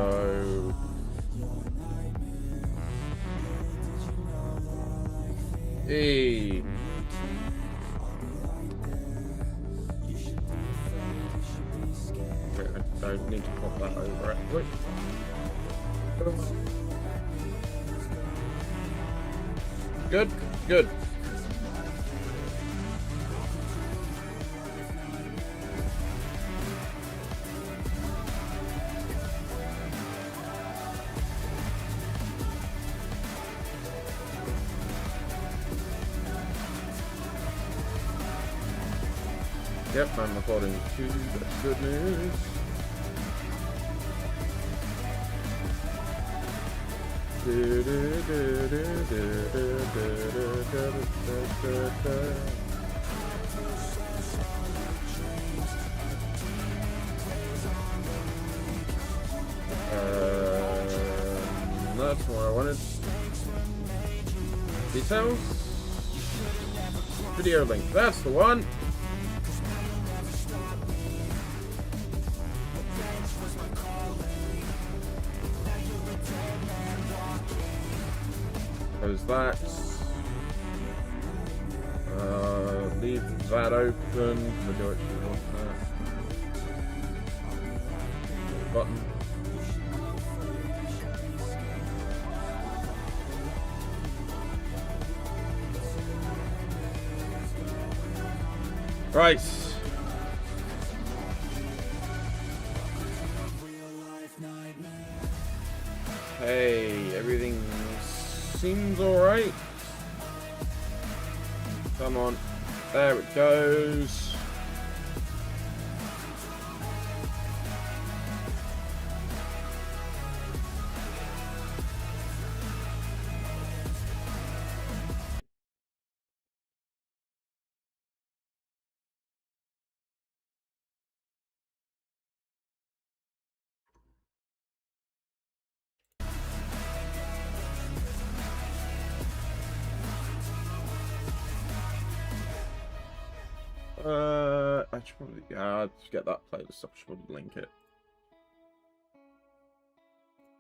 go. Hey. I need to pop that over actually. Good, good. Yep, I'm recording too. That's good news. That's what I wanted. Details. Video link. That's the one. Close that. Leave that open. I do actually want that. Button. Right. Hey, everything seems alright. Come on. There it goes. I should probably, to get that playlist up, I should probably link it.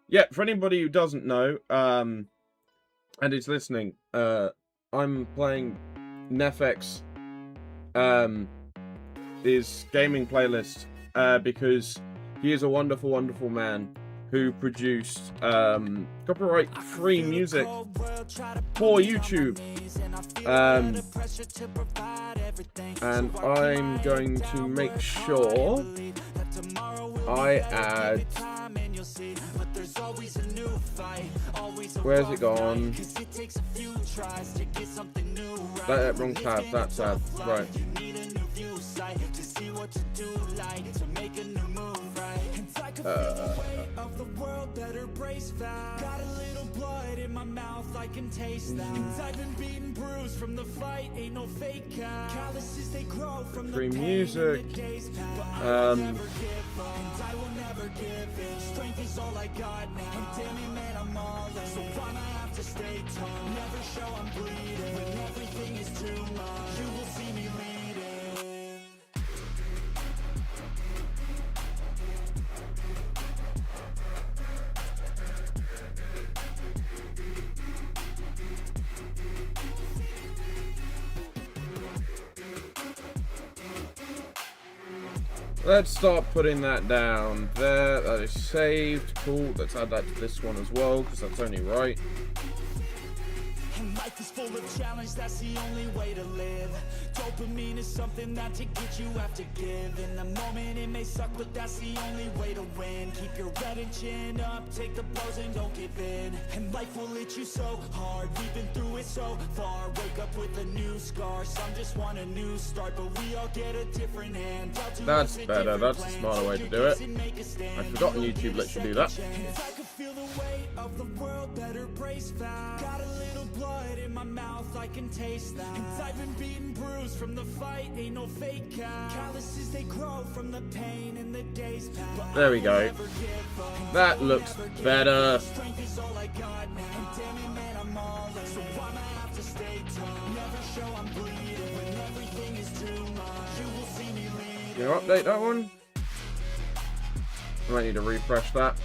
Yeah, for anybody who doesn't know, and is listening, I'm playing Nefx, his gaming playlist, because he is a wonderful, wonderful man who produced copyright-free music for YouTube. And I'm going to make sure I add... Where's it gone? That wrong tab, that's sad. Right. Of the world better brace fast. Got a little blood in my mouth, I can taste that. I've been beaten, bruised from the fight, ain't no fake out. Calluses they grow from free music. I will never give in. Strength is all I got now. And damn it, man, I'm all in. So why I have to stay tall? Never show I'm bleeding. When everything is too much, you will see me leading. Let's start putting that down there. That is saved. Cool. Let's add that to this one as well, because that's only right. And life is full of challenge, that's the only way to live. Dopamine is something that to get you have to give. In the moment it may suck, but that's the only way to win. Keep your head and chin up, take the blows and don't give in. And life will hit you so hard, we've been through it so far. Wake up with a new scar, some just want a new start, but we all get a different hand. That's better, that's a smarter way to do it. I've forgotten YouTube lets you do that. Of the world better brace fast. Got a little blood in my mouth, I can taste that. And I've been beaten, bruised from the fight, ain't no fake out. Calluses they grow from the pain in the days past. There we go. That looks better. Strength is all I got now. And damn it, man, I'm all in. So why I have to stay tall? Never show I'm bleeding. When everything is too much, you will see me leading. You gonna update that one? I might need to refresh that.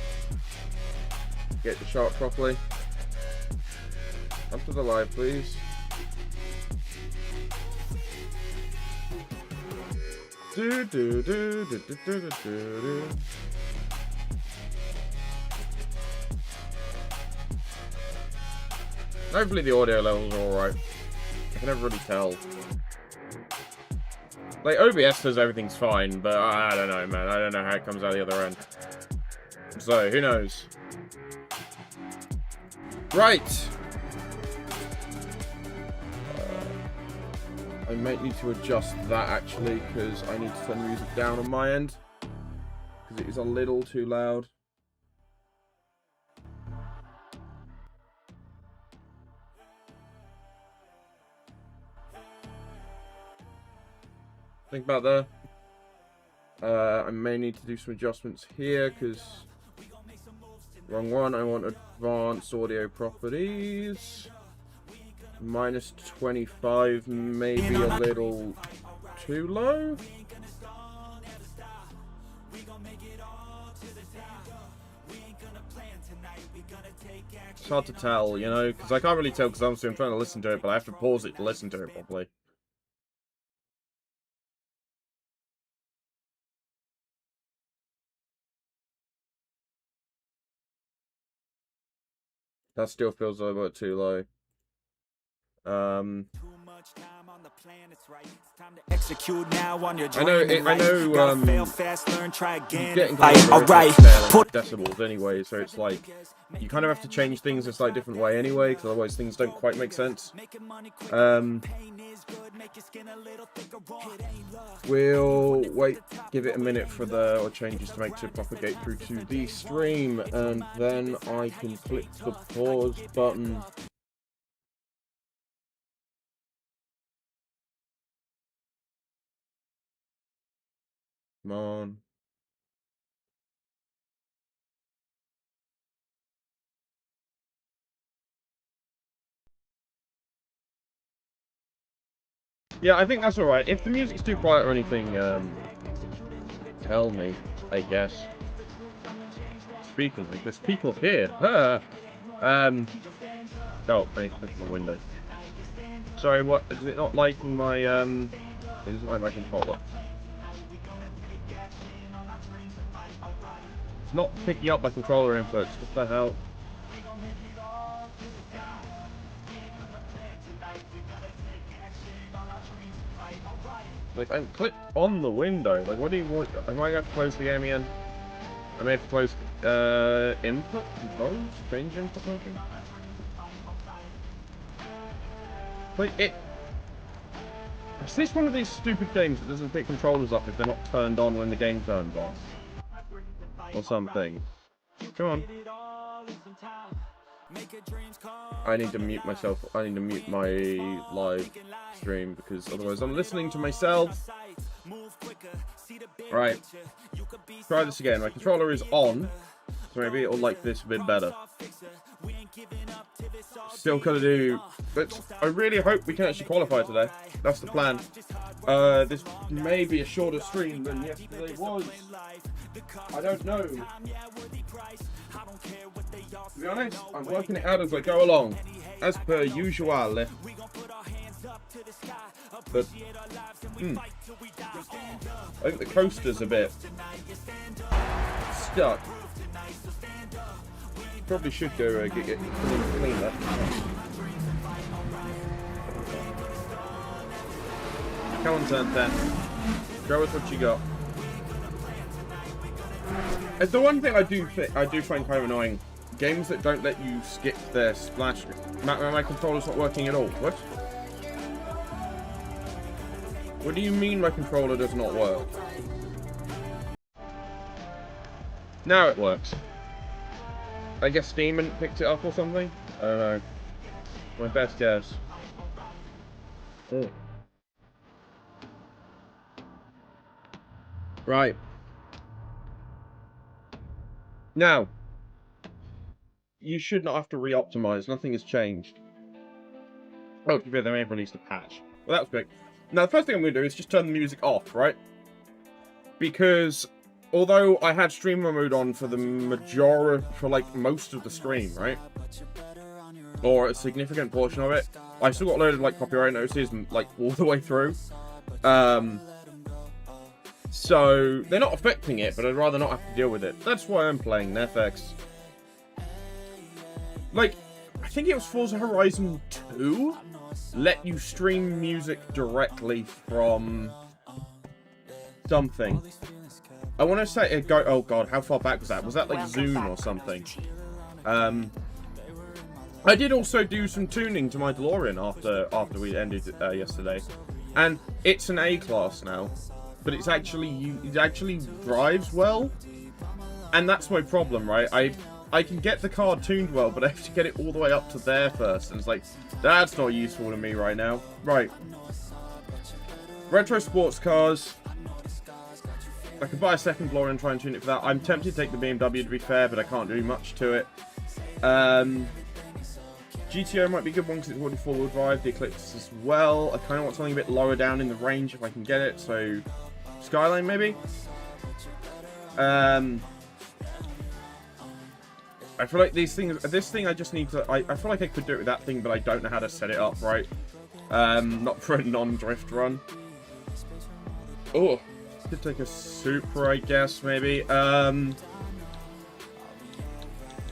propagate the shot properly. Up to the live, please. Do do do do do do do do. Hopefully the audio levels are alright. I can never really tell. Like, OBS says everything's fine, but I don't know, man. I don't know how it comes out the other end. So, who knows? Right! I might need to adjust that, actually, because I need to turn the music down on my end. Because it is a little too loud. Think about that. I may need to do some adjustments here because wrong one. I want advanced audio properties. Minus 25, maybe a little too low. It's hard to tell, you know, because I can't really tell because obviously I'm trying to listen to it, but I have to pause it to listen to it properly. That still feels a little bit too low. I know, getting alright, decibels anyway, so it's like, you kind of have to change things a slightly different way anyway, because otherwise things don't quite make sense. We'll wait, give it a minute for the changes to make to propagate through to the stream, and then I can click the pause button. Come on. Yeah, I think that's alright. If the music's too quiet or anything, tell me, I guess. Speakers, like there's people here. Oh, I need to click my window. Sorry, what? Is it not liking my, it isn't like my controller. It's not picking up my controller inputs. What the hell? Like, I'm clicked on the window. Like, what do you want? I might have to close the game again. I may have to close, input controls? Change input function? Like, is this one of these stupid games that doesn't pick controllers up if they're not turned on when the game turns on? Or something. Come on. I need to mute myself. I need to mute my live stream because otherwise I'm listening to myself. Right. Try this again. My controller is on, so maybe it'll like this a bit better. Still gotta do. But I really hope we can actually qualify today. That's the plan. This may be a shorter stream than yesterday was. I don't know. To be honest, I'm working it out as I go along, as per usual. But I think the coaster's a bit stuck. Probably should go get clean that. Come on, turn 10. Go with what you got. It's the one thing I do find kind of annoying. Games that don't let you skip their splash. My controller's not working at all. What? What do you mean my controller does not work? Now it works. I guess Steam hadn't picked it up or something? I don't know. My best guess. Oh. Right. Now, you should not have to re-optimize. Nothing has changed. Oh, to be fair, they may have released a patch. Well, that's great. Now, the first thing I'm going to do is just turn the music off, right? Because although I had streamer mode on for the for like most of the stream, right? Or a significant portion of it, I still got loaded like copyright notices like all the way through. So they're not affecting it, but I'd rather not have to deal with it. That's why I'm playing FX. Like, I think it was Forza Horizon 2 let you stream music directly from something. I want to say it go. Oh god, how far back was that? Was that like Zune or something? I did also do some tuning to my DeLorean after we ended yesterday, and it's an A class now, but it actually drives well, and that's my problem, right? I can get the car tuned well, but I have to get it all the way up to there first, and it's like, that's not useful to me right now. Right. Retro sports cars. I could buy a second DeLorean and try and tune it for that. I'm tempted to take the BMW, to be fair, but I can't do much to it. GTO might be a good one because it's already four-wheel drive. The Eclipse as well. I kind of want something a bit lower down in the range if I can get it. So, Skyline maybe? I feel like these things, this thing I just need to, I feel like I could do it with that thing, but I don't know how to set it up right. Not for a non-drift run. Oh, could take a Supra, I guess, maybe.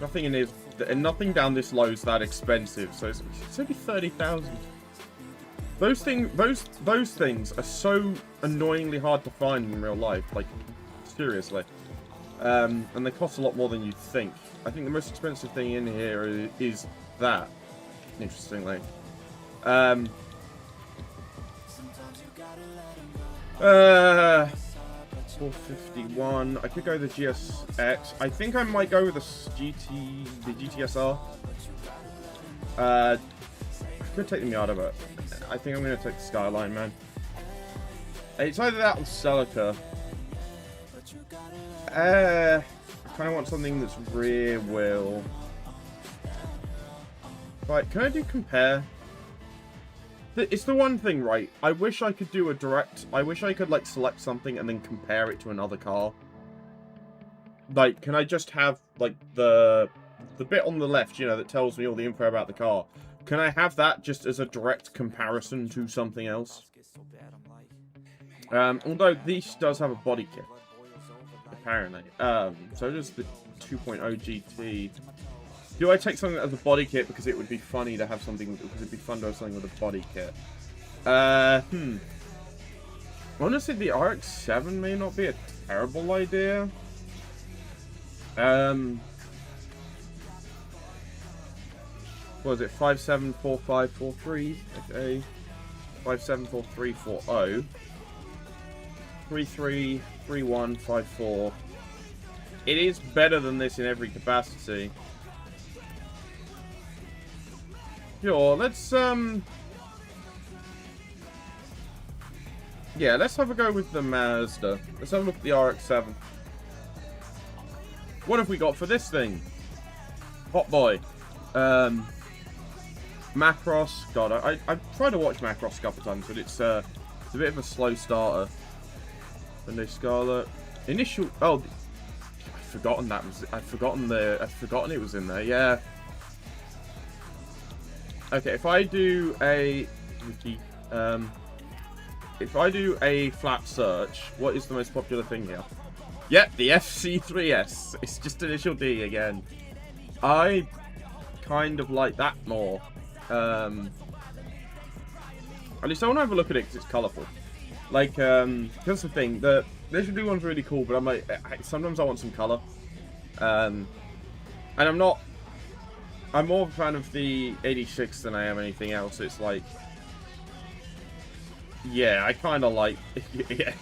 Nothing in this, and nothing down this low is that expensive, so it's only 30,000. Those things are so annoyingly hard to find in real life, like, seriously. And they cost a lot more than you'd think. I think the most expensive thing in here is that, interestingly. 451. I could go the GSX. I think I might go with the GTSR. I could take the Miata, but I think I'm going to take the Skyline, man. It's either that or Celica. I kind of want something that's rear wheel. Right, can I do compare? It's the one thing, right? I wish I could do a direct... I wish I could, like, select something and then compare it to another car. Like, can I just have, like, the bit on the left, you know, that tells me all the info about the car? Can I have that just as a direct comparison to something else? Although this does have a body kit. Apparently. So does the 2.0 GT. Do I take something that has a body kit because it would be funny to have something, because it'd be fun to have something with a body kit? Honestly, the RX-7 may not be a terrible idea. What was it? 574543. Okay. 574340. 333154. It is better than this in every capacity. Sure, let's yeah, let's have a go with the Mazda. Let's have a look at the RX-7. What have we got for this thing? Hot boy. Macross. God, I've tried to watch Macross a couple of times, but it's a bit of a slow starter. Hyundai Scarlet. Initial. Oh, I've forgotten that was. I've forgotten it was in there. Yeah. Okay, if I do a flat search, what is the most popular thing here? Yep, the FC3S. It's just initial D again. I kind of like that more. At least I want to have a look at it because it's colourful. Like, that's the thing. The initial D one's really cool, but I'm like, sometimes I want some colour. And I'm more of a fan of the 86 than I am anything else. It's like, yeah, I kind of like, yeah,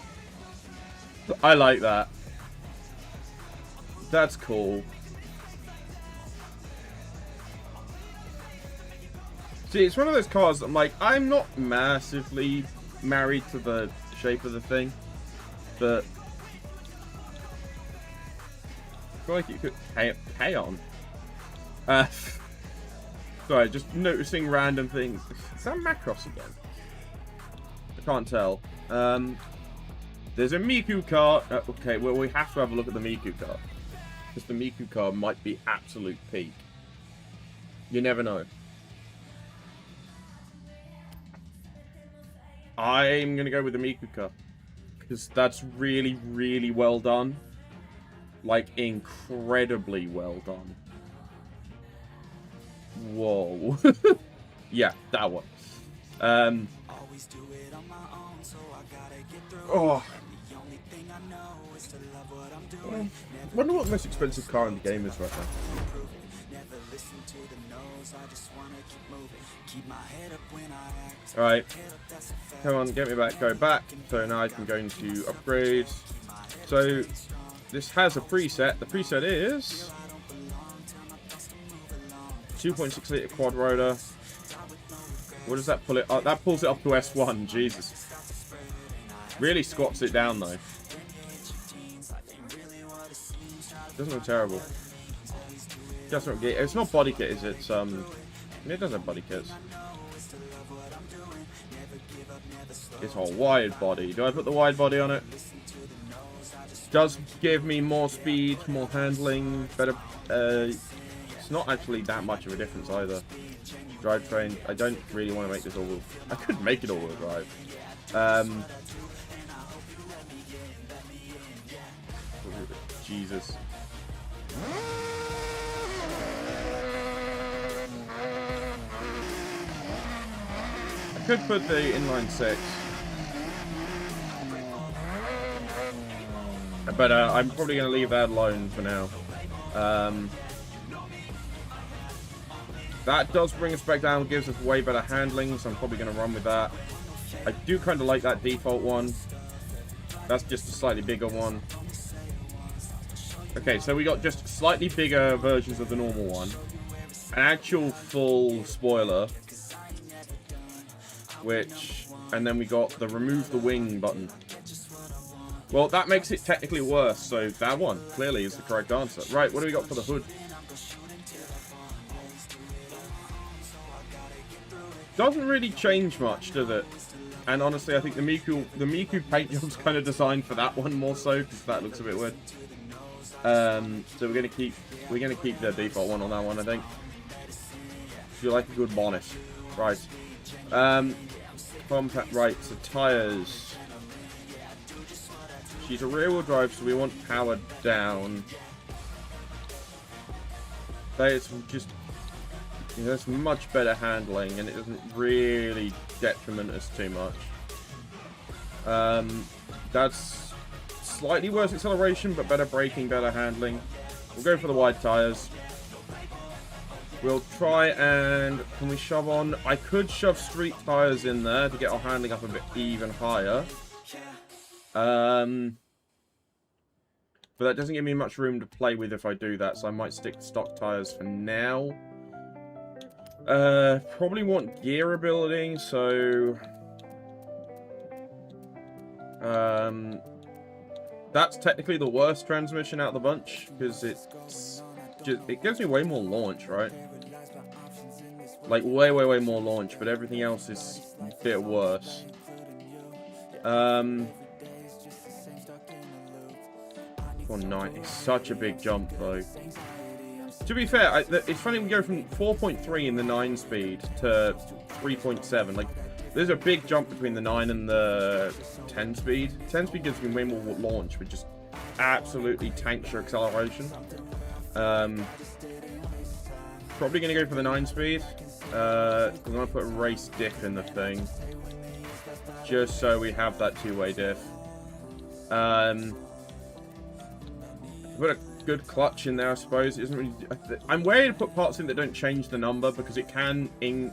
I like that. That's cool. See, it's one of those cars that I'm like, I'm not massively married to the shape of the thing, but I feel like it could pay on. Sorry, just noticing random things. Is that Macross again? I can't tell. There's a Miku car. Okay, well, we have to have a look at the Miku car. Because the Miku car might be absolute peak. You never know. I'm going to go with the Miku car. Because that's really, really well done. Like, incredibly well done. Whoa. Yeah, that one. Oh. I wonder what the most expensive car in the game is right now. Alright. Come on, get me back, go back. So now I can go into upgrades. So, this has a preset. The preset is 2.6 litre quad rotor. What does that pull it up? That pulls it up to S1. Jesus. Really squats it down though. Doesn't look terrible. It's not body kit, is it? It does have body kits. It's a wide body. Do I put the wide body on it? Does give me more speed, more handling, better. It's not actually that much of a difference either. Drivetrain. I don't really want to make this all-wheel. I could make it all-wheel drive. Jesus. I could put the inline 6. But I'm probably going to leave that alone for now. That does bring us back down, gives us way better handling, so I'm probably going to run with that. I do kind of like that default one. That's just a slightly bigger one. Okay, so we got just slightly bigger versions of the normal one. An actual full spoiler. And then we got the remove the wing button. Well, that makes it technically worse, so that one clearly is the correct answer. Right, what do we got for the hood? Doesn't really change much, does it? And honestly, I think the Miku paint job's kind of designed for that one more so, because that looks a bit weird. So we're gonna keep the default one on that one, I think. If you like a good bonnet, right? Compact, right? So tires. She's a rear-wheel drive, so we want powered down. But it's just, you know, it's much better handling, and it doesn't really detriment us too much. That's slightly worse acceleration, but better braking, better handling. We'll go for the wide tires. We'll try and... Can we shove on... I could shove street tires in there to get our handling up a bit even higher. But that doesn't give me much room to play with if I do that, so I might stick to stock tires for now. Probably want gear ability, so... that's technically the worst transmission out of the bunch, because it gives me way more launch, right? Like, way more launch, but everything else is a bit worse. 190 is such a big jump, though. To be fair, it's funny we go from 4.3 in the 9 speed to 3.7. Like, there's a big jump between the 9 and the 10 speed. 10 speed gives me way more launch, but just absolutely tanks your acceleration. Probably going to go for the 9 speed. I'm going to put a race diff in the thing, just so we have that two-way diff. Put a good clutch in there, I suppose. It isn't really. I'm wary to put parts in that don't change the number, because it can change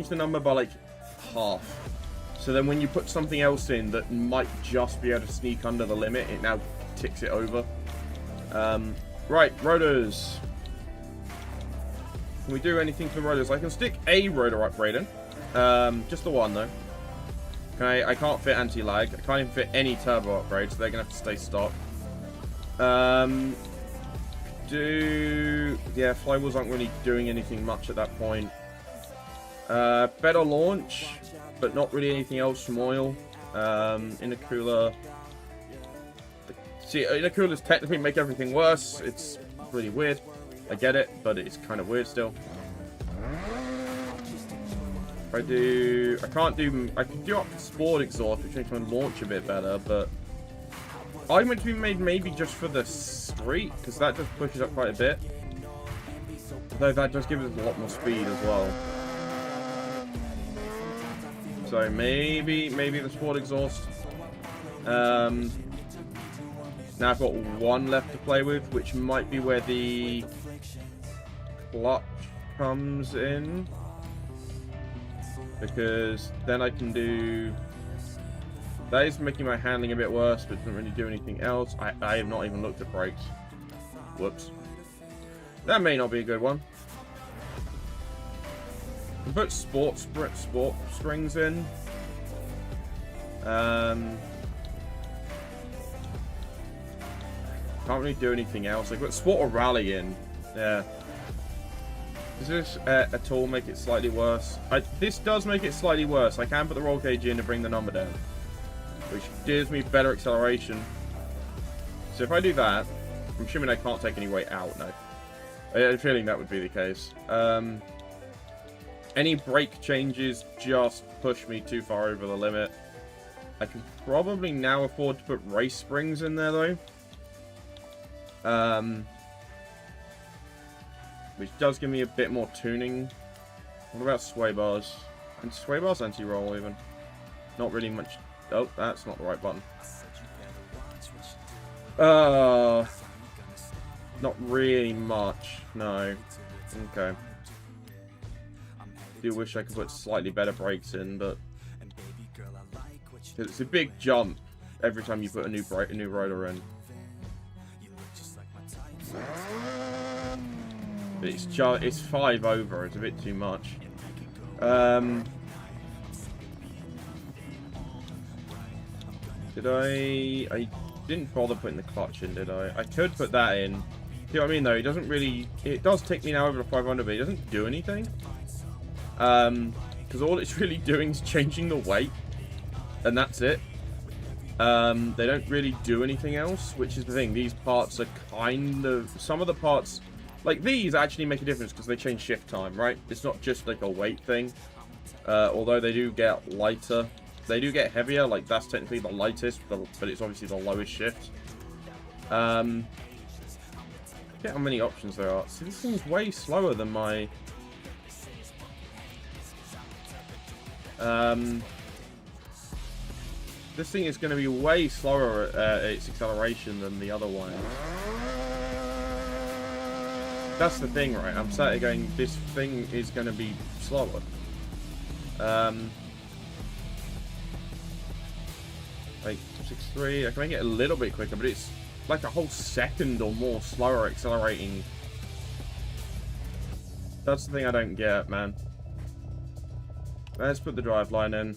the number by like half. So then when you put something else in that might just be able to sneak under the limit, it now ticks it over. Right, rotors. Can we do anything for the rotors? I can stick a rotor upgrade in. Just the one though. Okay, I can't fit anti-lag. I can't even fit any turbo upgrades, so they're gonna have to stay stock. Yeah, flywheels aren't really doing anything much at that point. Better launch, but not really anything else from oil. Intercooler. See, intercoolers technically make everything worse. It's really weird. I get it, but it's kind of weird still. I can do up sport exhaust, which makes my launch a bit better, but I meant to be made maybe just for the street, because that just pushes up quite a bit. Though that does give us a lot more speed as well. So maybe the sport exhaust. Now I've got one left to play with, which might be where the clutch comes in. Because then I can do... That is making my handling a bit worse, but doesn't really do anything else. I have not even looked at brakes. Whoops. That may not be a good one. I can put sport strings in. Can't really do anything else. I put sport or rally in. Yeah. Does this at all make it slightly worse? This does make it slightly worse. I can put the roll cage in to bring the number down, which gives me better acceleration. So if I do that, I'm assuming I can't take any weight out. No, I had a feeling that would be the case. Any brake changes just push me too far over the limit. I can probably now afford to put race springs in there though. Which does give me a bit more tuning. What about sway bars? And sway bars anti-roll even. Not really much. Oh, that's not the right button. Not really much. No. Okay. Do wish I could put slightly better brakes in, but it's a big jump every time you put a new rotor in. But it's 5 over. It's a bit too much. Did I didn't bother putting the clutch in, did I? I could put that in. See what I mean, though? It doesn't really... It does take me now over to 500, but it doesn't do anything. Because all it's really doing is changing the weight. And that's it. They don't really do anything else, which is the thing. These parts are kind of... Some of the parts... Like, these actually make a difference because they change shift time, right? It's not just, like, a weight thing. Although they do get lighter. They do get heavier. Like, that's technically the lightest, but it's obviously the lowest shift. Look at how many options there are. See, this thing's way slower than my... This thing is going to be way slower at its acceleration than the other one. That's the thing, right? I'm sat here going, this thing is going to be slower. Like, 6.3, I can make it a little bit quicker, but it's like a whole second or more slower accelerating. That's the thing I don't get, man. Let's put the drive line in.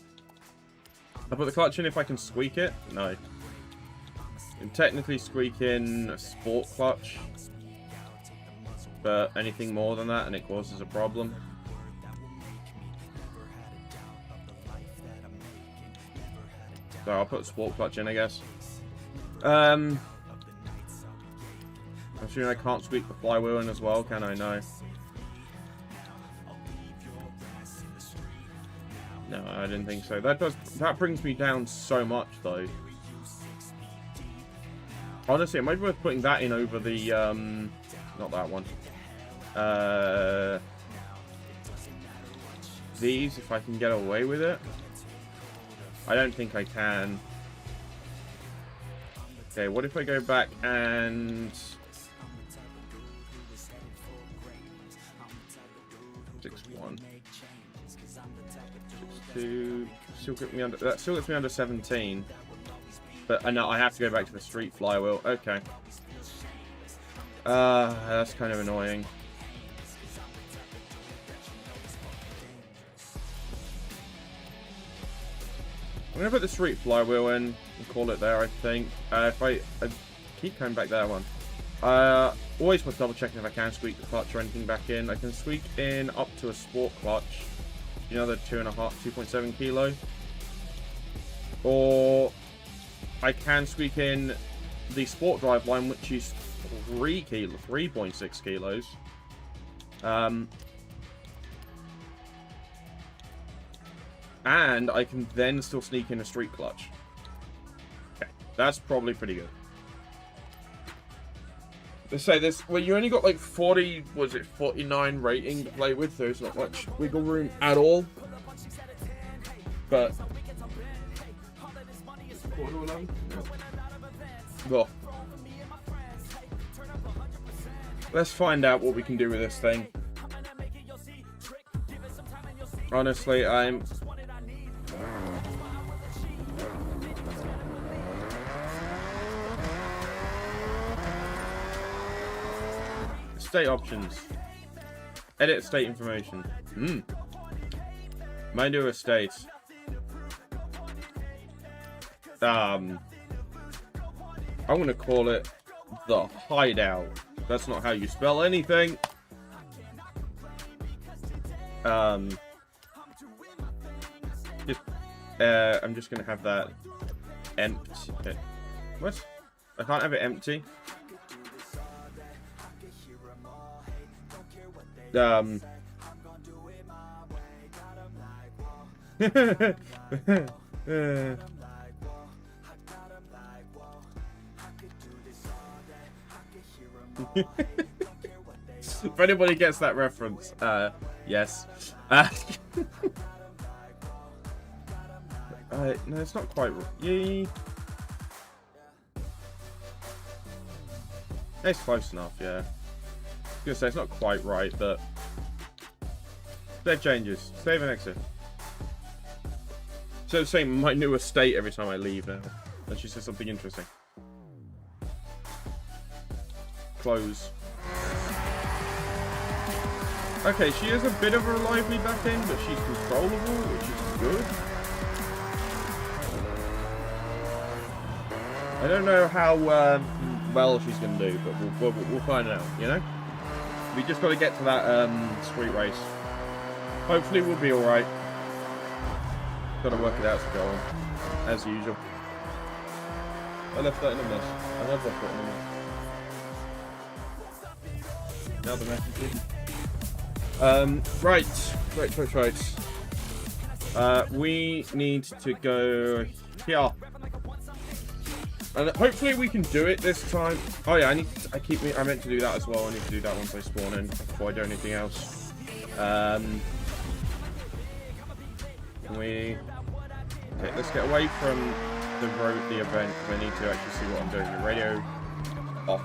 I'll put the clutch in if I can squeak it. No. I can technically squeak in a sport clutch. But anything more than that and it causes a problem. So I'll put sport clutch in, I guess. I'm assuming I can't squeak the flywheel in as well, can I? No. No, I didn't think so. That brings me down so much though. Honestly, it might be worth putting that in over the not that one. These, if I can get away with it. I don't think I can. Okay, what if I go back and 6.1, 6.2, still get me under. That still gets me under 17. But I know I have to go back to the street flywheel. Okay. That's kind of annoying. I'm gonna put the street flywheel in and call it there, I think. If I keep coming back that one. Always must double check if I can squeak the clutch or anything back in. I can squeak in up to a sport clutch. You know, the 2.7 kilo. Or I can squeak in the Sport Drive line, which is 3.6 kilos. And I can then still sneak in a Street Clutch. Okay, that's probably pretty good. Let's say this, well, you only got like 49 rating to play with, so there's not much wiggle room at all. But well, let's find out what we can do with this thing. Honestly, I'm... State options. Edit state information. Might do a state. I'm gonna call it the Hideout. That's not how you spell anything. I'm just gonna have that empty. What? I can't have it empty. If anybody gets that reference, yes. No, it's not quite right. It's close enough, yeah. I was gonna say it's not quite right, but save changes. Save and exit. So it's saying my new estate every time I leave now. Let's just say something interesting. Close. Okay, she is a bit of a lively back end, but she's controllable, which is good. I don't know how well she's going to do, but we'll find out, you know? We just got to get to that street race. Hopefully we'll be alright. Got to work it out to go on, as usual. I left that in a mess. I have left that in a mess. Now the message. Right. We need to go here. And hopefully we can do it this time. Oh yeah, I meant to do that as well. I need to do that once I spawn in before I do anything else. Okay, let's get away from the event, because I need to actually see what I'm doing. The radio off.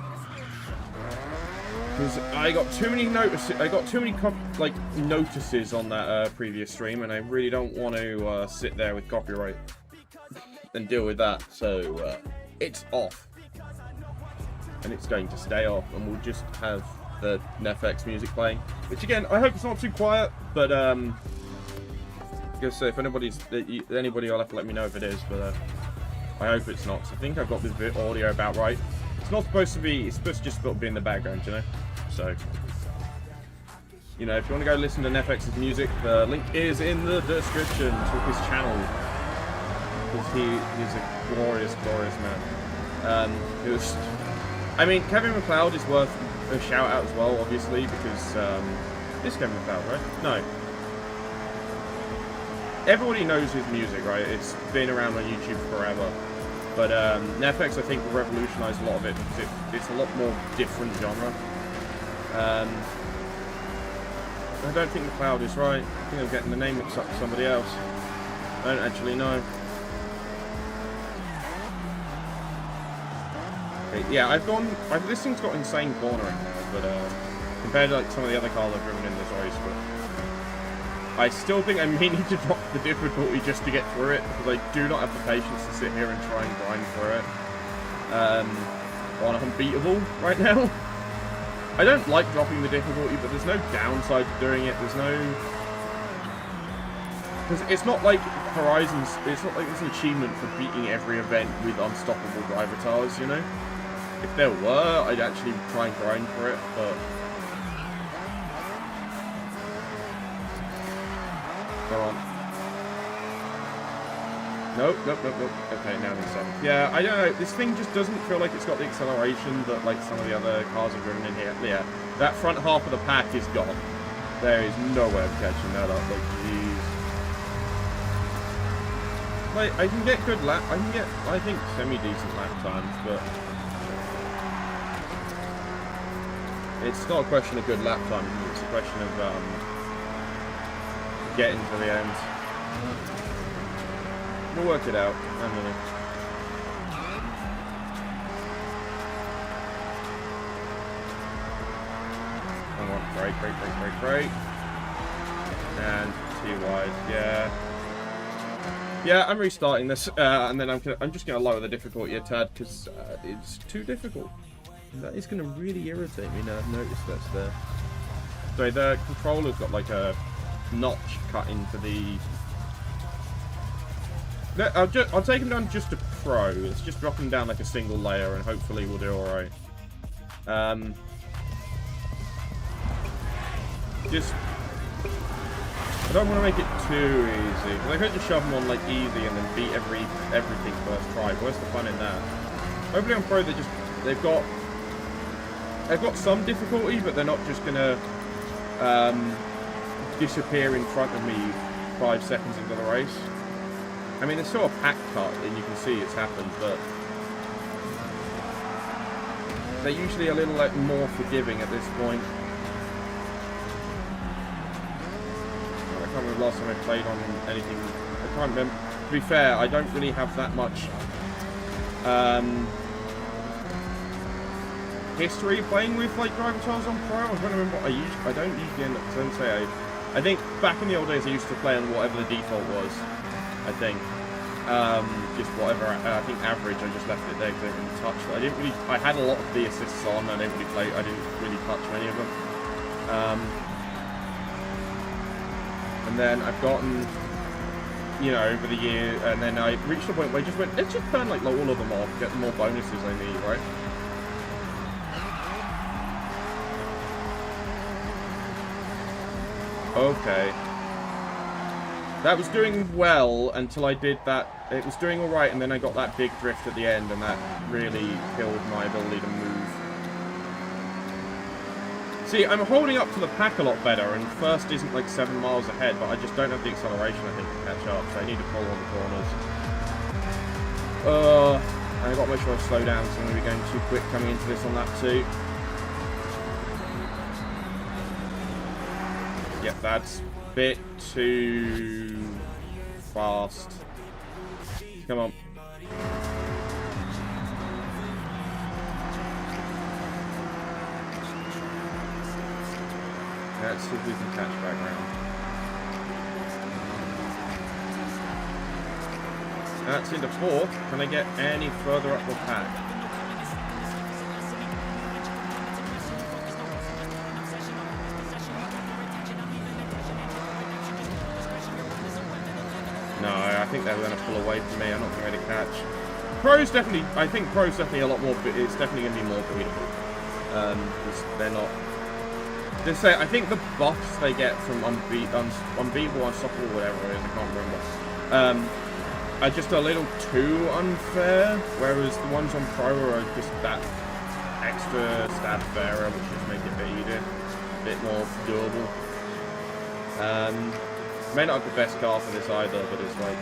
Because I got too many notices. I got too many notices on that previous stream, and I really don't want to sit there with copyright and deal with that. So it's off, and it's going to stay off, and we'll just have the NFX music playing. Which again, I hope it's not too quiet, but I'm gonna say if anybody, I'll have to let me know if it is, but I hope it's not. So I think I've got this bit audio about right. It's not supposed to be. It's supposed to just be in the background, you know. So, you know, if you want to go listen to NFX's music, the link is in the description to his channel. Because he's a glorious, glorious man. I mean, Kevin MacLeod is worth a shout out as well, obviously, because this Kevin MacLeod, right? No. Everybody knows his music, right? It's been around on YouTube forever. But NFX, I think, will revolutionise a lot of it because it's a lot more different genre. I don't think MacLeod is right. I think I'm getting the name mixed up with somebody else. I don't actually know. Okay, yeah, this thing's got insane cornering, but compared to like some of the other cars I've driven in this race, but I still think I may need to drop the difficulty just to get through it, because I do not have the patience to sit here and try and grind through it on Unbeatable right now. I don't like dropping the difficulty, but there's no downside to doing it. There's no... Because it's not like Horizons... It's not like there's an achievement for beating every event with unstoppable driver tires, you know? If there were, I'd actually try and grind for it, but... Go on. Nope. Okay, now in 7th. Yeah, I don't know. This thing just doesn't feel like it's got the acceleration that like some of the other cars have driven in here. Yeah, that front half of the pack is gone. There is no way of catching that up. Like, jeez. Like, I can get good lap. I can get, I think, semi-decent lap times, but it's not a question of good lap time. It's a question of getting to the end. We'll work it out. I don't know. Come on, brake. And too wide. Yeah, I'm restarting this, and then I'm just gonna lower the difficulty a tad because it's too difficult. And that is gonna really irritate me now. I've noticed that's there. Sorry, the controller's got like a notch cut into the. I'll take him down just to Pro. Let's just drop him down like a single layer, and hopefully we'll do all right. I don't want to make it too easy, because I could just shove them on like easy and then beat everything first try. Where's the fun in that? Hopefully on Pro they've got some difficulty, but they're not just gonna disappear in front of me 5 seconds into the race. I mean, there's still a pack cut, and you can see it's happened, but they're usually a little like more forgiving at this point. I can't remember the last time I played on anything. I can't remember. To be fair, I don't really have that much history playing with like driving titles on Pro. I'm trying to remember what I don't usually end up. I think back in the old days I used to play on whatever the default was. I think just whatever. I think average. I just left it there because I didn't touch it. I had a lot of the assists on. I didn't really touch many of them. And then I've gotten, you know, over the year, and then I reached a point where I just went, let's just turn like all of them off, get the more bonuses I need, right? Okay. That was doing well until I did that. It was doing alright, and then I got that big drift at the end, and that really killed my ability to move. See, I'm holding up to the pack a lot better, and first isn't like 7 miles ahead, but I just don't have the acceleration, I think, to catch up, so I need to pull on the corners. And I've got to make sure I slow down, so I'm going to be going too quick coming into this on lap 2. Yep, that's a bit too fast. Come on. Let's see if we can catch back round. That's into 4th. Can I get any further up the pack? No, I think they're going to pull away from me. I'm not going to catch. Pro's definitely, I think Pro's definitely a lot more, it's definitely going to be more beatable. Because they're not. I think the buffs they get from unbeatable, unstoppable, whatever it is, I can't remember, are just a little too unfair, whereas the ones on Pro are just that extra stab fairer, which just make it a bit easier, a bit more doable. May not have the best car for this either, but it's like,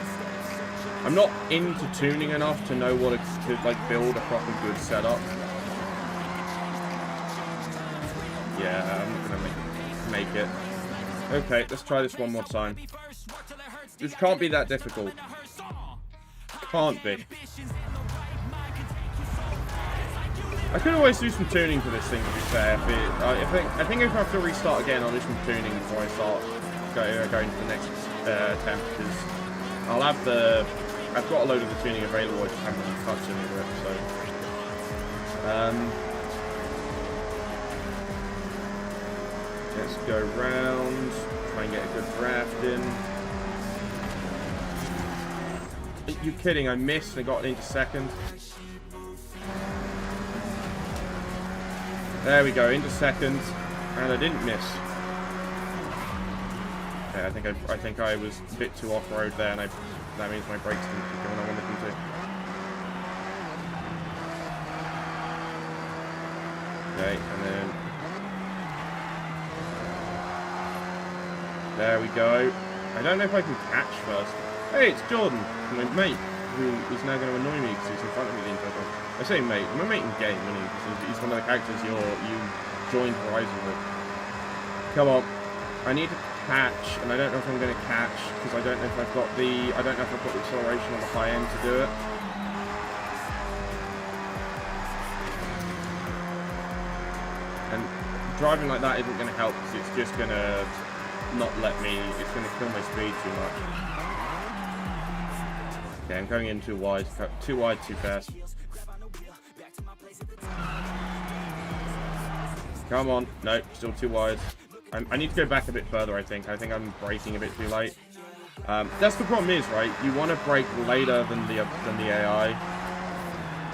I'm not into tuning enough to know what to like build a proper good setup. Yeah, I'm not gonna make it. Okay, let's try this one more time. This can't be that difficult. Can't be. I could always do some tuning for this thing, to be fair. I think if I have to restart again, I'll do some tuning before I start going to the next attempt, because I've got a load of the tuning available, I just haven't really touched any of it, so. Let's go round, try and get a good draft in. Are you kidding? I missed and got into 2nd. There we go, into 2nd, and I didn't miss. Okay, I think I was a bit too off-road there, and that means my brakes didn't keep going on when I wanted them to. Okay, and then there we go. I don't know if I can catch first. Hey, it's Jordan, my mate, who is now going to annoy me because he's in front of me the entire time. I say mate, my mate in game, isn't he? He's one of the characters you joined Horizon with. Come on, I need to catch, and I don't know if I'm going to catch because I don't know if I've got the acceleration on the high end to do it. And driving like that isn't going to help because it's just going to not let me, it's going to kill my speed too much. Okay, I'm going in too wide, too fast. Come on, no, still too wide. I need to go back a bit further, I think. I think I'm braking a bit too late. That's the problem is, right? You want to brake later than the AI.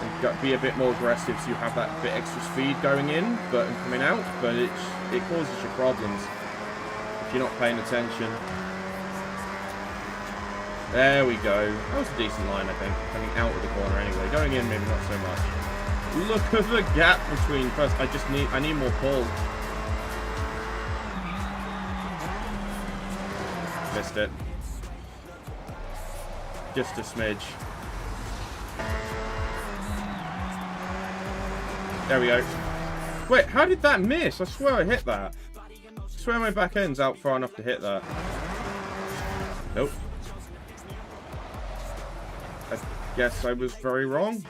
And be a bit more aggressive so you have that bit extra speed going in and coming out, but it causes you problems if you're not paying attention. There we go. That was a decent line, I think. Coming out of the corner anyway. Going in, maybe not so much. Look at the gap between first. I need more pull. Missed it. Just a smidge. There we go. Wait, how did that miss? I swear I hit that. I swear my back end's out far enough to hit that. Nope. I guess I was very wrong.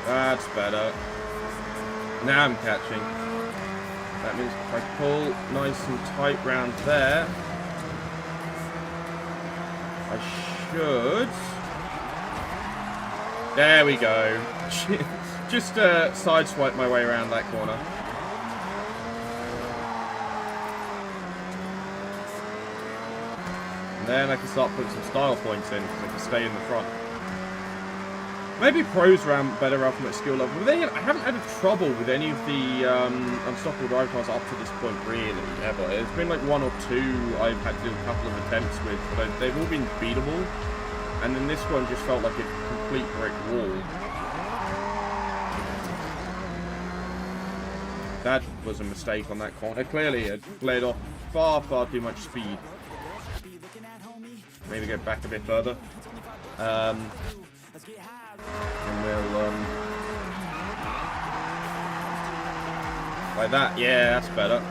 That's better. Now I'm catching. That means if I pull nice and tight round there, I should. There we go. Just sideswipe my way around that corner. And then I can start putting some style points in because I can stay in the front. Maybe pros ran better up from at skill level. But then I haven't had trouble with any of the unstoppable drive cars up to this point, really, ever. It's been like one or two I've had to do a couple of attempts with, but they've all been beatable. And then this one just felt like a complete brick wall. That was a mistake on that corner. Clearly, it played off far, far too much speed. Maybe go back a bit further. And we'll, like that. Yeah, that's better.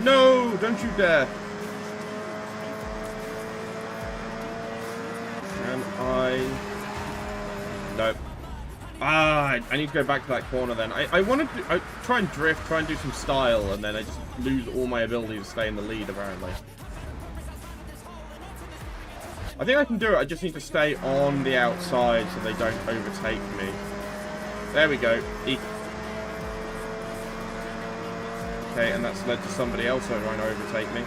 No, don't you dare. Can I... Nope. I need to go back to that corner then. I want to try and drift, try and do some style, and then I just lose all my ability to stay in the lead, apparently. I think I can do it, I just need to stay on the outside so they don't overtake me. There we go. Okay, and that's led to somebody else trying to overtake me.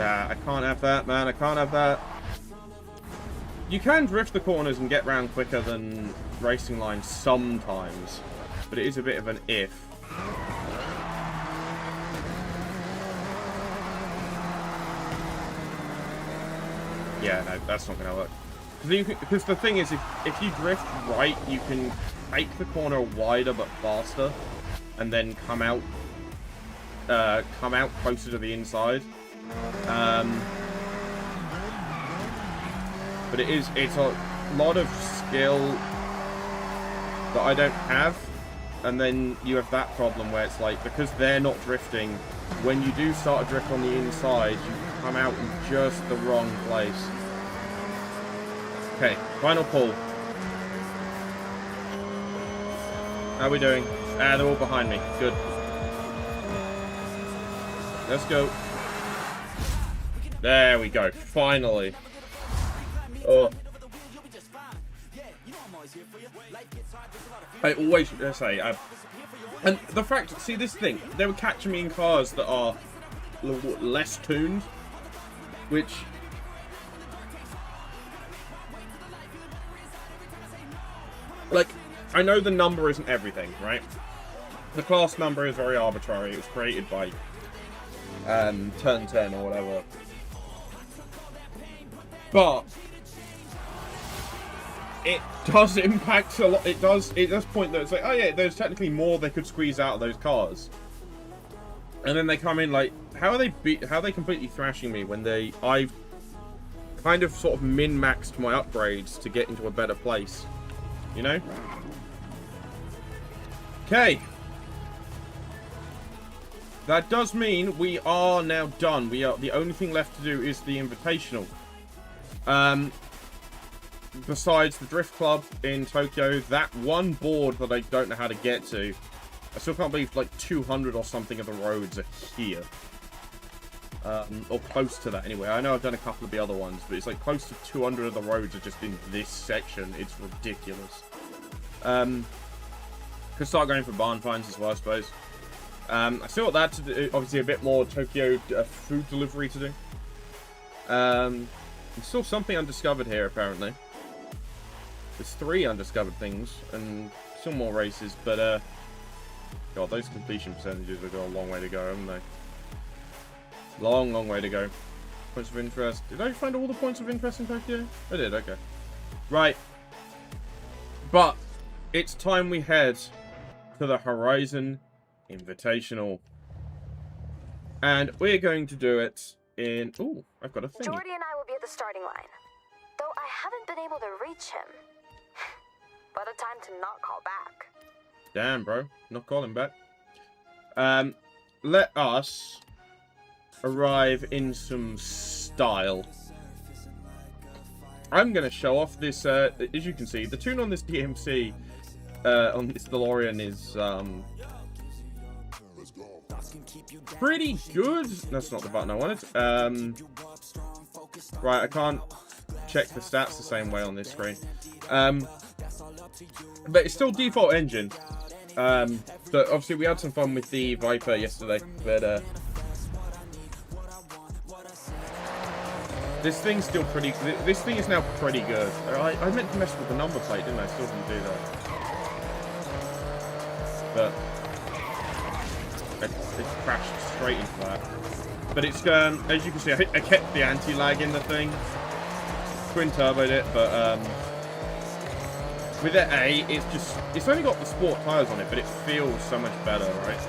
I can't have that, man. I can't have that. You can drift the corners and get round quicker than racing lines sometimes, but it is a bit of an if. Yeah, no, that's not going to work. Because the thing is, if you drift right, you can make the corner wider but faster, and then come out closer to the inside. But it's a lot of skill that I don't have, and then you have that problem where it's like, because they're not drifting, when you do start a drift on the inside, you come out in just the wrong place. Okay, final pull. How are we doing? Ah, they're all behind me. Good. Let's go. There we go. Finally. Oh. I always say, and the fact, see this thing, they were catching me in cars that are less tuned, which like, I know the number isn't everything, right? The class number is very arbitrary. It was created by Turn 10 or whatever. But it does impact a lot. It does point that it's like, oh yeah, there's technically more they could squeeze out of those cars. And then they come in like, how are they completely thrashing me when I've kind of sort of min-maxed my upgrades to get into a better place, you know? Okay. That does mean we are now done. The only thing left to do is the Invitational. Besides the Drift Club in Tokyo, that one board that I don't know how to get to, I still can't believe like 200 or something of the roads are here. Or close to that anyway. I know I've done a couple of the other ones, but it's like close to 200 of the roads are just in this section. It's ridiculous. Could start going for barn finds as well, I suppose. I still got that to do, obviously a bit more Tokyo food delivery to do. There's still something undiscovered here, apparently. There's 3 undiscovered things, and still more races, but, God, those completion percentages have got a long way to go, haven't they? Long, long way to go. Points of interest. Did I find all the points of interest in Tokyo? I did, okay. Right. But, it's time we head to the Horizon Invitational. And we're going to do it in... Ooh, I've got a thing. Jordy and I will be at the starting line. Though I haven't been able to reach him. What a time to not call back. Damn, bro. Not calling back. Let us arrive in some style. I'm going to show off this, as you can see, the tune on this DMC, on this DeLorean is, pretty good. That's not the button I wanted. Right, I can't check the stats the same way on this screen. But it's still default engine. But obviously we had some fun with the Viper yesterday. But this thing's still pretty. This thing is now pretty good. I meant to mess with the number plate, didn't I? Still didn't do that. But it crashed straight into that. But it's as you can see, I kept the anti-lag in the thing. Twin turboed it, but with the A, it's only got the sport tires on it, but it feels so much better, right?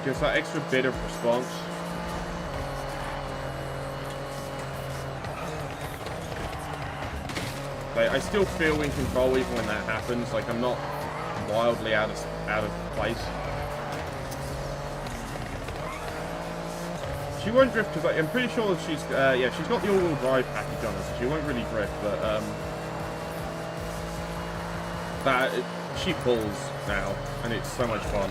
Gives that extra bit of response. Like, I still feel in control even when that happens. Like, I'm not wildly out of place. She won't drift because I'm pretty sure that she's yeah, she's got the all-wheel drive package on her, so she won't really drift. But she pulls now, and it's so much fun.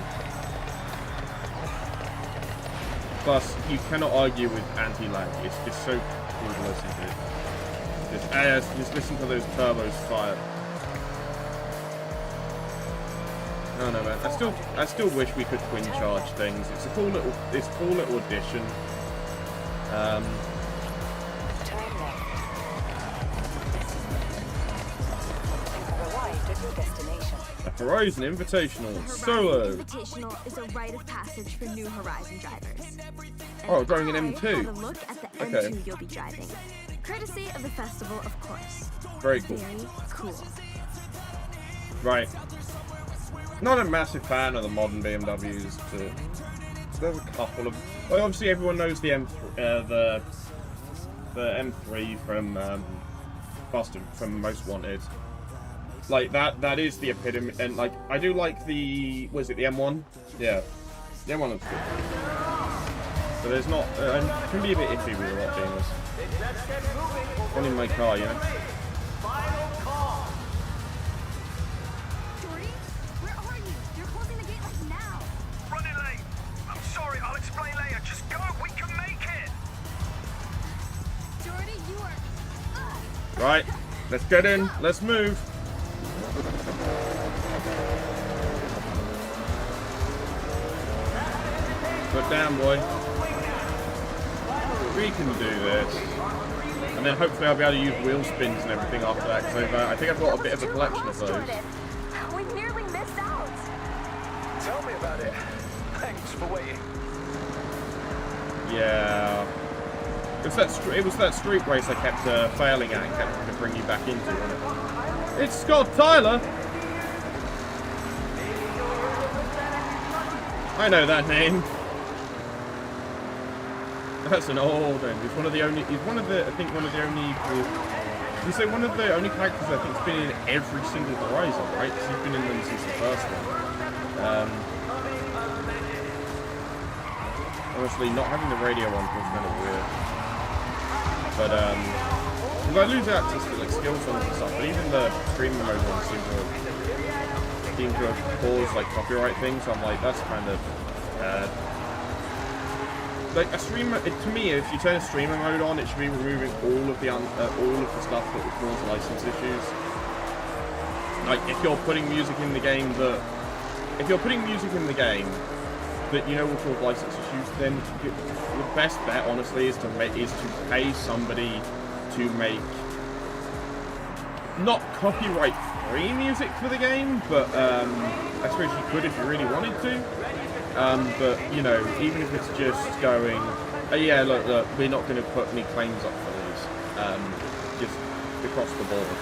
Plus, you cannot argue with anti-lag. It's just so cool to listen to. Just listen to those turbos fire. Oh no, man! I still wish we could twin charge things. It's a cool little addition. The Horizon Invitational Solo. Invitational is a rite of passage for new Horizon drivers. Oh, driving an M2. Have a look at the M2 you'll be driving, courtesy of the festival, of course. Very cool. Very cool. Right. Not a massive fan of the modern BMWs. There's a couple of. Well, obviously, everyone knows the M3, the M3 from from Most Wanted. Like that is the epitome, and like I do like the the M1? Yeah, the M1 looks good. But there's not. I can be a bit iffy with a lot of gamers. One in my car, you know. Right, let's get in. Let's move. Put down, boy. We can do this. And then hopefully I'll be able to use wheel spins and everything after that, because I think I've got a bit of a collection of those. We nearly missed out. Tell me about it. Thanks for waiting. Yeah. It was that street race I kept failing at and kept trying to bring you back into. It's Scott Tyler! I know that name. That's an old name. He's one of the only. He's one of the. I think one of the only. You say one of the only characters I think's been in every single Horizon, right? Because he's been in them since the first one. Honestly, not having the radio on was kind of weird. But because I lose out to like skill songs and stuff. But even the streaming mode ones seem to have caused like copyright things. So I'm like, that's kind of. Like a streamer, to me, if you turn a streamer mode on, it should be removing all of the stuff that would cause license issues. Like if you're putting music in the game that you know will cause license issues, then the best bet, honestly, is to pay somebody to make not copyright-free music for the game, but I suppose you could if you really wanted to. But, you know, even if it's just going, yeah, look, we're not going to put any claims up for these, just across the board.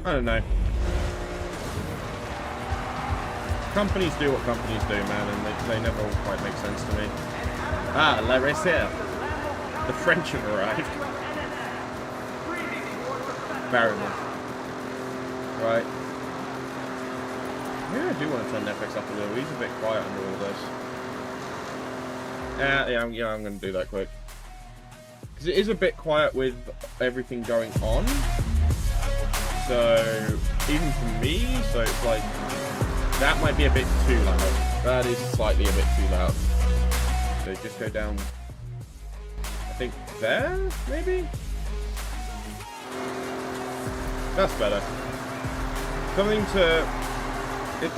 I don't know. Companies do what companies do, man, and they never all quite make sense to me. Ah, La Réserve. The French have arrived. Barrymore. Right. Yeah, I do want to turn Netflix up a little. He's a bit quiet under all this. Yeah, I'm going to do that quick. Because it is a bit quiet with everything going on. So, even for me, so it's like, that might be a bit too loud. That is slightly a bit too loud. So just go down, I think there, maybe? That's better. Something to...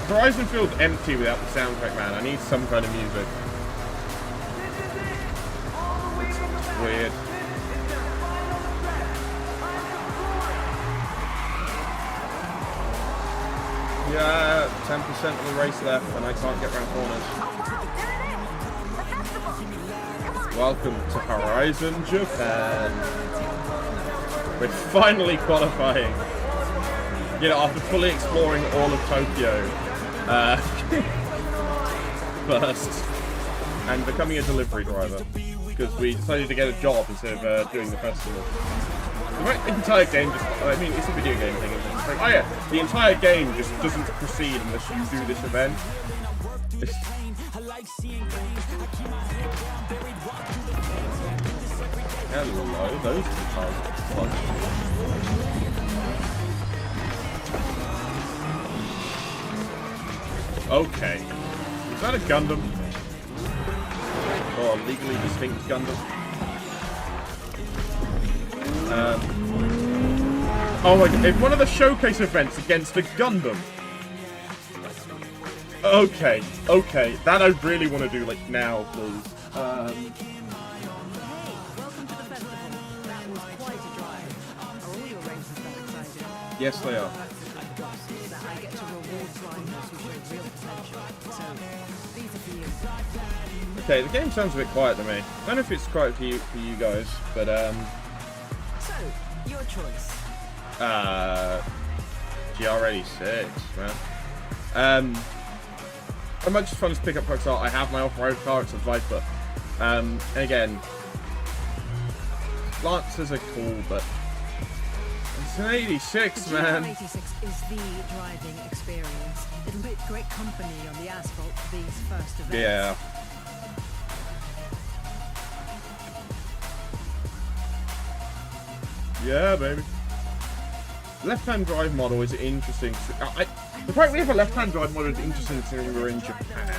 Horizon feels empty without the soundtrack, man. I need some kind of music. It's weird. Yeah, 10% of the race left, and I can't get around corners. Welcome to Horizon Japan. We're finally qualifying. You know, after fully exploring all of Tokyo first, and becoming a delivery driver, because we decided to get a job instead of doing the festival. The entire game just, I mean, it's a video game thing, it's just like, oh yeah, the entire game just doesn't proceed unless you do this event. Hello, those guitars are fun. Okay. Is that a Gundam? Or a legally distinct Gundam? Oh my god, it's one of the showcase events against a Gundam. Okay, okay. That I really want to do, like, now, please. Welcome to the festival. That was quite a drive. Are all your races that exciting? Yes, they are. I get to reward drivers who show real potential. So, these are for you. Okay, the game sounds a bit quiet to me. I don't know if it's quiet for you guys, but So, your choice. GR86, man. How much fun to pick up trucks are? I have my off-road car, it's a Viper. And again, Lancers are cool, but it's an 86, man. The 86 is the driving experience. It'll be great company on the asphalt for these first events. Yeah. Yeah, baby. Left-hand drive model is interesting. The fact we have a left-hand drive model is interesting considering we're in Japan.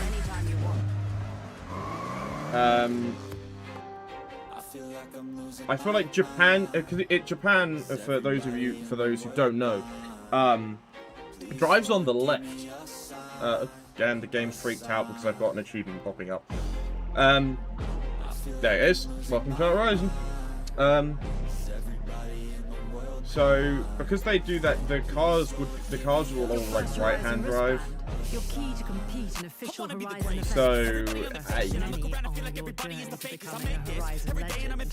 I feel like Japan, because Japan, for those who don't know, drives on the left. And the game freaked out because I've got an achievement popping up. There it is. Welcome to Horizon. So because they do that, the cars will all like right-hand drive. You're key to compete in official Horizon So,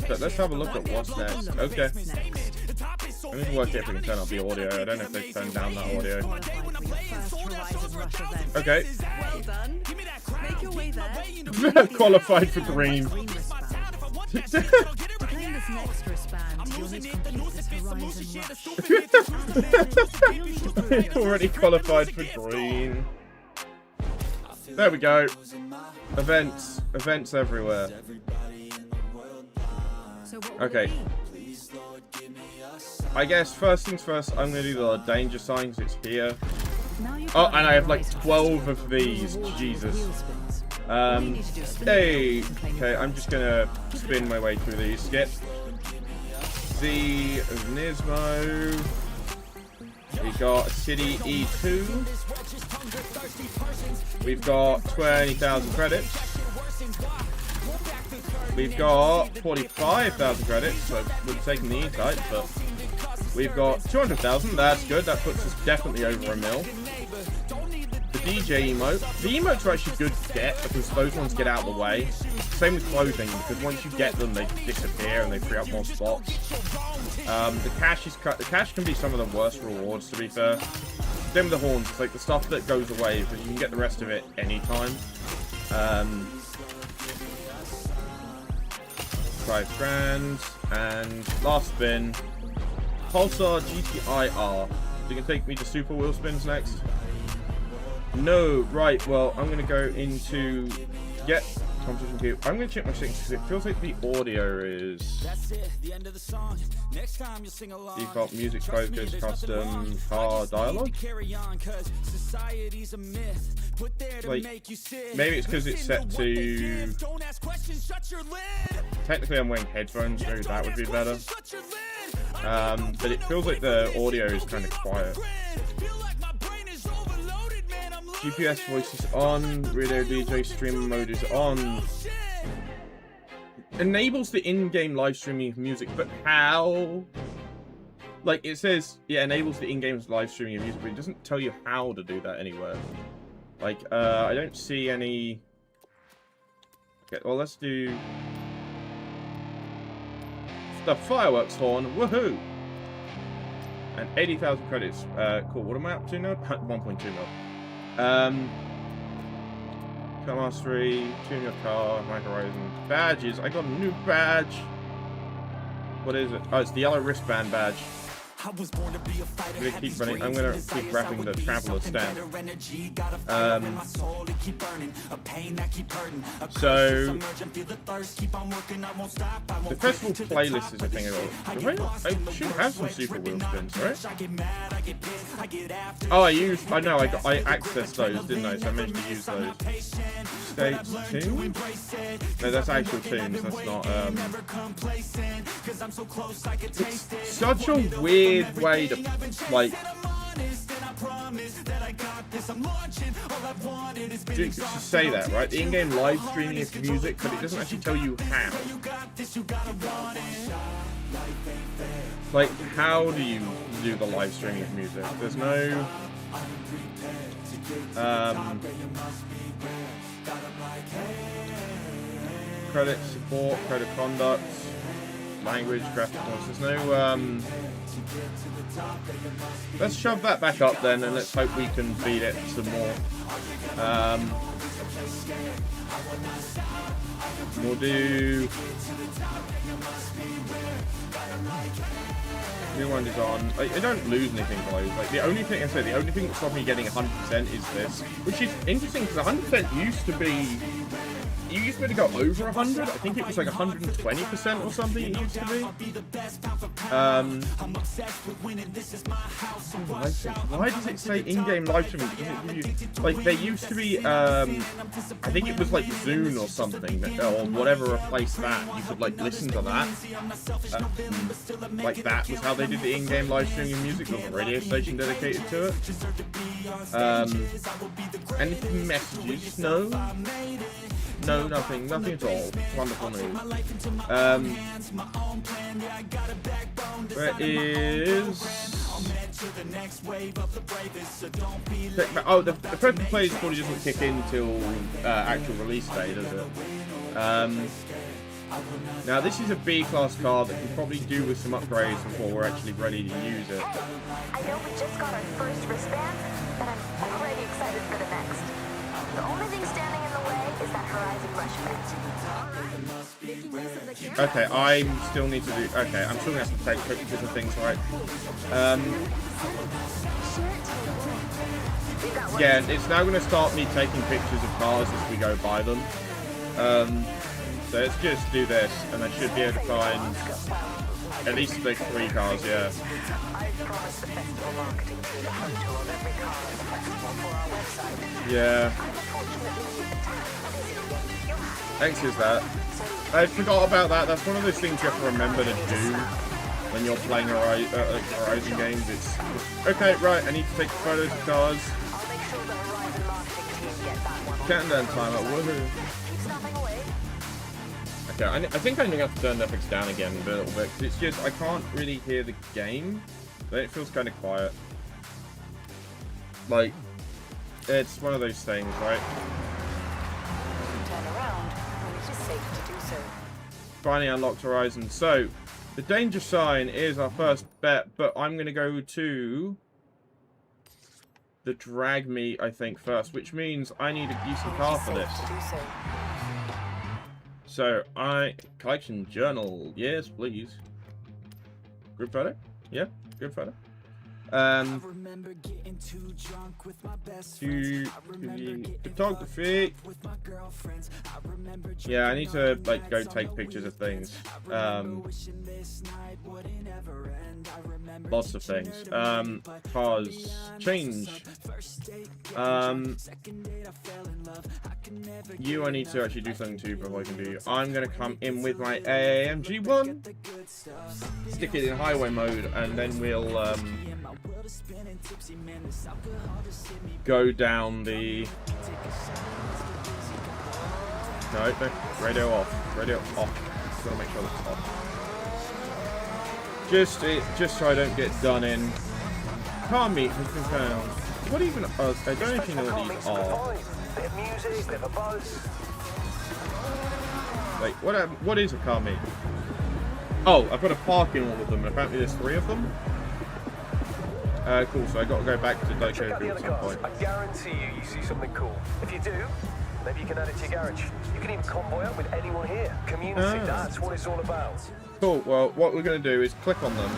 but let's have a look at what's next. Okay. I need to work out if we can turn up the audio. I don't know if they turned down that audio. Okay. Well done. Make your way there. Qualified for green. To claim this next wristband, you'll need to complete this Horizon rush. Already qualified for green. There we go. Events everywhere. So what Okay. I guess first things first, I'm gonna do the danger signs. It's here. Oh, and I have like 12 of these. Jesus. Hey. Okay, I'm just gonna spin my way through these. Skip. The Nismo. We got City E2. We've got 20,000 credits. We've got 45,000 credits, so we're taking the E-type, but we've got 200,000. That's good. That puts us definitely over a mil. The DJ emote. The emotes are actually good to get because those ones get out of the way. Same with clothing, because once you get them, they disappear and they free up more spots. The cash is cut. The cash can be some of the worst rewards, to be fair. Then with the horns, it's like the stuff that goes away because you can get the rest of it anytime. 5 grand. And last spin. Pulsar GTI-R. You can take me to super wheel spins next. No, right. Well, I'm gonna go into competition queue. I'm gonna check my settings because it feels like the audio is default music focus, custom car dialogue. Like maybe it's because it's set to. Technically, I'm wearing headphones. Maybe that would be better. But it feels like the audio is kind of quiet. GPS voice is on, radio DJ stream mode is on. Enables the in-game live streaming of music, but how? Like it says, yeah, enables the in-game live streaming of music, but it doesn't tell you how to do that anywhere. Like, I don't see any. Okay, well, let's do the fireworks horn. Woohoo! And 80,000 credits. Cool. What am I up to now? 1.2 mil. Car mastery, tune your car, my Horizon. Badges, I got a new badge. What is it? Oh, it's the yellow wristband badge. I'm gonna keep running. I'm gonna keep wrapping the traveler stamp. So the festival playlist is a thing I should have some super wheel spins, right? Oh, I know. I accessed those, didn't I? So I managed to use those. States tunes? No, that's actual tunes. That's not. It's such a weird way to like to say that, right? The in-game live streaming of music, but it doesn't actually tell you how. Like, how do you do the live streaming of music? There's no credit support, code of conduct, language, graphic points. There's no let's shove that back up then, and let's hope we can beat it some more. We'll do new one is on. I don't lose anything by it. Like the only thing that stopped me getting 100% is this, which is interesting because 100% used to be. You used to be able to go over 100. I think it was like 120% or something. It used to be. Why does it say in-game live streaming? Like there used to be. I think it was like Zune or something, or whatever replaced that. You could like listen to that. Like that was how they did the in-game live streaming of music. There was a radio station dedicated to it. Any messages? No. No, nothing at all. Wonderful move. Where is... Oh, the prep to play probably doesn't kick in until actual release day, does it? Now this is a B-class car that can probably do with some upgrades before we're actually ready to use it. Hey, I know we just got our first wristband, but I'm already excited for the next. The only thing standing in the way is that Horizon Rush event. Okay, I still need to do... Okay, I'm still going to have to take pictures of things, right? Yeah, it's now going to start me taking pictures of cars as we go by them. So let's just do this, and I should be able to find at least like 3 cars, yeah. Yeah. Thanks, is that. I forgot about that. That's one of those things you have to remember to do when you're playing a Horizon games. It's okay, right, I need to take photos of cars. Countdown timer, woohoo. Okay, I think I'm going to have to turn the FX down again a little bit, because it's just, I can't really hear the game, but it feels kind of quiet. Like, it's one of those things, right? Turn around when it is safe to do so. Finally unlocked Horizon. So, the danger sign is our first bet, but I'm going to go to the drag meet, I think, first, which means I need a decent car for this. So, collection journal, yes, please. Group photo? Yeah, group photo. Photography. Yeah, I need to like go take pictures of things. Lots of things. Cars change. I need to actually do something too before I can do you. I'm gonna come in with my AMG 1, stick it in highway mode, and then we'll go down the... No, radio off. Radio off. Gotta make sure that's off. Just so I don't get done in. Car meet has been found. What even? I don't actually know what these are. Bit of music, bit of a buzz. Like, what is a car meet? Oh, I've got to park in all of them, and apparently there's 3 of them. Cool, so I got to go back to Dojo at some point. I guarantee you see something cool. If you do, maybe you can add it to your garage. You can even convoy up with anyone here. Community, that's what it's all about. Cool, well, what we're going to do is click on them,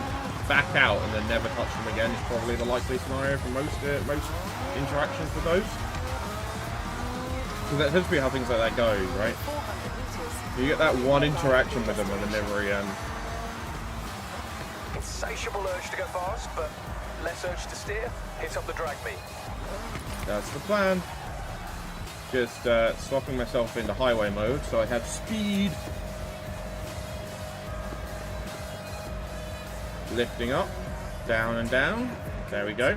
back out, and then never touch them again. It's probably the likely scenario for most interactions with those. So that tends to be how things like that go, right? You get that one interaction with them and then never again. Insatiable urge to go fast, but less urge to steer. Hit up the drag meet. That's the plan. Just swapping myself into highway mode so I have speed. Lifting up, down and down. There we go.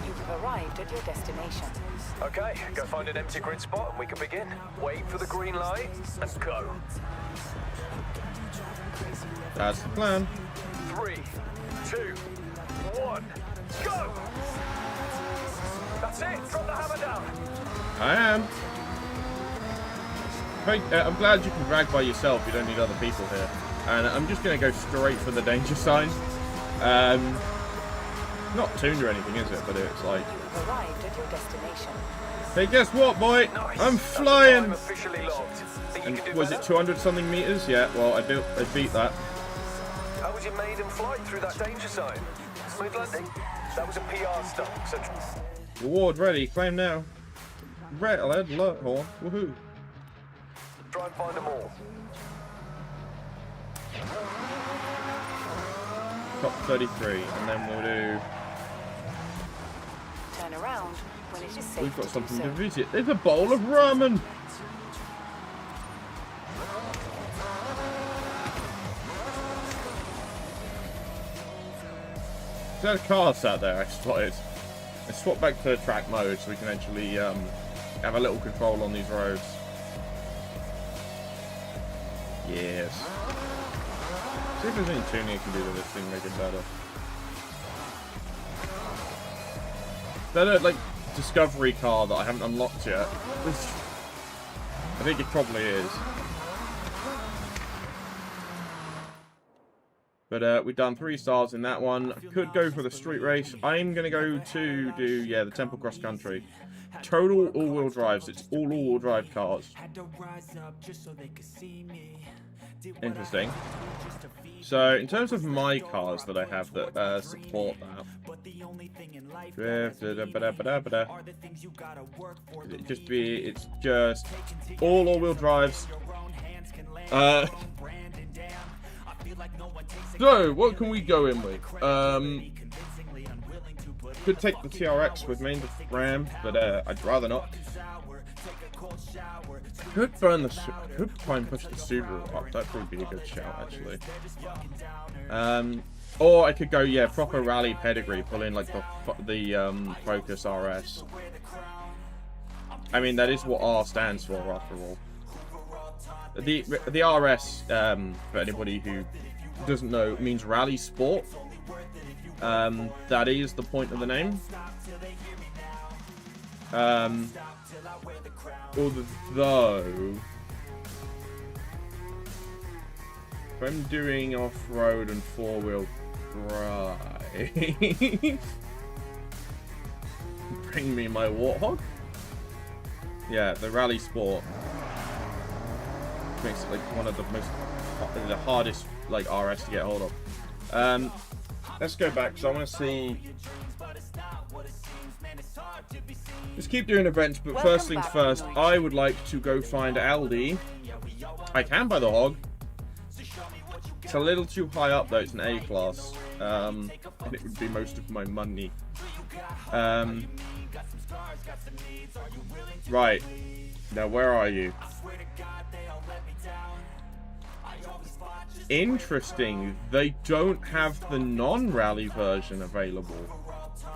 You've arrived at your destination. Okay, go find an empty grid spot and we can begin. Wait for the green light and go. That's the plan. 3, 2, 1, go! That's it, drop the hammer down. I am. I'm glad you can drag by yourself, you don't need other people here. And I'm just going to go straight for the danger sign. Not tuned or anything, is it? But it's like... You've arrived at your destination. Hey, guess what, boy? Nice. I'm flying! Officially locked. Think you And can do was better? it 200 something meters? Yeah, well, I beat that. How was your maiden flight through that danger sign? Smooth landing? That was a PR stunt, so... Reward ready, claim now. Rattlehead, alert horn, woohoo. Try and find them all. Top 33, and then we'll do... Turn around when it is safe We've got to something do to so. visit. There's a bowl of ramen! There's a car sat there, I spotted. Let's swap back to track mode so we can actually have a little control on these roads. Yes. See if there's any tuning I can do to this thing, make it better. That like discovery car that I haven't unlocked yet. I think it probably is. But we've done 3 stars in that one. Could go for the street race. I'm going to go to do, yeah, the Temple Cross Country. Total all-wheel drives. It's all all-wheel drive cars. Interesting. So, in terms of my cars that I have that support that, it's just all all-wheel drives. So, what can we go in with? Could take the TRX with me, the Ram, but I'd rather not. Could try and push the Subaru up. That'd probably be a good shout, actually. Or I could go, yeah, proper rally pedigree, pull in like the Focus RS. I mean, that is what R stands for, after all. The RS, for anybody who doesn't know, means Rally Sport. That is the point of the name. Although, if I'm doing off-road and 4-wheel drive, bring me my Warthog. Yeah, the Rally Sport makes it like one of the hardest like RS to get hold of. Let's go back because I want to see. Let's keep doing events, but first things first, I would like to go find Aldi. I can buy the hog. It's a little too high up though, it's an A class. And it would be most of my money. Right. Now where are you? Interesting. They don't have the non-rally version available.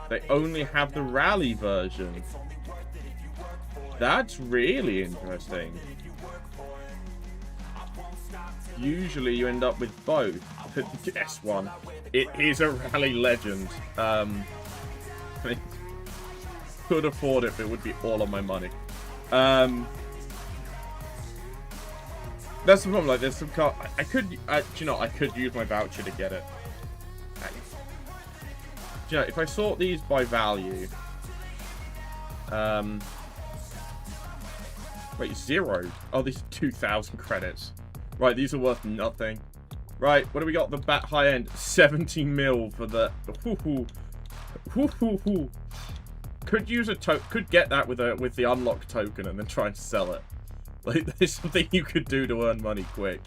They only have the rally version. That's really interesting. Usually you end up with both. Guess one. It is a rally legend. I could afford it, but it would be all of my money. That's the problem. Like, there's some car. I could, you know, I could use my voucher to get it. You know, if I sort these by value, wait, 0. Oh, these are 2,000 credits. Right, these are worth nothing. Right, what do we got? The bat high end, 70 mil for the. Could use a could get that with the unlock token and then try and sell it. Like, there's something you could do to earn money quick.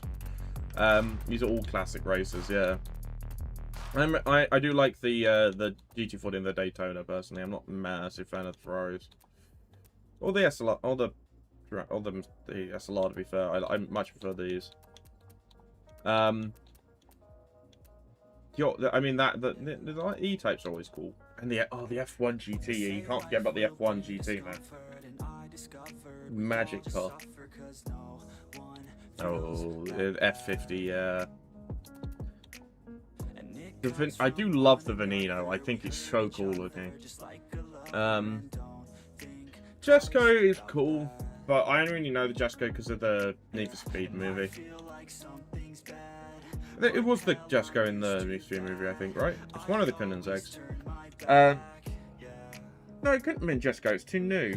These are all classic races, yeah. I do like the GT40 and the Daytona personally. I'm not a massive fan of the Ferraris. Or the SLR, or the SLR to be fair. I much prefer these. I mean the E-types are always cool. And the F1 GT, you can't forget about the F1 GT, man. Magic car. Oh, the F50, yeah. I do love the Veneno. I think it's so cool looking. Jesco is cool, but I only really know the Jesco because of the Need for Speed movie. It was the Jesco in the Need for Speed movie, I think, right? It's one of the Koenigsegg's. No, it couldn't have been Jesco. It's too new.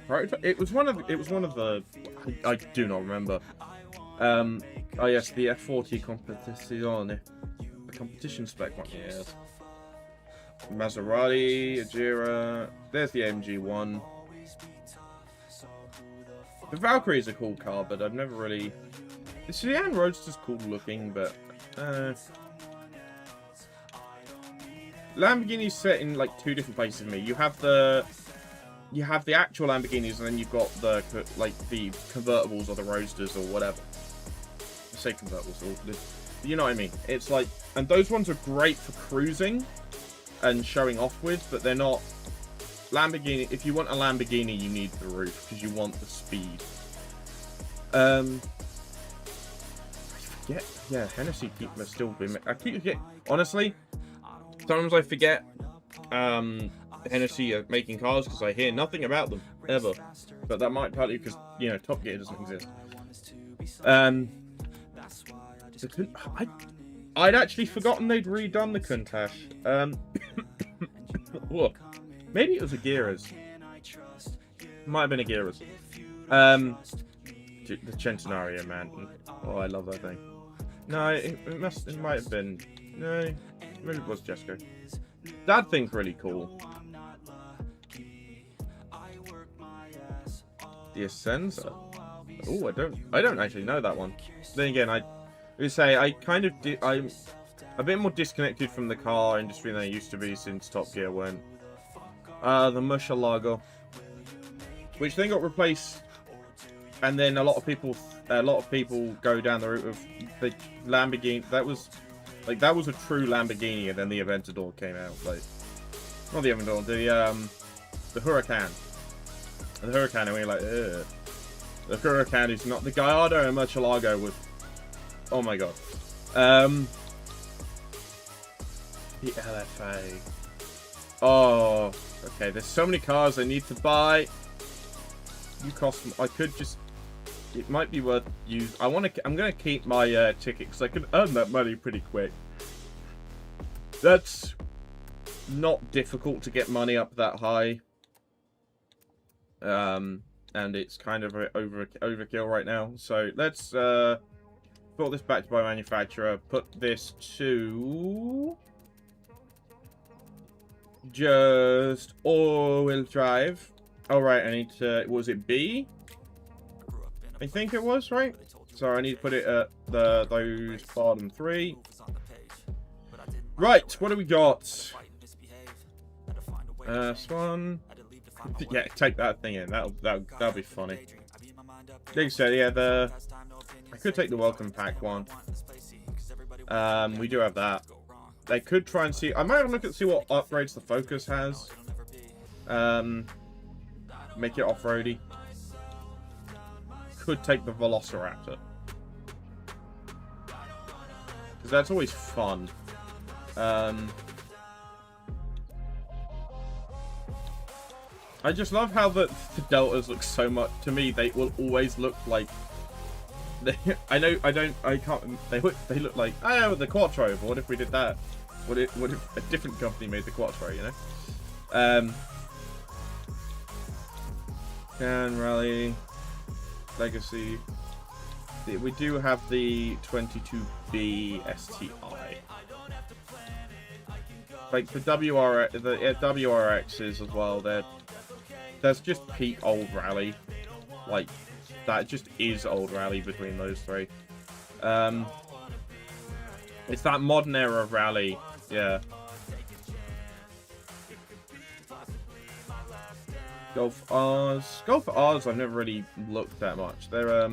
Right? It was one of the. I do not remember. Oh yes, the F40 Competizione. The competition spec one, yes. Maserati, Ajira. There's the MG1. The Valkyrie is a cool car, but I've never really. The Sedan Roadster's cool looking, but Lamborghini's set in like 2 different places for me. You have the actual Lamborghinis, and then you've got the the convertibles or the Roadsters or whatever. I say convertibles, or you know what I mean. It's like, and those ones are great for cruising and showing off with, but they're not Lamborghini. If you want a Lamborghini, you need the roof because you want the speed. Yeah, Hennessy must still be. I keep forget. Honestly, sometimes I forget. Hennessy are making cars because I hear nothing about them ever. But that might partly because Top Gear doesn't exist. I'd actually forgotten they'd redone the Countach. Whoa. Maybe it was a Geras. Might have been a Geras. The Centenario, man. Oh, I love that thing. No, it might have been. No, maybe it was Jesco. That thing's really cool. The Ascensa. Oh, I don't actually know that one. Then again, I would say I'm a bit more disconnected from the car industry than I used to be since Top Gear went. The Murcielago, which then got replaced, and then a lot of people go down the route of the Lamborghini. That was a true Lamborghini, and then the Aventador came out. Like, not the Aventador, the Huracan. And the Huracan, and we're like, ugh. The Huracan is not the Gallardo and Murcielago with. Oh my god. The LFA. Oh, okay. There's so many cars I need to buy. You cost. I could just. It might be worth use. I'm gonna keep my ticket because I can earn that money pretty quick. That's not difficult to get money up that high. And it's kind of overkill right now. So let's put this back to my manufacturer. Put this to just all-wheel drive. All right, I need to. Was it B? I think it was, right? So I need to put it at those bottom 3. Right, what do we got? Swan. Yeah, take that thing in. That'll be funny. Like I said, yeah, I could take the welcome pack one. We do have that. They could try and see. I might look at see what upgrades the Focus has. Make it off-roady. Could take the Velociraptor, because that's always fun. I just love how the Deltas look so much. To me, they will always look like. They can't. They look like. Oh, the Quattro. What if we did that? What if a different company made the Quattro? You know. Can Rally. Legacy. We do have the 22B STI. Like the WRXs as well. There's just peak old rally. Like that just is old rally between those 3. It's that modern era of rally. Yeah. Golf R's. Golf R's I've never really looked that much. They're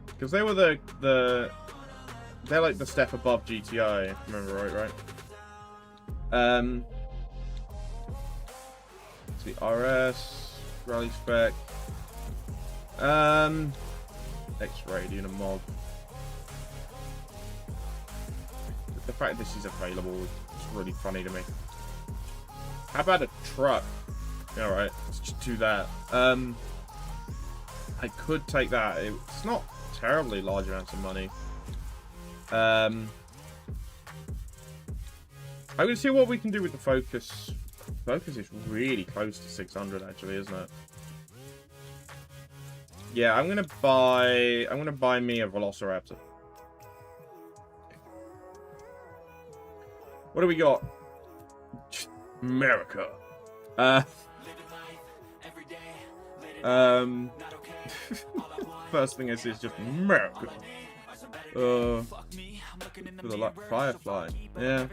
because they were they're like the step above GTI, if I remember right? It's the RS rally spec. X-Radian and mod. The fact this is available is really funny to me. How about a truck? Alright, let's just do that. I could take that. It's not terribly large amounts of money. I'm going to see what we can do with the Focus. Focus is really close to 600 actually, isn't it? Yeah, I'm gonna buy me a Velociraptor. What do we got? America. First thing I see is just America. For the Firefly. Yeah.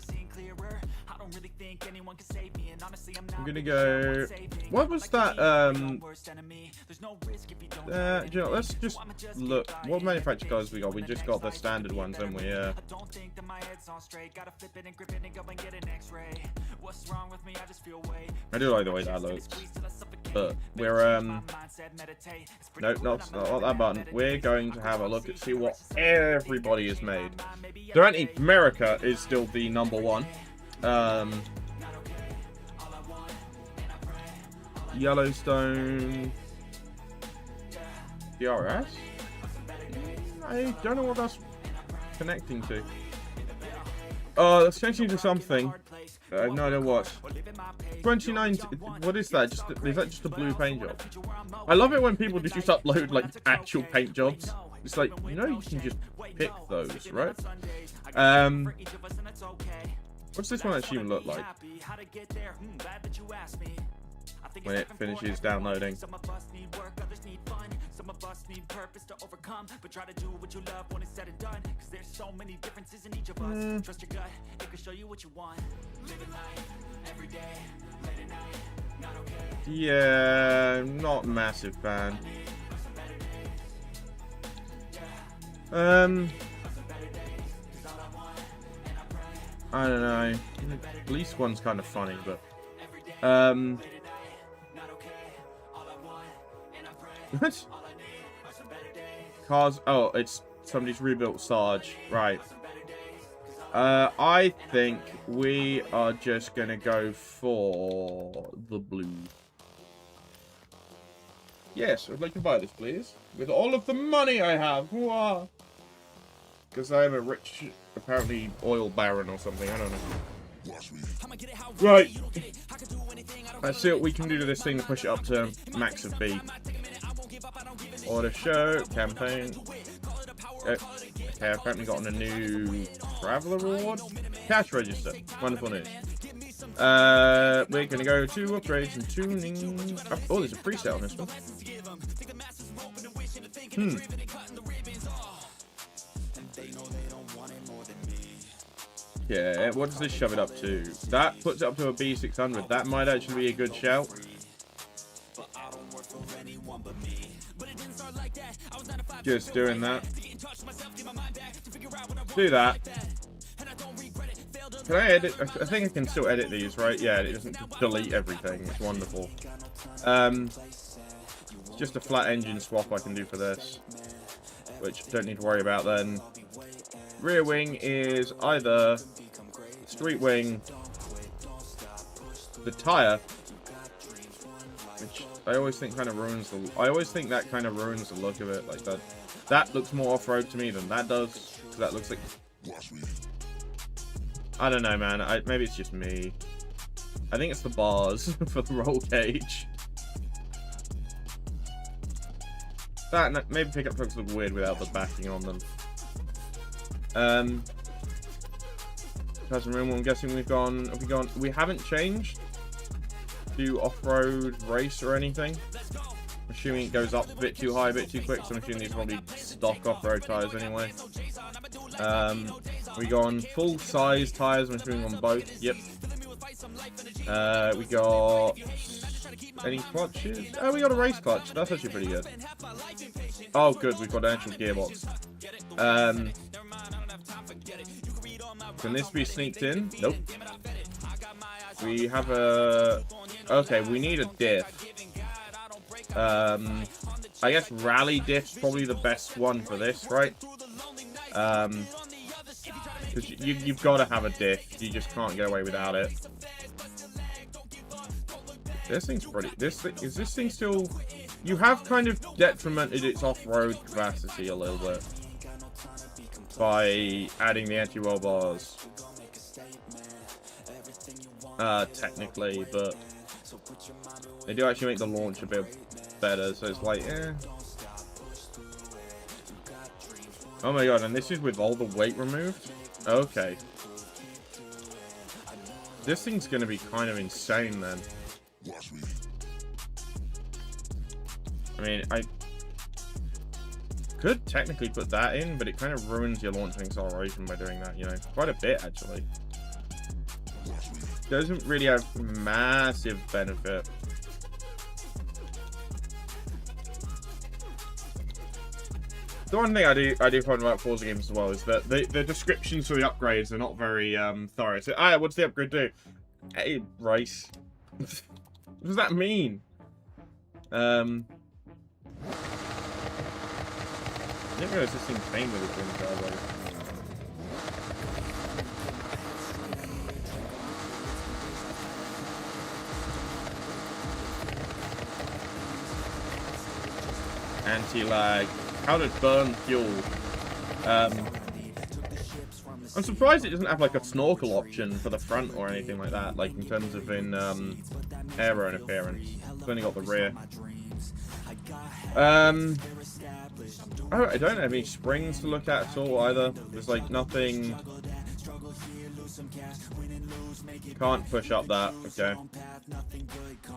I'm gonna go. What was that? You know, let's just look. What manufacturer cars we got? We just got the standard ones, haven't we? Yeah. I do like the way that looks. But we're nope, not that button. We're going to have a look at see what everybody has made. So America is still the #1. Yellowstone DRS. I don't know what that's connecting to. That's connecting to something. I have no idea what. 29. What is that? Is that just a blue paint job? I love it when people just upload like actual paint jobs. It's like, you know, you can just pick those, right? What's this one actually look like? When it finishes downloading. Yeah, not massive fan. I don't know. Police one's kind of funny, but what? Cars. Oh, it's somebody's rebuilt Sarge, right? I think we are just gonna go for the blue. Yes, I'd like to buy this, please, with all of the money I have. Because I am a rich, apparently, oil baron or something. I don't know. Right. Let's see what we can do to this thing to push it up to max of B. Order show, campaign. Okay, I've apparently gotten a new traveler reward. Cash register. Wonderful news. We're going to go to upgrades and tuning. Oh, there's a preset on this one. Yeah, what does this shove it up to? That puts it up to a B600. That might actually be a good shout. Just doing that. Do that. Can I edit? I think I can still edit these, right? Yeah, it doesn't delete everything. It's wonderful. Just a flat engine swap I can do for this, which I don't need to worry about then. Rear wing is either street wing, the tire, which I always think kind of ruins the. I always think that kind of ruins the look of it. Like that. That looks more off-road to me than that does. So that looks like. I don't know, man. Maybe it's just me. I think it's the bars for the roll cage. That maybe pickup trucks look weird without the backing on them. Person room. I'm guessing we've gone. Have we gone? We haven't changed to off-road race or anything. I'm assuming it goes up a bit too high, a bit too quick. So I'm assuming these are probably stock off-road tires anyway. We gone full-size tires. I'm assuming on both. Yep. We got any clutches? Oh, we got a race clutch. That's actually pretty good. Oh, good. We've got an actual gearbox. Can this be sneaked in? Nope. We have a... Okay, we need a diff. I guess rally diff's probably the best one for this, right? Because you've got to have a diff. You just can't get away without it. This thing's pretty... Is this thing still... You have kind of detrimented its off-road capacity a little bit by adding the anti-roll bars. Technically, but they do actually make the launch a bit better, so it's like, eh. Oh my god, and this is with all the weight removed? Okay. This thing's gonna be kind of insane then. I mean, I could technically put that in, but it kind of ruins your launching acceleration by doing that, you know. Quite a bit, actually. doesn't really have massive benefit. The one thing I do find about Forza games as well is that the descriptions for the upgrades are not very thorough. So, what's the upgrade do? Hey, race. What does that mean? I didn't realize this thing came with a twin turbo. Anti-lag. How to burn fuel. I'm surprised it doesn't have like a snorkel option for the front or anything like that, like in terms of in aero interference. It's only got the rear. I don't have any springs to look at all either. There's like nothing. Can't push up that. Okay.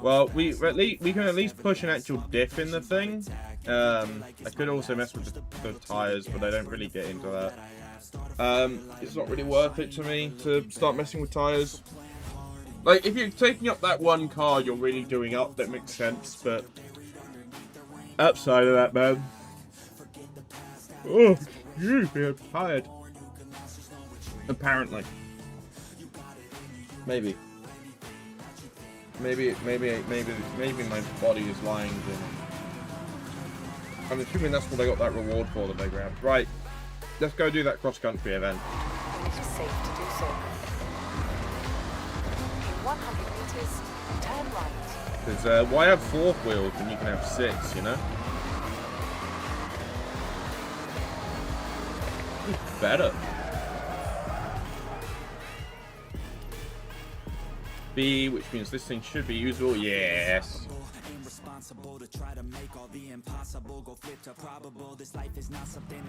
Well, we can at least push an actual diff in the thing. I could also mess with the tires, but I don't really get into that. It's not really worth it to me to start messing with tires. Like, if you're taking up that one car you're really doing up, that makes sense, but outside of that, man. Oh, I'm tired. Apparently. Maybe my body is lying to me. I'm assuming that's what they got that reward for that they grabbed. Right, let's go do that cross-country event. It is safe to do so. In 100 meters, turn right. Because why have 4 wheels when you can have 6, you know? It's better. B, which means this thing should be usable. Yes.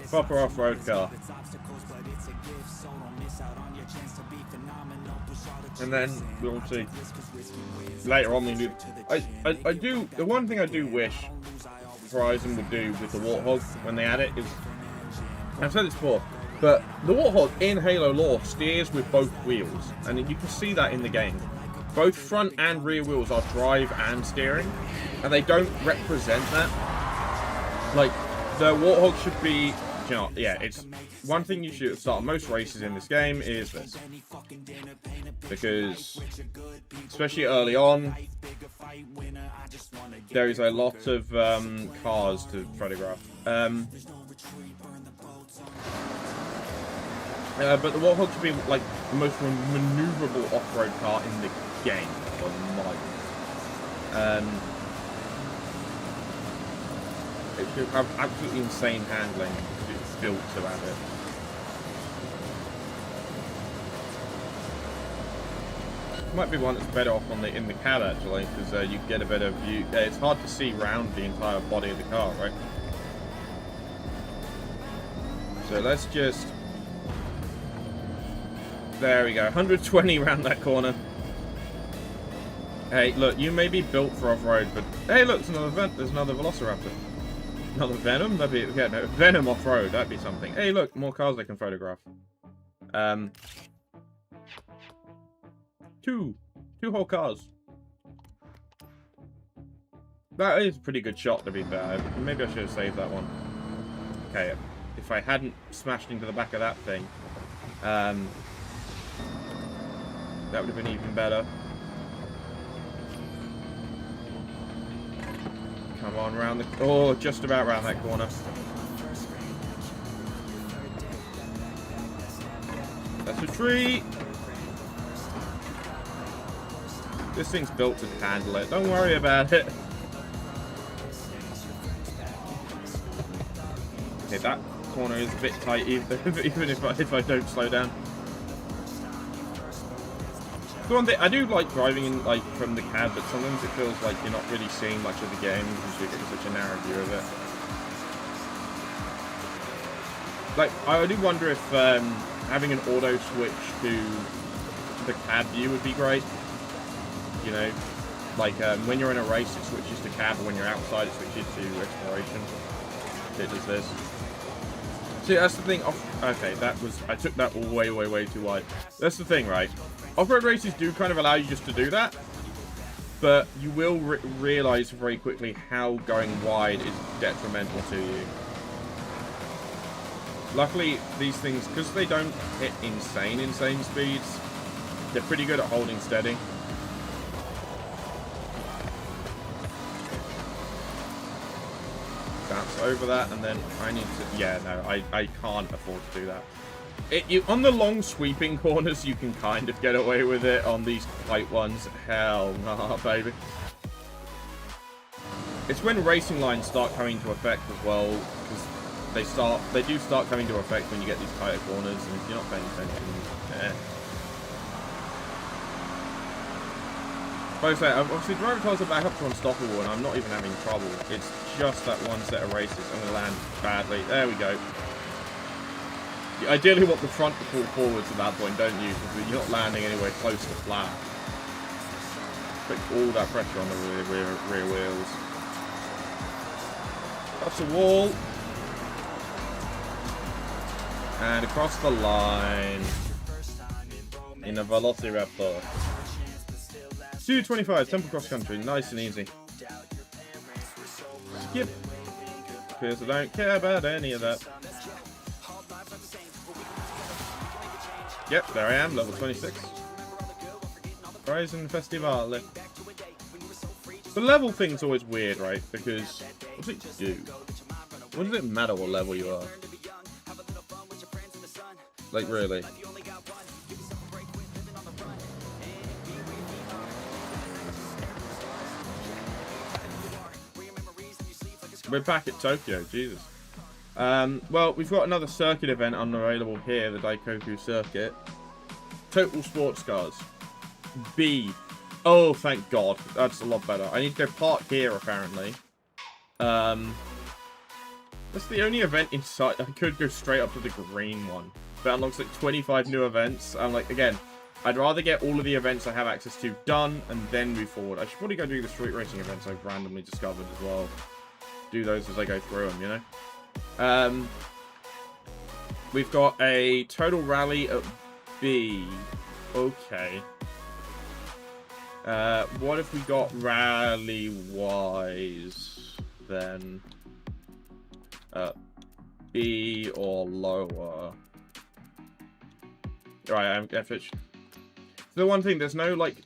Proper off-road car. And then we'll see. Later on we do. I do. The one thing I do wish Horizon would do with the Warthog when they add it is, I've said this before, but the Warthog in Halo lore steers with both wheels, and you can see that in the game. Both front and rear wheels are drive and steering, and they don't represent that. Like, the Warthog should be, you know, yeah, it's one thing you should start on most races in this game is this. Because, especially early on, there is a lot of cars to photograph. But the Warthog should be like the most maneuverable off-road car in the game, or might. It should have absolutely insane handling because it's built to have it. Might be one that's better off on in the cab actually, because you get a better view. It's hard to see round the entire body of the car, right? So let's just. There we go, 120 around that corner. Hey, look, you may be built for off-road, but hey, look, there's another Velociraptor. Another Venom? That'd be, yeah, no, Venom off-road, that'd be something. Hey, look, more cars they can photograph. Two whole cars. That is a pretty good shot, to be fair. Maybe I should have saved that one. Okay, if I hadn't smashed into the back of that thing, that would have been even better. Come on, round the... Oh, just about round that corner. That's a tree. This thing's built to handle it. Don't worry about it. Okay, that corner is a bit tight, even if I don't slow down. The one thing, I do like driving in, like, from the cab, but sometimes it feels like you're not really seeing much of the game because you're getting such a narrow view of it. Like, I do wonder if having an auto switch to the cab view would be great. You know, like when you're in a race, it switches to cab, and when you're outside, it switches to exploration. It does this. See, that's the thing. Okay, I took that way, way, way too wide. That's the thing, right? Off-road races do kind of allow you just to do that, but you will realize very quickly how going wide is detrimental to you. Luckily, these things, because they don't hit insane speeds, they're pretty good at holding steady. Bounce over that, and then I need to... Yeah, no, I can't afford to do that. On the long sweeping corners, you can kind of get away with it. On these tight ones, hell nah, baby. It's when racing lines start coming into effect as well, because they do start coming to effect when you get these tighter corners, and if you're not paying attention, But I say, obviously driver cars are back up to unstoppable, and I'm not even having trouble. It's just that one set of races. I'm going to land badly. There we go. You ideally want the front to pull forwards at that point, don't you? Because you're not landing anywhere close to flat. Put all that pressure on the rear wheels. That's a wall. And across the line in a Velociraptor. 225, Temple Cross Country, nice and easy. Skip. Because I don't care about any of that. Yep, there I am, level 26. Horizon Festivale. The level thing's always weird, right? Because, what does it do? What does it matter what level you are? Like, really? We're back at Tokyo, Jesus. Well, we've got another circuit event unavailable here, the Daikoku circuit. Total Sports Cars. B. Oh, thank God. That's a lot better. I need to go park here, apparently. That's the only event in sight. I could go straight up to the green one. That unlocks like 25 new events. I'm like, again, I'd rather get all of the events I have access to done and then move forward. I should probably go do the street racing events I've randomly discovered as well. Do those as I go through them, you know? We've got a total rally at B. Okay. What if we got rally-wise, then? B or lower. Right, I'm F. The one thing, there's no, like,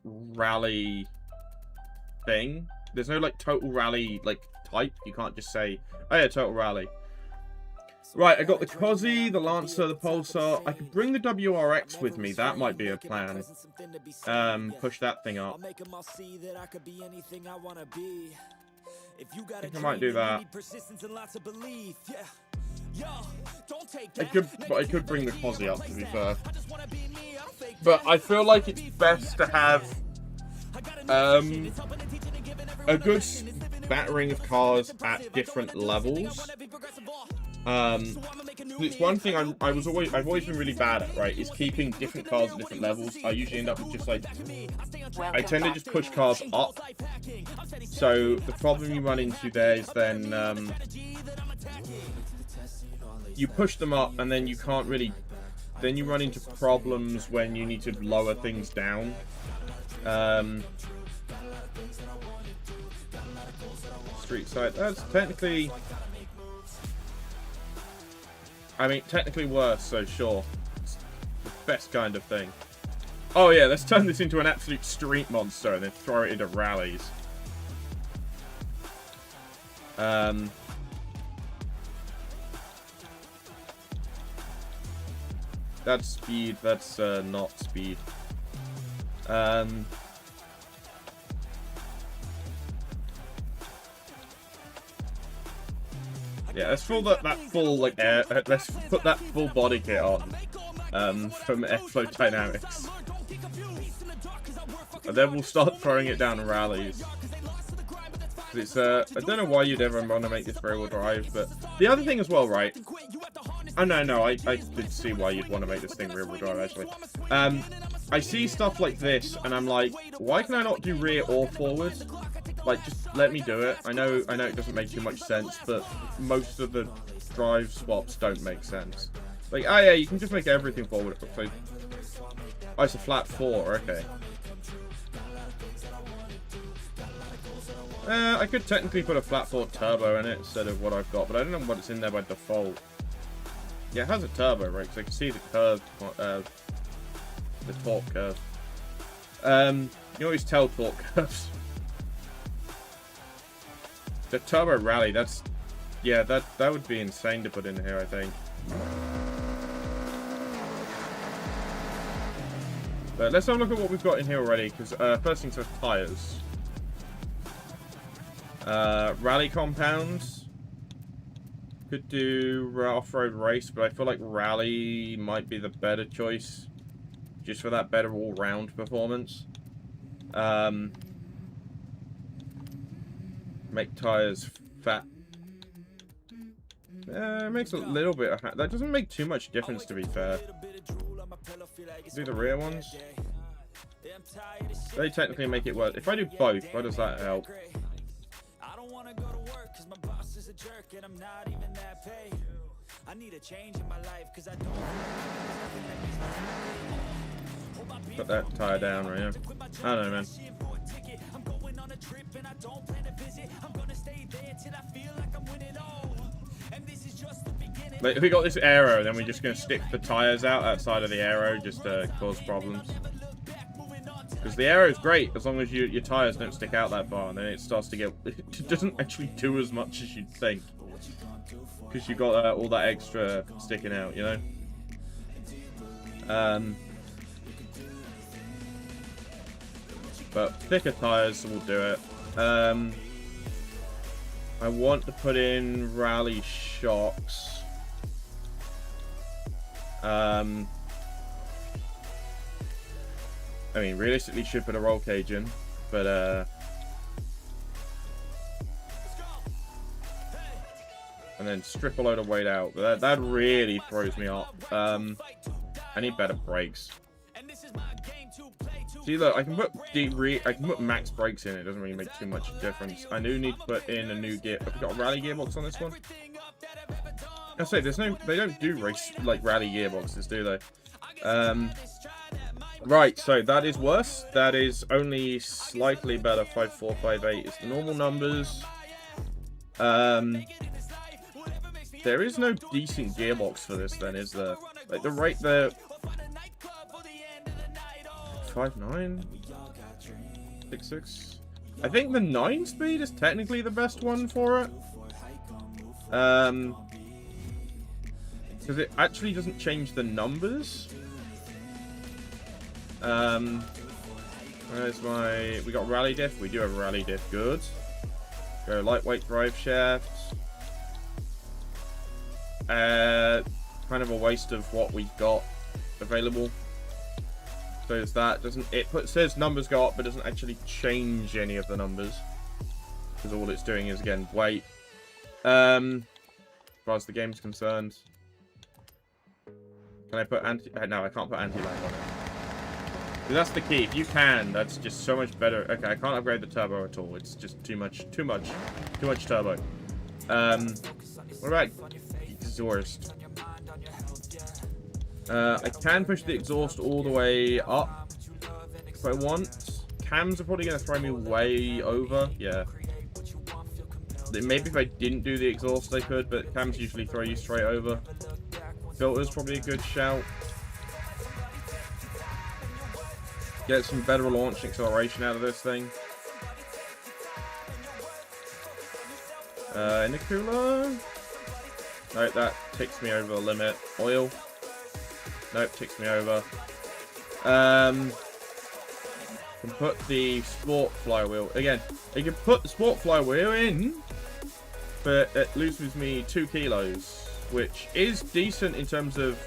rally thing. There's no, like, total rally, like, type. You can't just say, oh yeah, total rally. Right, I got the Cozzy, the Lancer, the Pulsar. I could bring the WRX with me. That might be a plan. Push that thing up. I think I might do that. I could bring the Cozzy up, to be fair. But I feel like it's best to have a good battering of cars at different levels. It's one thing I've always been really bad at, right, is keeping different cars at different levels. I usually end up with just like, I tend to just push cars up. So the problem you run into there is then you push them up and then you can't really, then you run into problems when you need to lower things down. Street side, that's technically, I mean, technically worse, so sure. It's the best kind of thing. Oh yeah, let's turn this into an absolute street monster and then throw it into rallies. That's speed, that's not speed. Yeah, let's fill that full, like, let's put that full body kit on, from Ep2 Dynamics. And then we'll start throwing it down rallies. It's, I don't know why you'd ever want to make this rear-wheel drive, but the other thing as well, right? Oh, no, I did see why you'd want to make this thing rear-wheel drive, actually. I see stuff like this, and I'm like, why can I not do rear or forward? Like, just let me do it. I know it doesn't make too much sense, but most of the drive swaps don't make sense. Like, oh yeah, you can just make everything forward. So, oh, it's a flat 4, okay. I could technically put a flat 4 turbo in it instead of what I've got, but I don't know what's in there by default. Yeah, it has a turbo, right? Because I can see the curve, the torque curve. You always tell torque curves. The turbo rally, that's, yeah, that would be insane to put in here, I think. But let's have a look at what we've got in here already, because first things first, tires. Rally compounds. Could do off-road race, but I feel like rally might be the better choice, just for that better all-round performance. Make tires fat. It makes a little bit of... That doesn't make too much difference, to be fair. Do the rear ones. They technically make it work. If I do both, how does that help? Put that tire down right here. I don't know, man. Like, if we got this aero, then we're just going to stick the tires out outside of the aero just to cause problems. Because the aero is great as long as your tires don't stick out that far, and then it starts to get... It doesn't actually do as much as you'd think. Because you got all that extra sticking out, you know? But thicker tires will do it. I want to put in rally shocks. I mean, realistically, should put a roll cage in, but and then strip a load of weight out. But that really throws me off. I need better brakes. See, look, I can put max brakes in. It doesn't really make too much difference. I do need to put in a new gear. Have we got a rally gearbox on this one? I say they don't do race like rally gearboxes, do they? Right, so that is worse. That is only slightly better. 5.4, 5.8 is the normal numbers. There is no decent gearbox for this, then, is there? Like the 5.9, 6.6. I think the 9-speed is technically the best one for it. Because it actually doesn't change the numbers. Where's my... We got rally diff. We do have rally diff. Good. Go lightweight drive shaft. Kind of a waste of what we've got available. So is that doesn't it says numbers go up, but doesn't actually change any of the numbers, because all it's doing is again weight. As far as the game's concerned, can I put anti? No, I can't put anti-lag on it. That's the key. If you can, that's just so much better. Okay, I can't upgrade the turbo at all. It's just too much turbo. What about exhaust? I can push the exhaust all the way up if I want. Cams are probably going to throw me way over. Yeah. Maybe if I didn't do the exhaust, I could, but cams usually throw you straight over. Filter's probably a good shout. Get some better launch and acceleration out of this thing. Intercooler. Nope, that ticks me over the limit. Oil. Nope, ticks me over. Can put the sport flywheel again. You can put the sport flywheel in, but it loses me 2 kilos, which is decent in terms of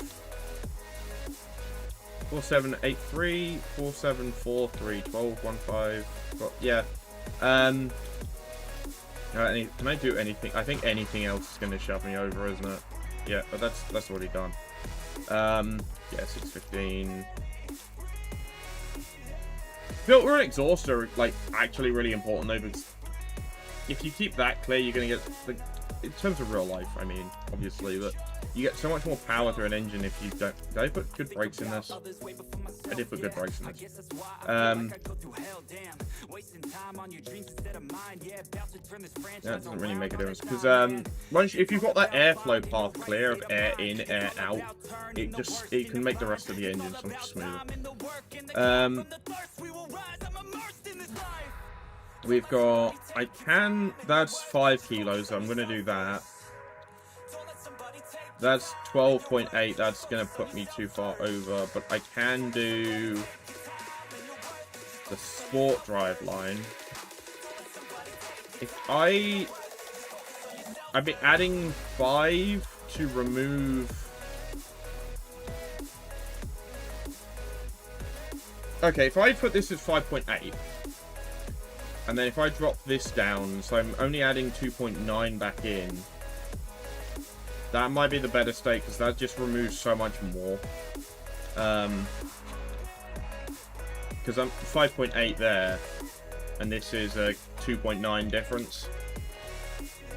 4783, 4743, 1215. Yeah. Can I do anything? I think anything else is going to shove me over, isn't it? Yeah, but that's already done. Yeah, 615. Filter and exhaust are like actually really important though, because if you keep that clear, you're gonna get, like, in terms of real life, I mean, obviously, but you get so much more power through an engine if you don't. Did I put good brakes in this? I did put good brakes in this. That doesn't really make a difference because once if you've got that airflow path clear of air in, air out, it can make the rest of the engine so much smoother. We've got that's 5 kilos, so I'm gonna do that. That's 12.8. That's gonna put me too far over, but I can do the sport drive line. If I've been adding 5 to remove. Okay, if I put this as 5.8, and then if I drop this down, so I'm only adding 2.9 back in. That might be the better state, because that just removes so much more. Because I'm 5.8 there, and this is a 2.9 difference.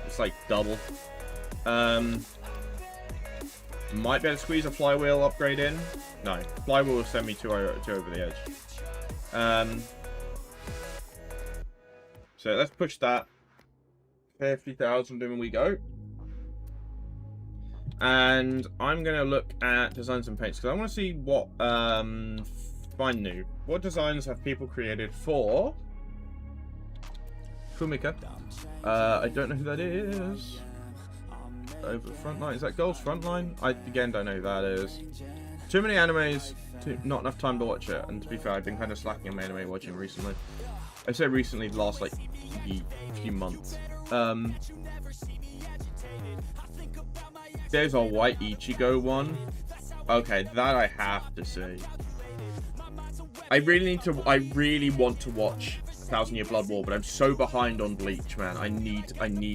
It's like double. Might be able to squeeze a flywheel upgrade in. No, flywheel will send me to over the edge. So let's push that. 50,000 in we go. And I'm going to look at designs and paints because I want to see what find new. What designs have people created for Fumika? I don't know who that is. Over Frontline. Is that Gold's Frontline? I again don't know who that is. Too many animes, not enough time to watch it. And to be fair, I've been kind of slacking on anime watching recently. I say recently, the last like few months. There's a white Ichigo one. Okay, that I have to see. I really want to watch 1,000 Year Blood War, but I'm so behind on Bleach, man. I need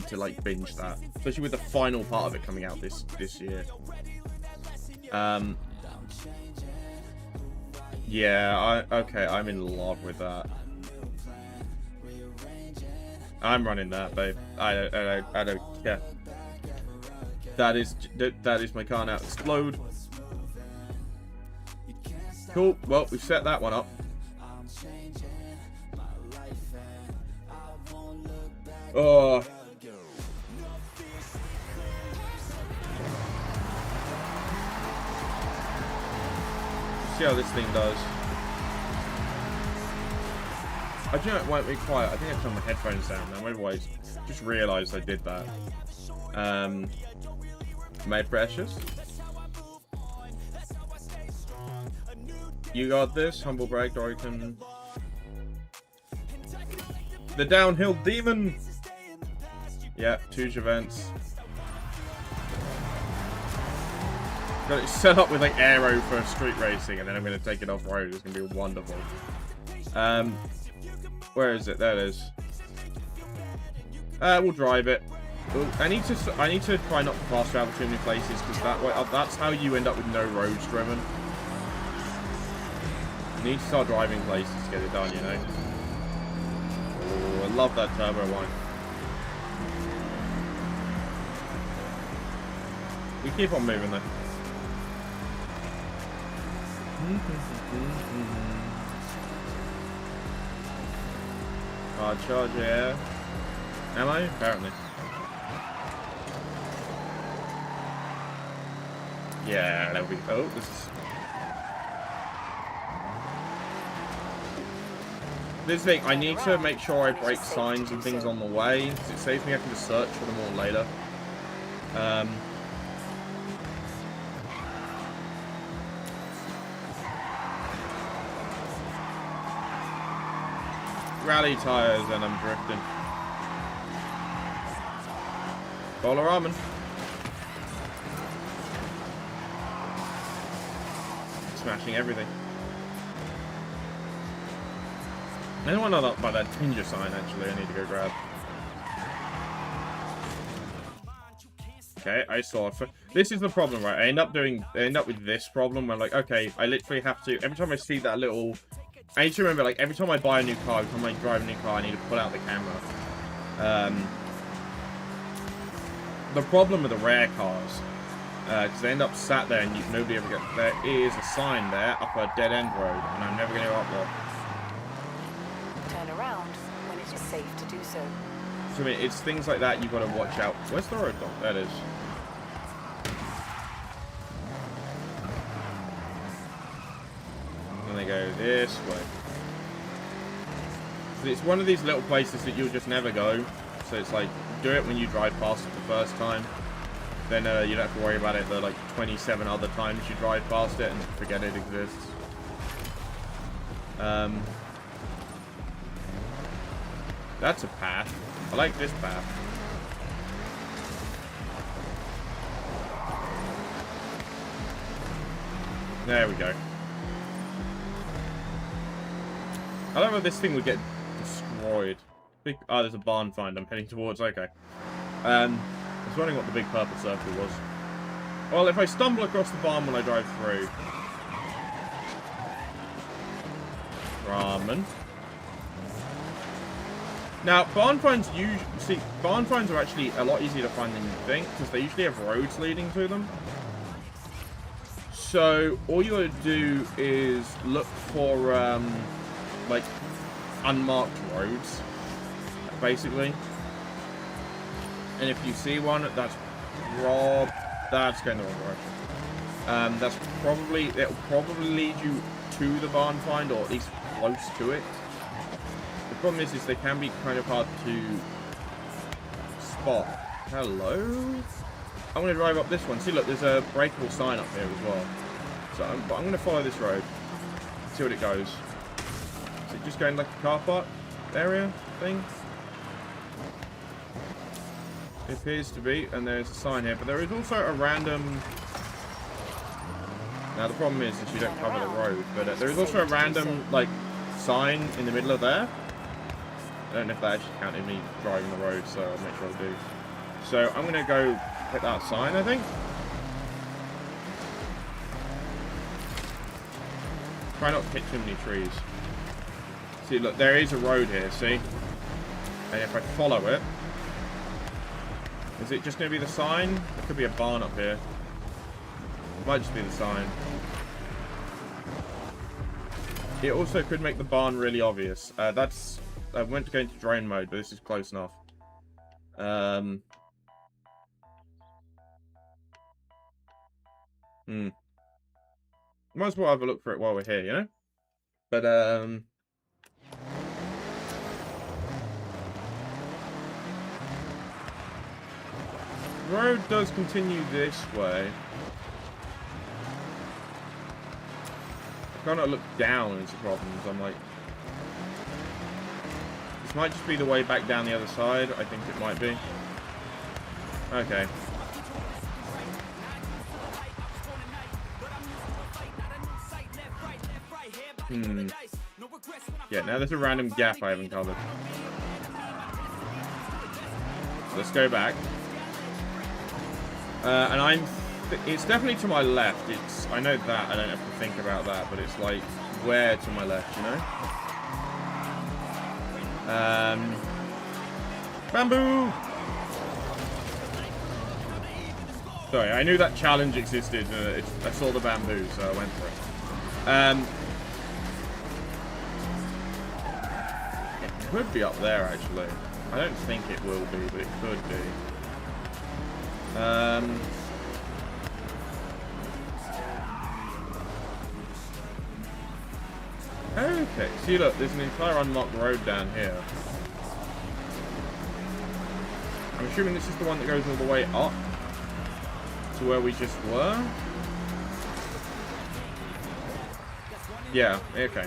to like binge that, especially with the final part of it coming out this year. Yeah, okay, I'm in love with that. I'm running that, babe. I don't care. That is my car now. Explode. Cool. Well, we've set that one up. Oh. See how this thing does. I do know it won't be quiet. I think I turned my headphones down now. Otherwise, just realised I did that. My precious. You got this, humble brag, Dorican. The downhill demon. Yeah, 2 events. Got it set up with like aero for street racing, and then I'm gonna take it off road. It's gonna be wonderful. Where is it? There it is. We'll drive it. Ooh, I need to try not to fast travel too many places because that's how you end up with no roads driven. You need to start driving places to get it done, you know. Oh, I love that turbo one. We keep on moving though. Hard charge, yeah. Am I? Apparently. Yeah, there we go. Oh, this is... thing, I need to make sure I break signs and things on the way, because it saves me having to search for them all later. Rally tires and I'm drifting. Bowl of ramen. Smashing everything. Anyone know by that danger sign, actually, I need to go grab. Okay, I saw it. This is the problem, right? I end up with this problem where, like, okay, I literally have to, every time I see that little, I need to remember, like, every time I buy a new car, every time I drive a new car, I need to pull out the camera. The problem with the rare cars, because they end up sat there and nobody ever gets. There is a sign there up a dead end road, and I'm never going to go up there. Turn around when it is safe to do so. So I mean, it's things like that you've got to watch out. Where's the road dog? There it is. And they go this way. So it's one of these little places that you'll just never go. So it's like, do it when you drive past it the first time. Then you don't have to worry about it the like 27 other times you drive past it and forget it exists. That's a path. I like this path. There we go. I don't know if this thing would get destroyed. Oh, there's a barn find I'm heading towards. Okay. I was wondering what the big purple circle was. Well, if I stumble across the barn when I drive through. Ramen. Now, barn finds barn finds are actually a lot easier to find than you think, because they usually have roads leading to them. So, all you gotta do is look for, like, unmarked roads, basically. And if you see one, that's going the wrong direction. That's probably, it'll probably lead you to the barn find, or at least close to it. The problem is they can be kind of hard to spot. Hello? I'm going to drive up this one. See, look, there's a breakable sign up here as well. So I'm going to follow this road. See what it goes. Is it just going like a car park area thing? It appears to be, and there's a sign here. But there is also a random... Now, the problem is you don't cover the road. But there is also a random, like, sign in the middle of there. I don't know if that actually counted me driving the road, so I'll make sure I do. So I'm going to go hit that sign, I think. Try not to hit too many trees. See, look, there is a road here, see? And if I follow it... Is it just going to be the sign? There could be a barn up here. It might just be the sign. It also could make the barn really obvious. I went to go into drone mode, but this is close enough. Might as well have a look for it while we're here, you know? But, the road does continue this way. I cannot look down into problems. I'm like... This might just be the way back down the other side. I think it might be. Okay. Yeah, now there's a random gap I haven't covered. Let's go back. And it's definitely to my left. I know that. I don't have to think about that, but it's like where to my left, you know? Bamboo! Sorry, I knew that challenge existed. I saw the bamboo, so I went for it. It could be up there, actually. I don't think it will be, but it could be. Okay, see, look, there's an entire unlocked road down here. I'm assuming this is the one that goes all the way up to where we just were. Yeah, okay.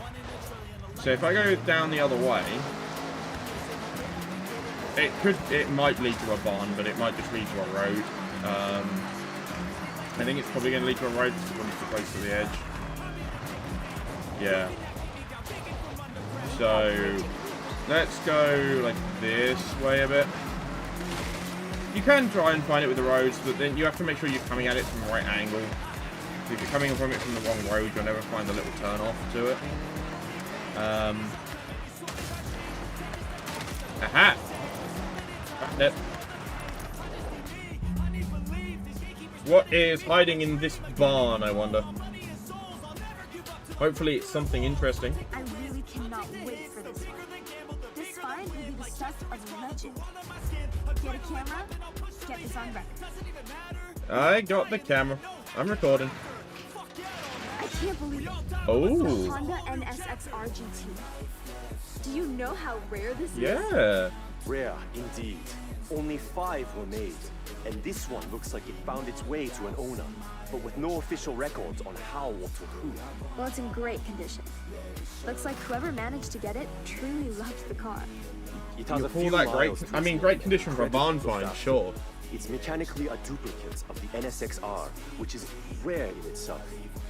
So if I go down the other way, it might lead to a barn, but it might just lead to a road. I think it's probably going to lead to a road because it's too close to the edge. Yeah. So let's go like this way a bit. You can try and find it with the roads, but then you have to make sure you're coming at it from the right angle. If you're coming from it from the wrong road, you'll never find the little turn off to it. Aha! Yep. What is hiding in this barn, I wonder? Hopefully it's something interesting. I really cannot wait for this one. This find will be the stuff of legend. Get a camera, get this on record. I got the camera. I'm recording. I can't believe it. Oh. The Honda NSXR GT. Do you know how rare this is? Yeah. Rare, indeed. Only 5 were made, and this one looks like it found its way to an owner, but with no official records on how or to who. Well, it's in great condition. Looks like whoever managed to get it truly loved the car. It has You a call few that miles great? to I mean, its great name. condition for a Credit barn goes find, out. sure. It's mechanically a duplicate of the NSXR, which is rare in itself.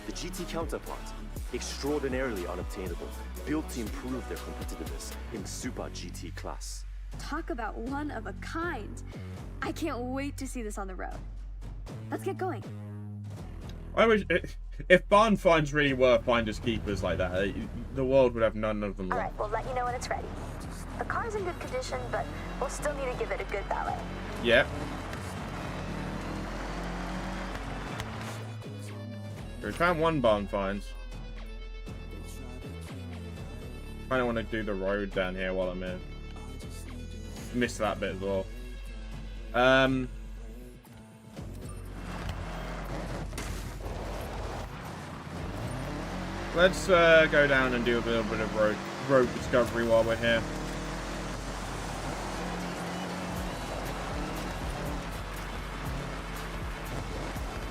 The GT counterpart, extraordinarily unobtainable, built to improve their competitiveness in the Super GT class. Talk about one of a kind. I can't wait to see this on the road. Let's get going. I wish if barn finds really were finders keepers like that, the world would have none of them All left. right, we'll let you know when it's ready. The car's in good condition, but we'll still need to give it a good valet. Yep. We found one barn finds. I don't want to do the road down here while I'm here. Missed that bit as well. Let's go down and do a little bit of road discovery while we're here.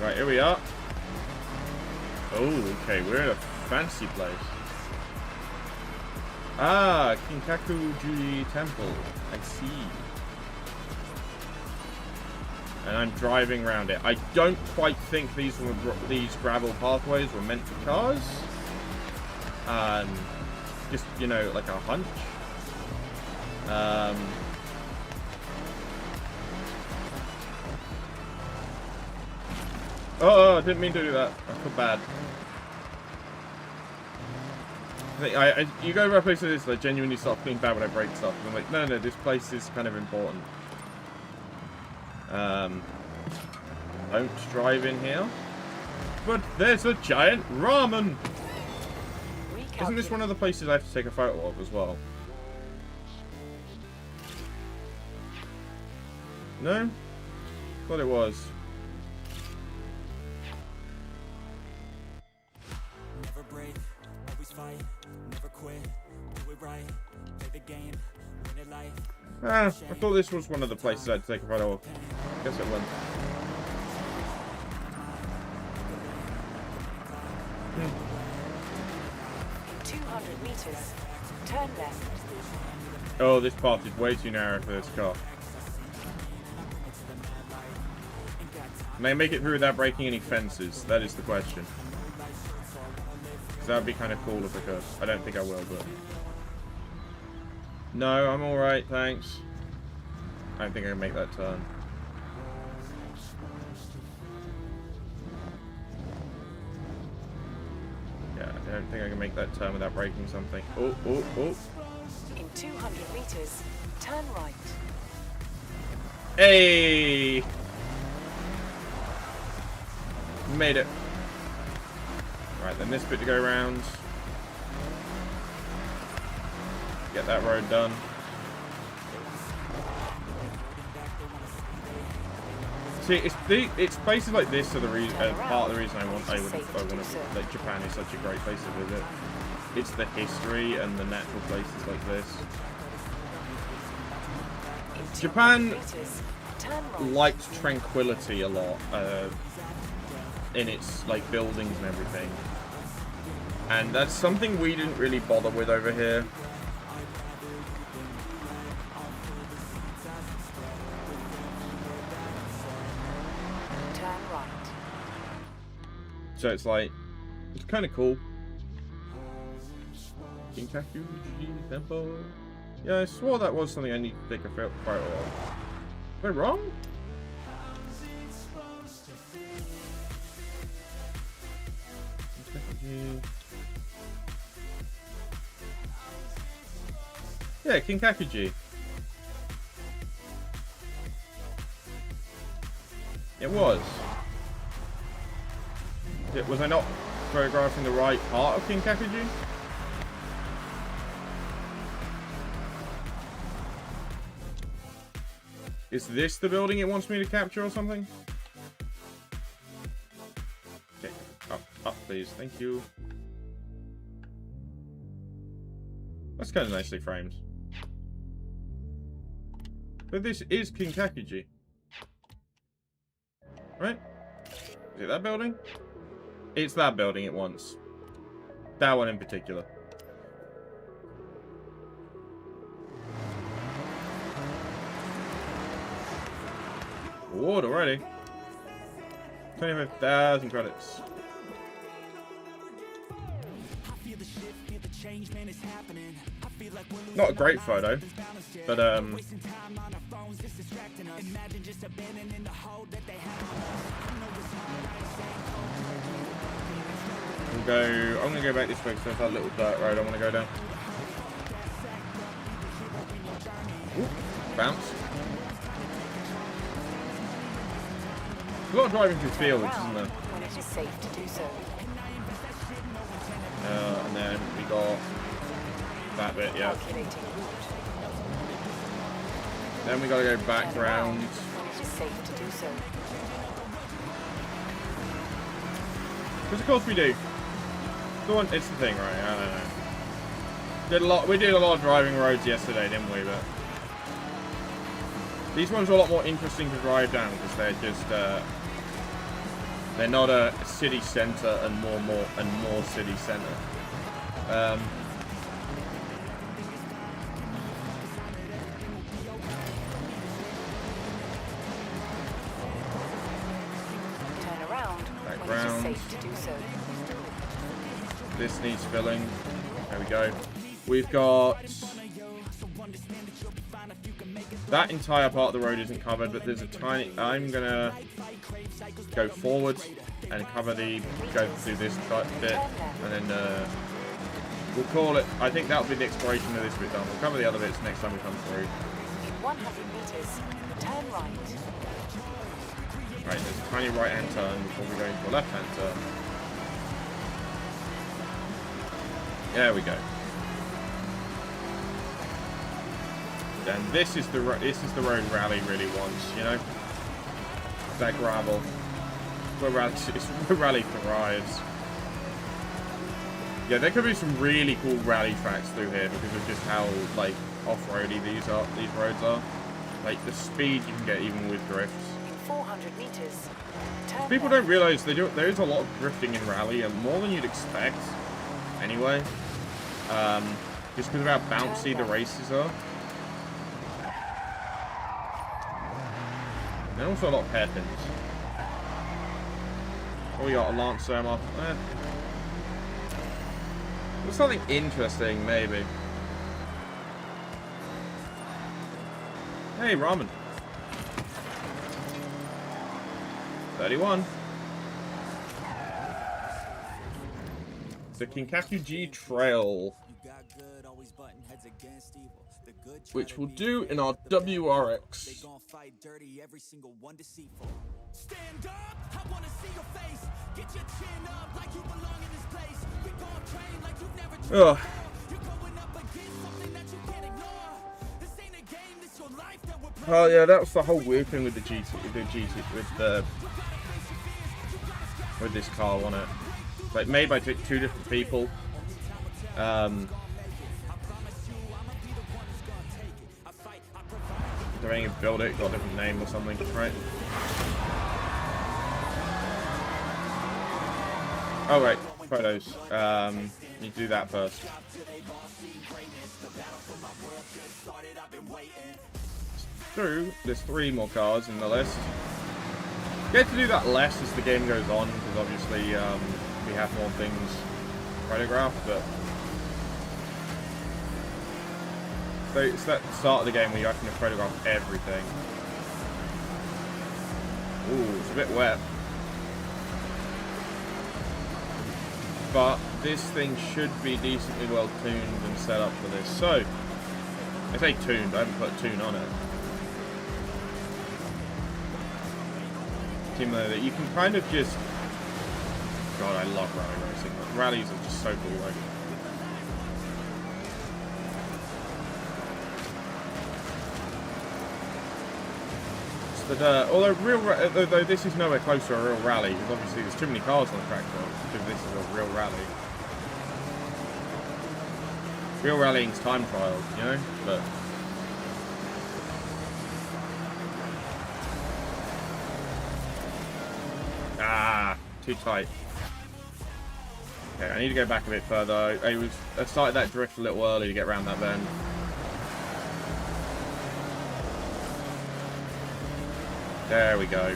Right, here we are. Oh, okay, we're in a fancy place. Ah, Kinkaku-ji Temple. I see. And I'm driving around it. I don't quite think these gravel pathways were meant for cars. Just, you know, like a hunch. Oh, I didn't mean to do that. I feel bad. You go to a place like this, I genuinely start feeling bad when I break stuff. I'm like, no, this place is kind of important. Don't drive in here. But there's a giant ramen! Isn't this one of the places I have to take a photo of as well? No? Thought it was. Never break, always fight, never quit, do it right, play the game, win it life. I thought this was one of the places I had to take a photo of. Guess it went. 200 meters. Turn left. Oh, this path is way too narrow for this car. May I make it through without breaking any fences? That is the question. That would be kind of cool if I could. I don't think I will, but... No, I'm alright, thanks. I don't think I can make that turn. Yeah, I don't think I can make that turn without breaking something. Oh. In 200 meters, turn right. Hey! Made it. Right, then this bit to go around. Get that road done. See, it's places like this are the reason, part of the reason I want to, like, Japan is such a great place to visit. It's the history and the natural places like this. Japan liked tranquility a lot in its like buildings and everything, and that's something we didn't really bother with over here. Turn right. So it's like, it's kind of cool. Kinkaku-ji Temple. Yeah, I swore that was something I need to take a photo of. Am I wrong? Yeah, Kinkaku-ji. It was. Was I not photographing the right part of Kinkakuji? Is this the building it wants me to capture or something? Okay, up please, thank you. That's kind of nicely framed. But this is Kinkakuji. Right? Is it that building? It's that building it wants. That one in particular. Award already. 25,000 credits. Not a great photo, but we'll go. I'm gonna go back this way because there's that little dirt road I want to go down. Ooh, bounce. A lot of driving through fields, isn't there? When it is safe to do so. And then we got that bit, yeah. Calculating route. Then we gotta go back Turn round. when it is safe to do so. Because of course we do. It's the thing, right? I don't know. We did a lot of driving roads yesterday, didn't we? But these ones are a lot more interesting to drive down because they're just they're not a city centre and more city centre. Turn around when it round. is safe to do so. This needs filling. There we go. We've got that entire part of the road isn't covered, but there's a tiny. I'm gonna go forward and go through this bit, and then we'll call it. I think that'll be the exploration of this bit done. We'll cover the other bits next time we come through. In 100 meters, turn right. Right, there's a tiny right-hand turn before we go into a left-hand turn. There we go. And this is the road Rally really wants, you know. That gravel. It's where Rally thrives. Yeah, there could be some really cool rally tracks through here because of just how like off-roady these roads are. Like the speed you can get even with drifts. In 400 meters, turn People left. don't realise there is a lot of drifting in Rally, and more than you'd expect. Anyway, just because of how bouncy the races are. And also a lot of hairpins. Oh, we got a Lancer off. There's something interesting, maybe. Hey, ramen. 31. The Kinkakuji Trail, which we'll do in our WRX. Stand up, I wanna see your face. Get your chin up like you belong in this place. We gon' train like you've never Ugh. You're going up against something that you can't ignore. This ain't a game, this your life that we're Oh yeah, that was the whole weird thing with the with this car, wasn't it? Like made by two different people. Depending if build it, got a different name or something, right? Oh right, photos. You do that first. Through, there's 3 more cars in the list. Get to do that less as the game goes on, because obviously we have more things photographed, but so it's that start of the game where you actually photograph everything. Ooh, it's a bit wet. But this thing should be decently well tuned and set up for this. So, I say tuned, I haven't put tune on it. team though that you can kind of just... God, I love rally racing. Rallies are just so cool. Like, but although this is nowhere close to a real rally, because obviously there's too many cars on the track because this is a real rally. Real rallying's time trial, you know, but. Ah, too tight. Okay, I need to go back a bit further. I started that drift a little early to get around that bend. There we go.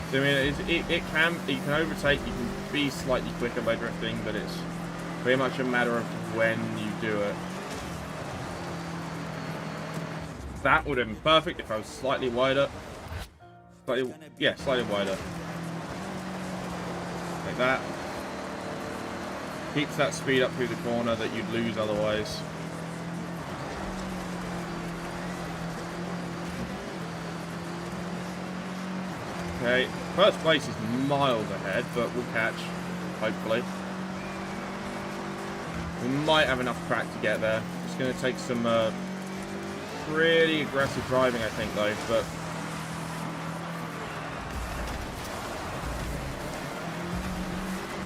So, I mean, you can overtake, you can be slightly quicker by drifting, but it's very much a matter of when you do it. That would have been perfect if I was slightly wider. Slightly wider. Like that. Keeps that speed up through the corner that you'd lose otherwise. Okay, first place is miles ahead, but we'll catch, hopefully. We might have enough track to get there. It's going to take some pretty aggressive driving, I think, though, but...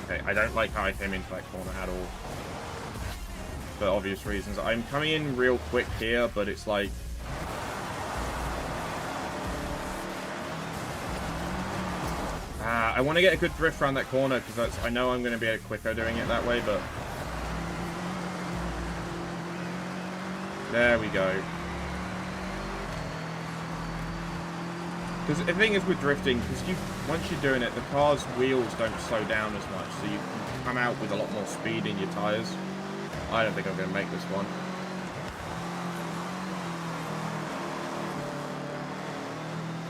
Okay, I don't like how I came into that corner at all. For obvious reasons. I'm coming in real quick here, but it's like... I want to get a good drift around that corner, because I know I'm going to be a quicker doing it that way, but... There we go. Because the thing is with drifting, because once you're doing it, the car's wheels don't slow down as much, so you can come out with a lot more speed in your tyres. I don't think I'm going to make this one.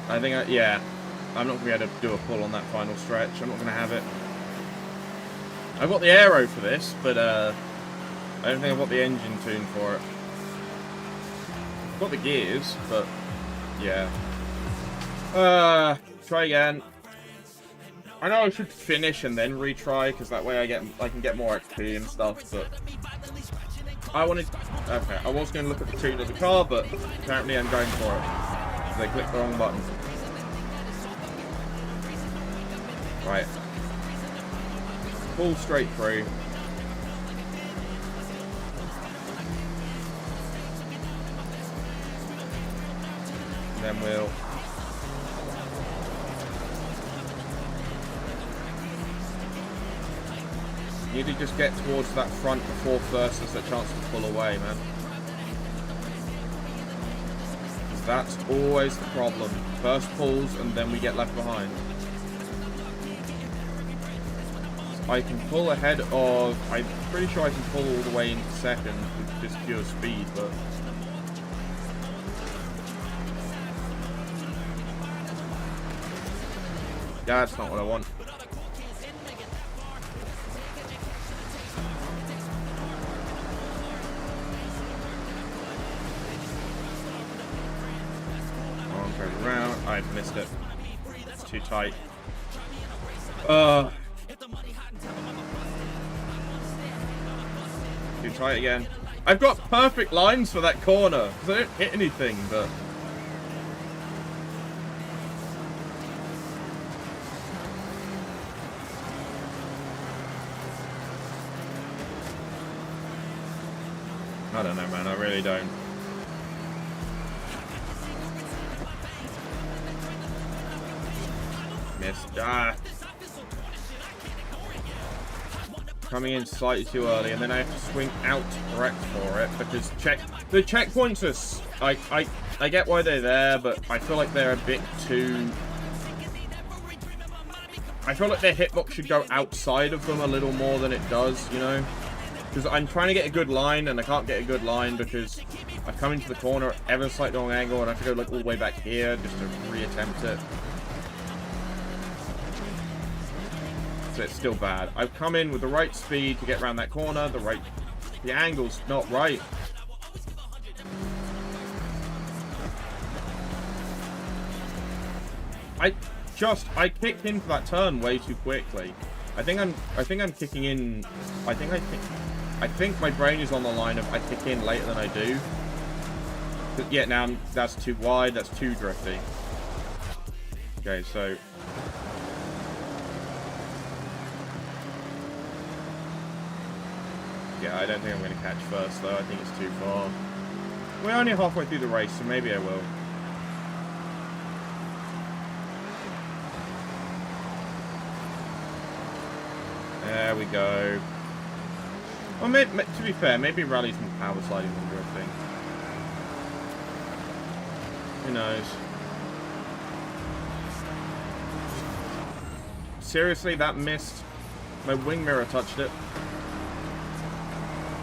I think, yeah. I'm not going to be able to do a pull on that final stretch. I'm not going to have it. I've got the aero for this, but I don't think I've got the engine tuned for it. I've got the gears, but yeah. Try again. I know I should finish and then retry, because that way I can get more XP and stuff, but I wanted... Okay, I was going to look at the tune of the car, but apparently I'm going for it. They clicked the wrong button. Right. Pull straight through. Then we'll... Need to just get towards that front before first there's a chance to pull away, man. That's always the problem. First pulls and then we get left behind. I can pull ahead of... I'm pretty sure I can pull all the way into second with just pure speed, but... Yeah, that's not what I want. Oh, turn around. I missed it. It's too tight. Too tight again. I've got perfect lines for that corner, because I don't hit anything, but... I don't know, man. I really don't. Missed. Ah! Coming in slightly too early, and then I have to swing out correct for it, because the checkpoints are... I get why they're there, but I feel like they're a bit too... I feel like their hitbox should go outside of them a little more than it does, you know? Because I'm trying to get a good line, and I can't get a good line because I've come into the corner ever slightly wrong angle, and I have to go like all the way back here just to reattempt it. So it's still bad. I've come in with the right speed to get around that corner, the angle's not right. I kicked into that turn way too quickly. I think I'm kicking in. I think my brain is on the line of I kick in later than I do. But yeah, now that's too wide. That's too drifty. Okay, so. Yeah, I don't think I'm going to catch first, though. I think it's too far. We're only halfway through the race, so maybe I will. There we go. Well, to be fair, maybe Rally's more power sliding than drifting. Who knows? Seriously, that missed. My wing mirror touched it.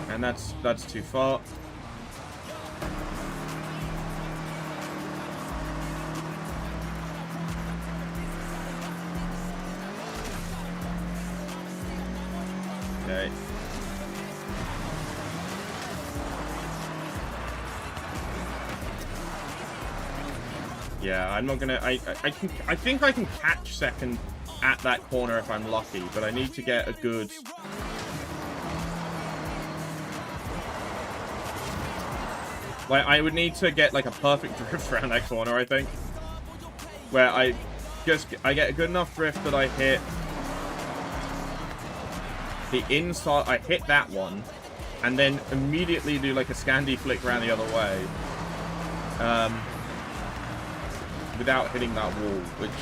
And that's too far. Okay. Yeah, I'm not gonna. I think I can catch second at that corner if I'm lucky, but I need to get a good. Like, I would need to get, like, a perfect drift around that corner, I think. Where I get a good enough drift that I hit the inside, I hit that one, and then immediately do, like, a Scandi flick around the other way. Without hitting that wall, which...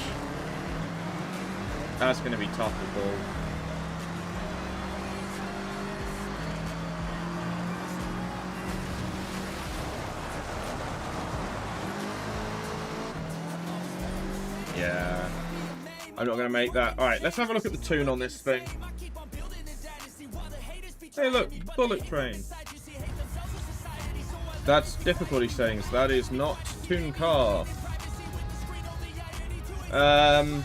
That's going to be tough to call. Yeah, I'm not going to make that. Alright, let's have a look at the tune on this thing. Hey look, bullet train. That's difficulty settings. That is not tune car. I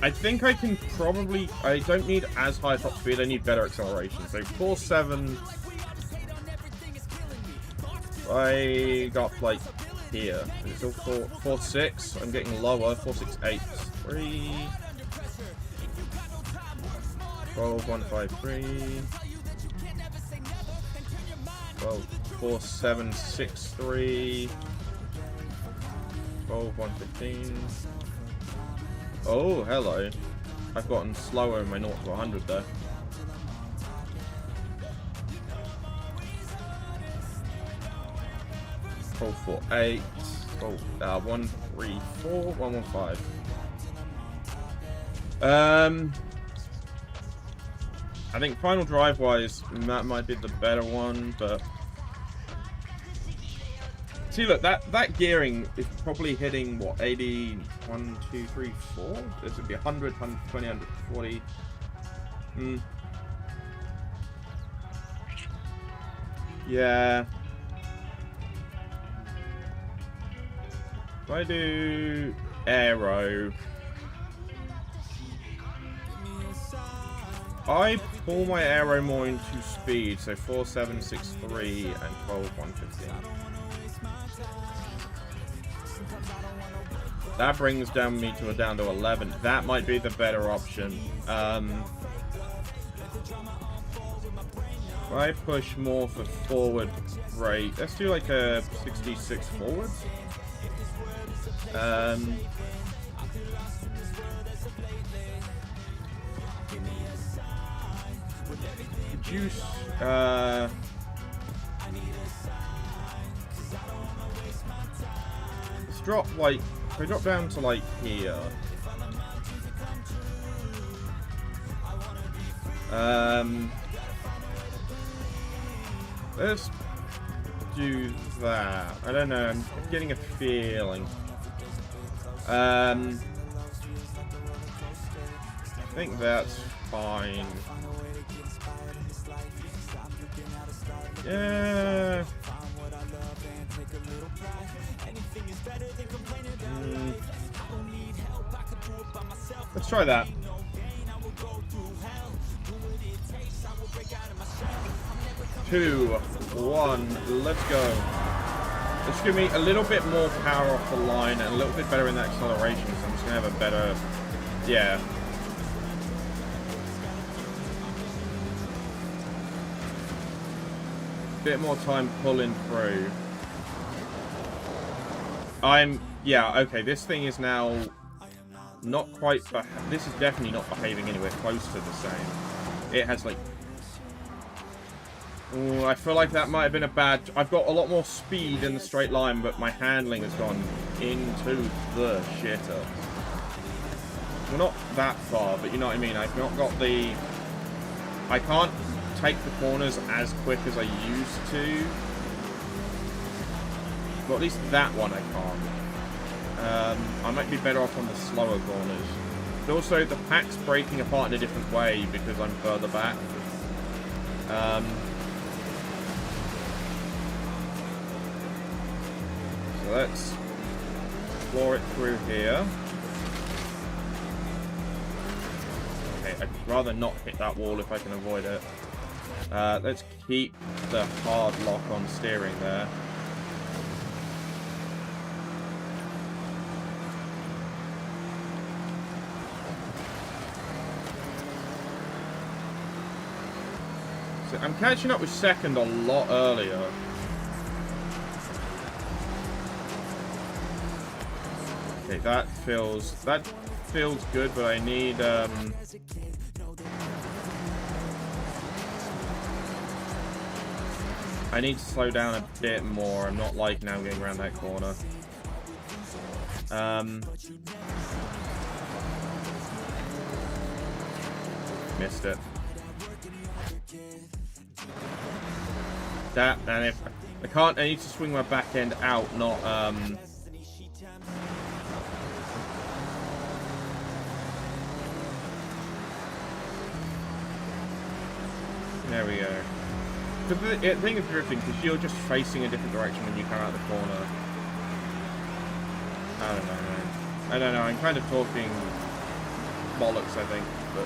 think I can probably... I don't need as high top speed. I need better acceleration. So 4.7... I got like... here. It's still 4.6. I'm getting lower. 4.68. 3. 12.153. 4.763. 12.115. Oh, hello. I've gotten slower in my 0 to 100 there. Oh, 4.8. Oh, 134. 115. I think final drive wise, that might be the better one, but see, look, that gearing is probably hitting what, 80, 1, 2, 3, 4. This would be 100, 120, 140. Yeah. If I do aero, I pull my aero more into speed, so 4.763 and 12.115. That brings me down to 11. That might be the better option. If I push more for forward rate, let's do like a 66 forwards. Juice. Let's drop like. If I drop down to like here. Let's do that. I don't know. I'm getting a feeling. I think that's fine. Yeah. Let's try that. 2, 1, let's go. It's giving me a little bit more power off the line and a little bit better in that acceleration, so I'm just gonna have a better, yeah. Bit more time pulling through. Yeah, okay, this thing is now not quite, this is definitely not behaving anywhere close to the same. It has, like, ooh, I feel like that might have been a bad, I've got a lot more speed in the straight line, but my handling has gone into the shitter. Well, not that far, but you know what I mean, I've not got the, I can't take the corners as quick as I used to. Well, at least that one I can't. I might be better off on the slower corners. But also, the pack's breaking apart in a different way because I'm further back. So let's explore it through here. Okay, I'd rather not hit that wall if I can avoid it. Let's keep the hard lock on steering there. So I'm catching up with second a lot earlier. Okay, that feels good, but I need I need to slow down a bit more. I'm not liking now getting around that corner. Missed it. That, and if I can't, I need to swing my back end out, not there we go. The thing of drifting, because you're just facing a different direction when you come out the corner. I don't know, man. I don't know, I'm kind of talking bollocks, I think, but...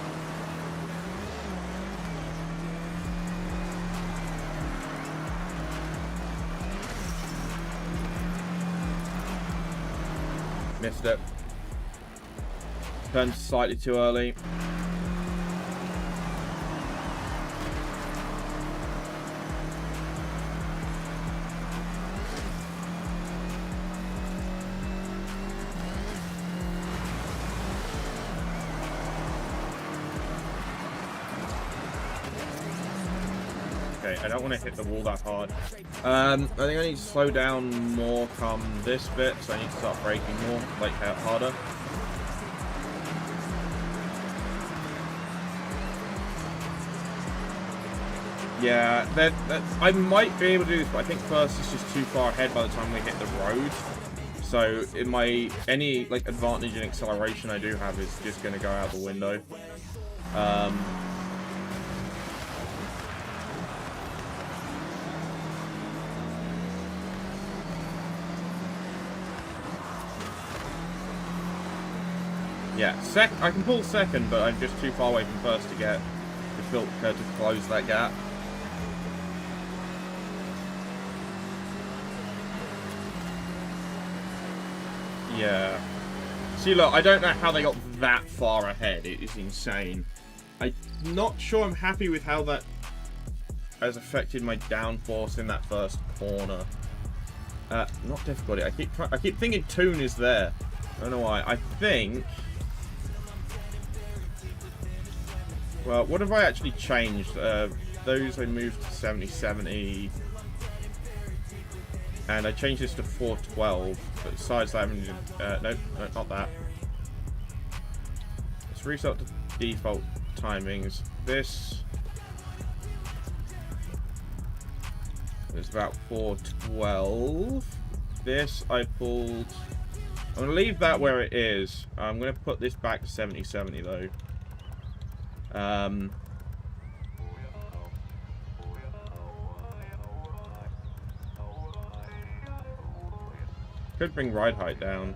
Missed it. Turned slightly too early. I don't want to hit the wall that hard. I think I need to slow down more come this bit, so I need to start braking more, like harder. Yeah, I might be able to do this, but I think first is just too far ahead by the time we hit the road. So any like advantage in acceleration I do have is just going to go out the window. Yeah, I can pull second, but I'm just too far away from first to get the filter to close that gap. Yeah. See, look, I don't know how they got that far ahead. It is insane. I'm not sure I'm happy with how that has affected my downforce in that first corner. Not difficulty. I keep thinking tune is there. I don't know why. I think... Well, what have I actually changed? Those I moved to 70-70. And I changed this to 412. But besides that, no, not that. Let's reset to default timings. This is about 412. This I pulled... I'm going to leave that where it is. I'm going to put this back to 70-70 though. Could bring ride height down.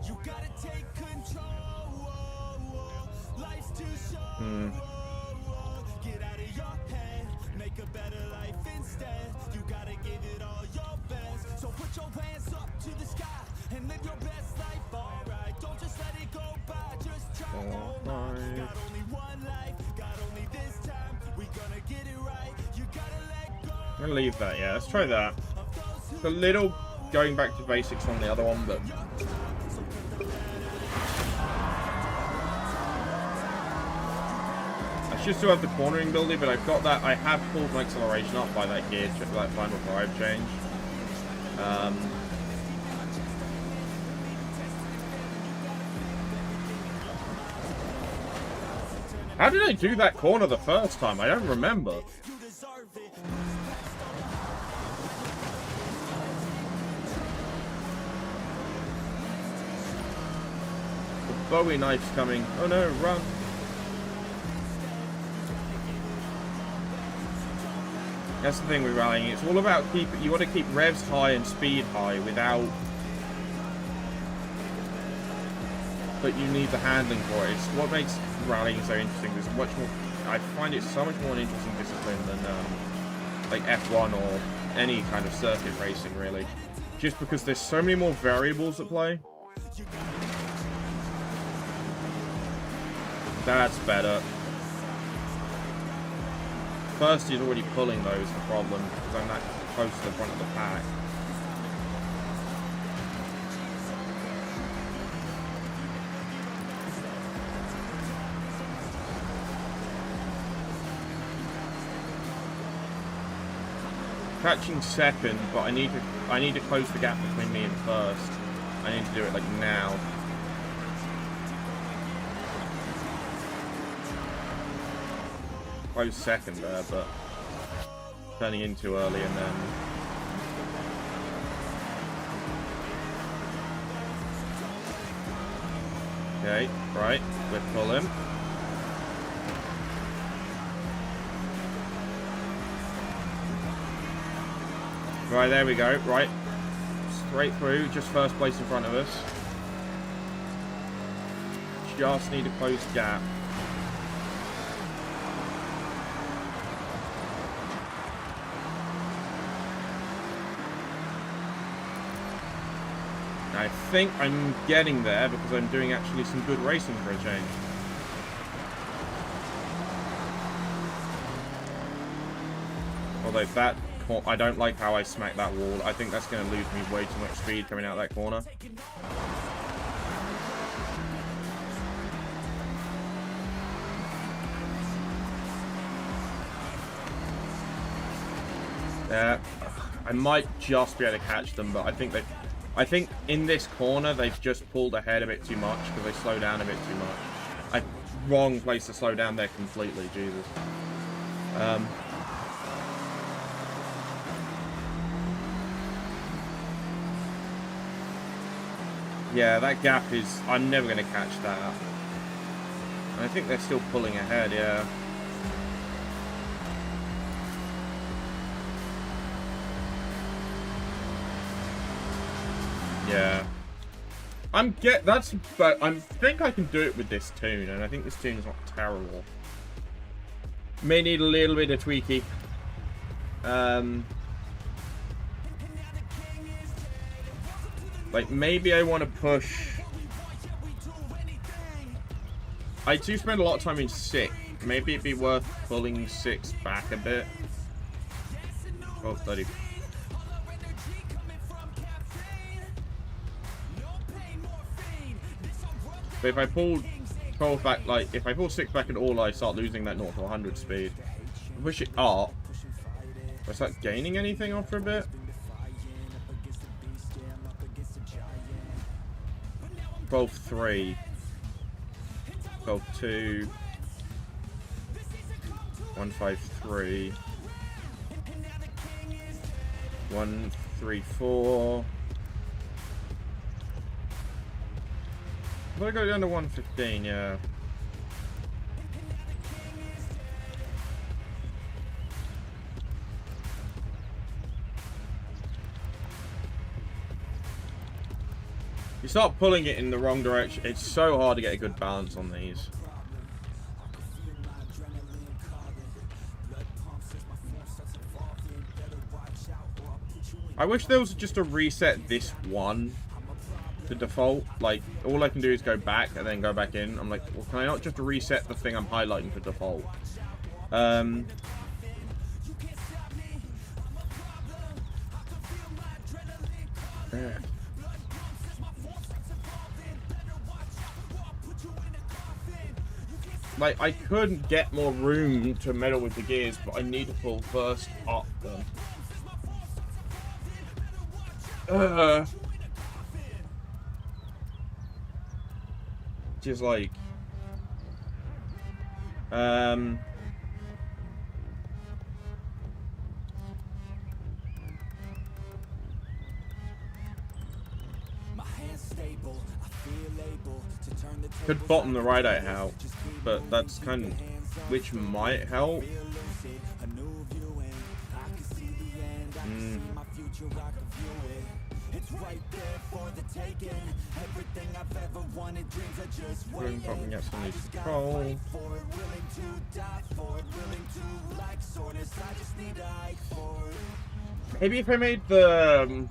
You gotta take control. Life's too short. Get out of your head. Make a better life instead. You gotta give it all your I'm gonna leave that, yeah. Let's try that. It's a little going back to basics on the other one, but... I should still have the cornering ability, but I've got that. I have pulled my acceleration up by that gear, that final drive change. How did I do that corner the first time? I don't remember. The Bowie knife's coming. Oh no, run. That's the thing with rallying. It's all about you want to keep revs high and speed high without... But you need the handling for it. It's what makes rallying so interesting. There's much more... I find it so much more an interesting discipline than like F1 or any kind of circuit racing, really. Just because there's so many more variables at play. That's better. First, he's already pulling those, the problem, because I'm that close to the front of the pack. Catching second, but I need to close the gap between me and first. I need to do it like now. Close second there, but turning in too early and then... Okay, right, we're pulling. Right, there we go, right. Straight through, just first place in front of us. Just need a close gap. I think I'm getting there because I'm doing actually some good racing for a change. Although that... I don't like how I smacked that wall. I think that's going to lose me way too much speed coming out of that corner. Yeah, I might just be able to catch them, but I think in this corner they've just pulled ahead a bit too much because they slow down a bit too much. Wrong place to slow down there completely, Jesus. Yeah, that gap is... I'm never going to catch that. And I think they're still pulling ahead, yeah. Yeah. But I think I can do it with this tune, and I think this tune is not terrible. May need a little bit of tweaky. Like, maybe I want to push... I do spend a lot of time in 6. Maybe it'd be worth pulling 6 back a bit. 12:30. But if I pull 12 back, like, if I pull 6 back at all, I start losing that 0 to 100 speed. Push it up. Do I start gaining anything after a bit? 12.3, 12.2, 153, 134. I'm gonna go down to 115, yeah. You start pulling it in the wrong direction. It's so hard to get a good balance on these. I wish there was just a reset this one to default. Like, all I can do is go back and then go back in. I'm like, well, can I not just reset the thing I'm highlighting to default? Like, I could get more room to meddle with the gears, but I need to pull first up then. Just like... Could bottom the ride out, but that's kind of... Which might help. Room probably gets some loose control. Maybe if I made the...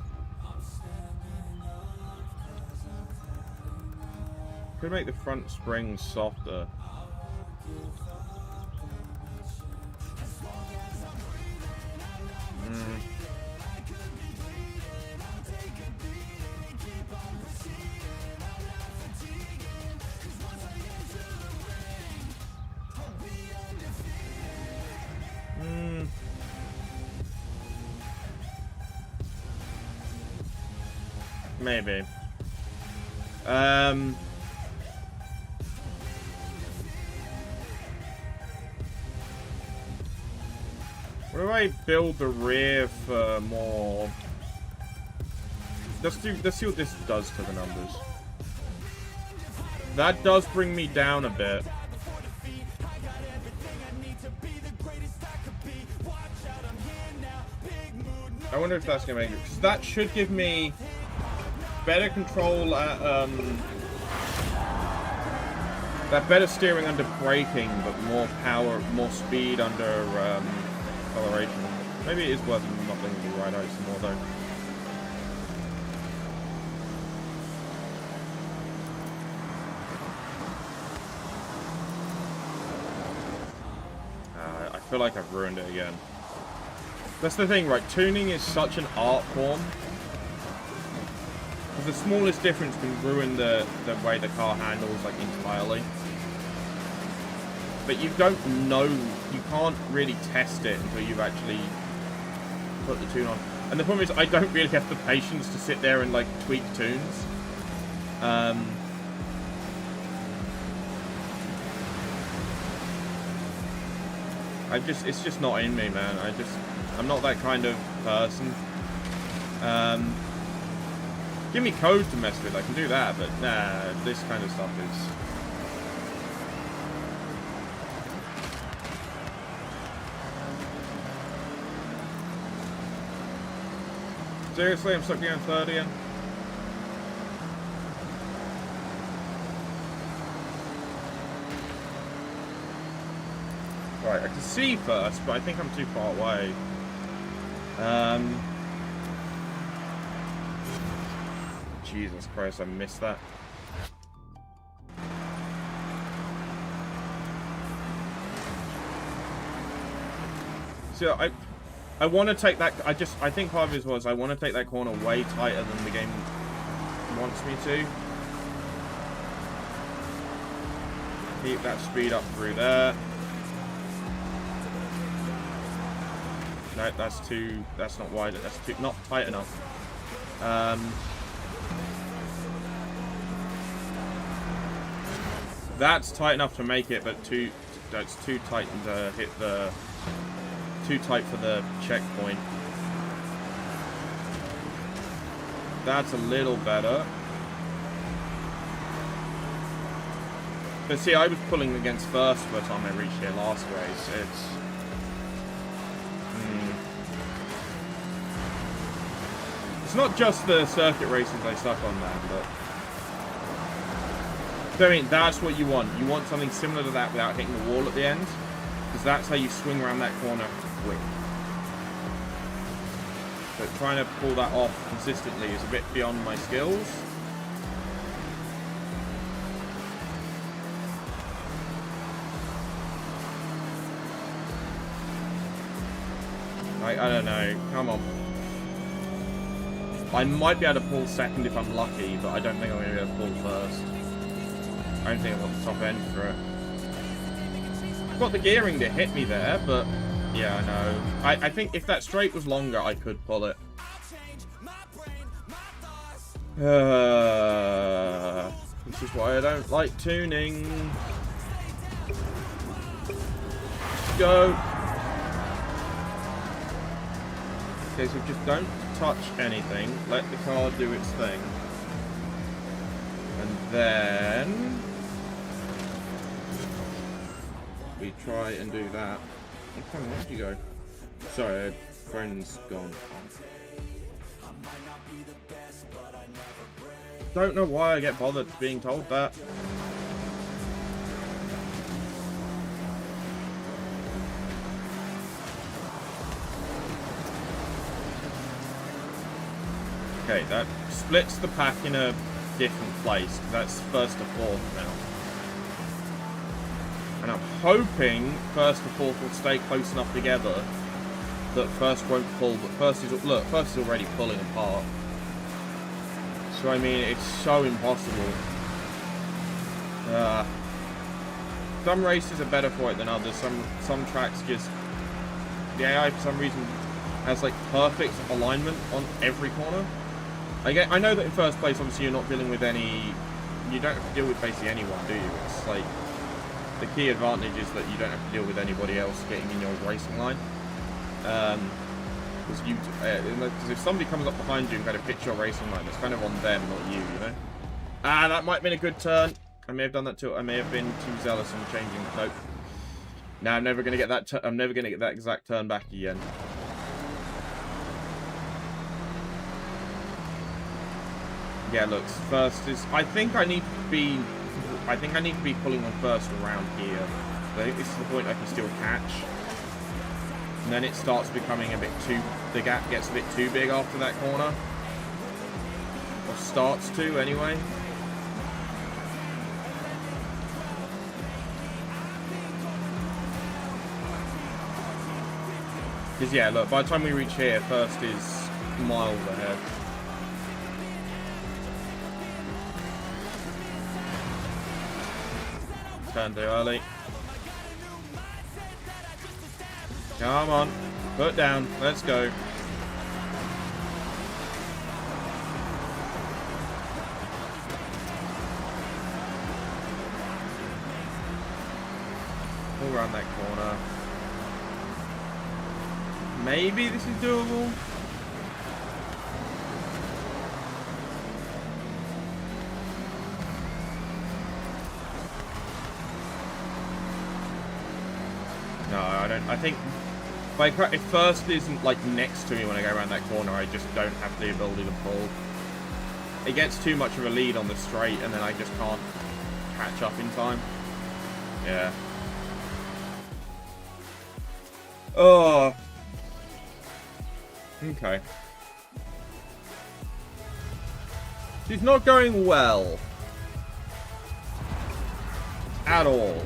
Could make the front springs softer. Maybe. What do I build the rear for more? Let's see what this does to the numbers. That does bring me down a bit. I wonder if that's gonna make it, because that should give me better control at that better steering under braking, but more power, more speed under acceleration. Maybe it is worth modeling the ride out some more though. I feel like I've ruined it again. That's the thing, right? Tuning is such an art form. The smallest difference can ruin the way the car handles, like, entirely. But you don't know, you can't really test it until you've actually put the tune on. And the problem is, I don't really have the patience to sit there and, like, tweak tunes. It's just not in me, man. I'm not that kind of person. Give me code to mess with, I can do that, but nah, this kind of stuff is... Seriously, I'm stuck here on 30 in? Right, I can see first, but I think I'm too far away. Jesus Christ, I missed that. So I want to take that. I think part of it was I want to take that corner way tighter than the game wants me to. Keep that speed up through there. No, that's too. That's not wide. That's too not tight enough. That's tight enough to make it, but that's too tight to hit the... Too tight for the checkpoint. That's a little better. But see, I was pulling against first by the time I reached here last race. It's not just the circuit races I stuck on, man, but... So, I mean, that's what you want. You want something similar to that without hitting the wall at the end. Because that's how you swing around that corner quick. But trying to pull that off consistently is a bit beyond my skills. I don't know. Come on. I might be able to pull second if I'm lucky, but I don't think I'm going to be able to pull first. I don't think I've got the top end for it. I've got the gearing to hit me there, but yeah, I know. I think if that straight was longer, I could pull it. This is why I don't like tuning. Go. Okay, so just don't touch anything. Let the car do its thing. And then we try and do that. Oh, come on, where'd you go? Sorry, friend's gone. Don't know why I get bothered being told that. Okay, that splits the pack in a different place. That's first to fourth now. And I'm hoping first to fourth will stay close enough together that first won't pull, but first is, look, first is already pulling apart. So I mean, it's so impossible. Some races are better for it than others. Some tracks just, the AI for some reason has like perfect alignment on every corner. I know that in first place, obviously, you're not dealing with any... You don't have to deal with basically anyone, do you? It's like... The key advantage is that you don't have to deal with anybody else getting in your racing line. Because if somebody comes up behind you and kind of hits your racing line, it's kind of on them, not you, you know? Ah, that might have been a good turn. I may have done that too. I may have been too zealous in changing. Nope. Now I'm never going to get that... I'm never going to get that exact turn back again. Yeah, look, first is... I think I need to be pulling on first around here. I think this is the point I can still catch. And then it starts becoming a bit too... The gap gets a bit too big after that corner. Or starts to, anyway. Because, yeah, look, by the time we reach here, first is miles ahead. Turn too early. Come on. Put down. Let's go. Pull around that corner. Maybe this is doable. No, I don't. I think if first isn't like next to me when I go around that corner, I just don't have the ability to pull. It gets too much of a lead on the straight, and then I just can't catch up in time. Yeah. Oh. Okay. She's not going well. At all.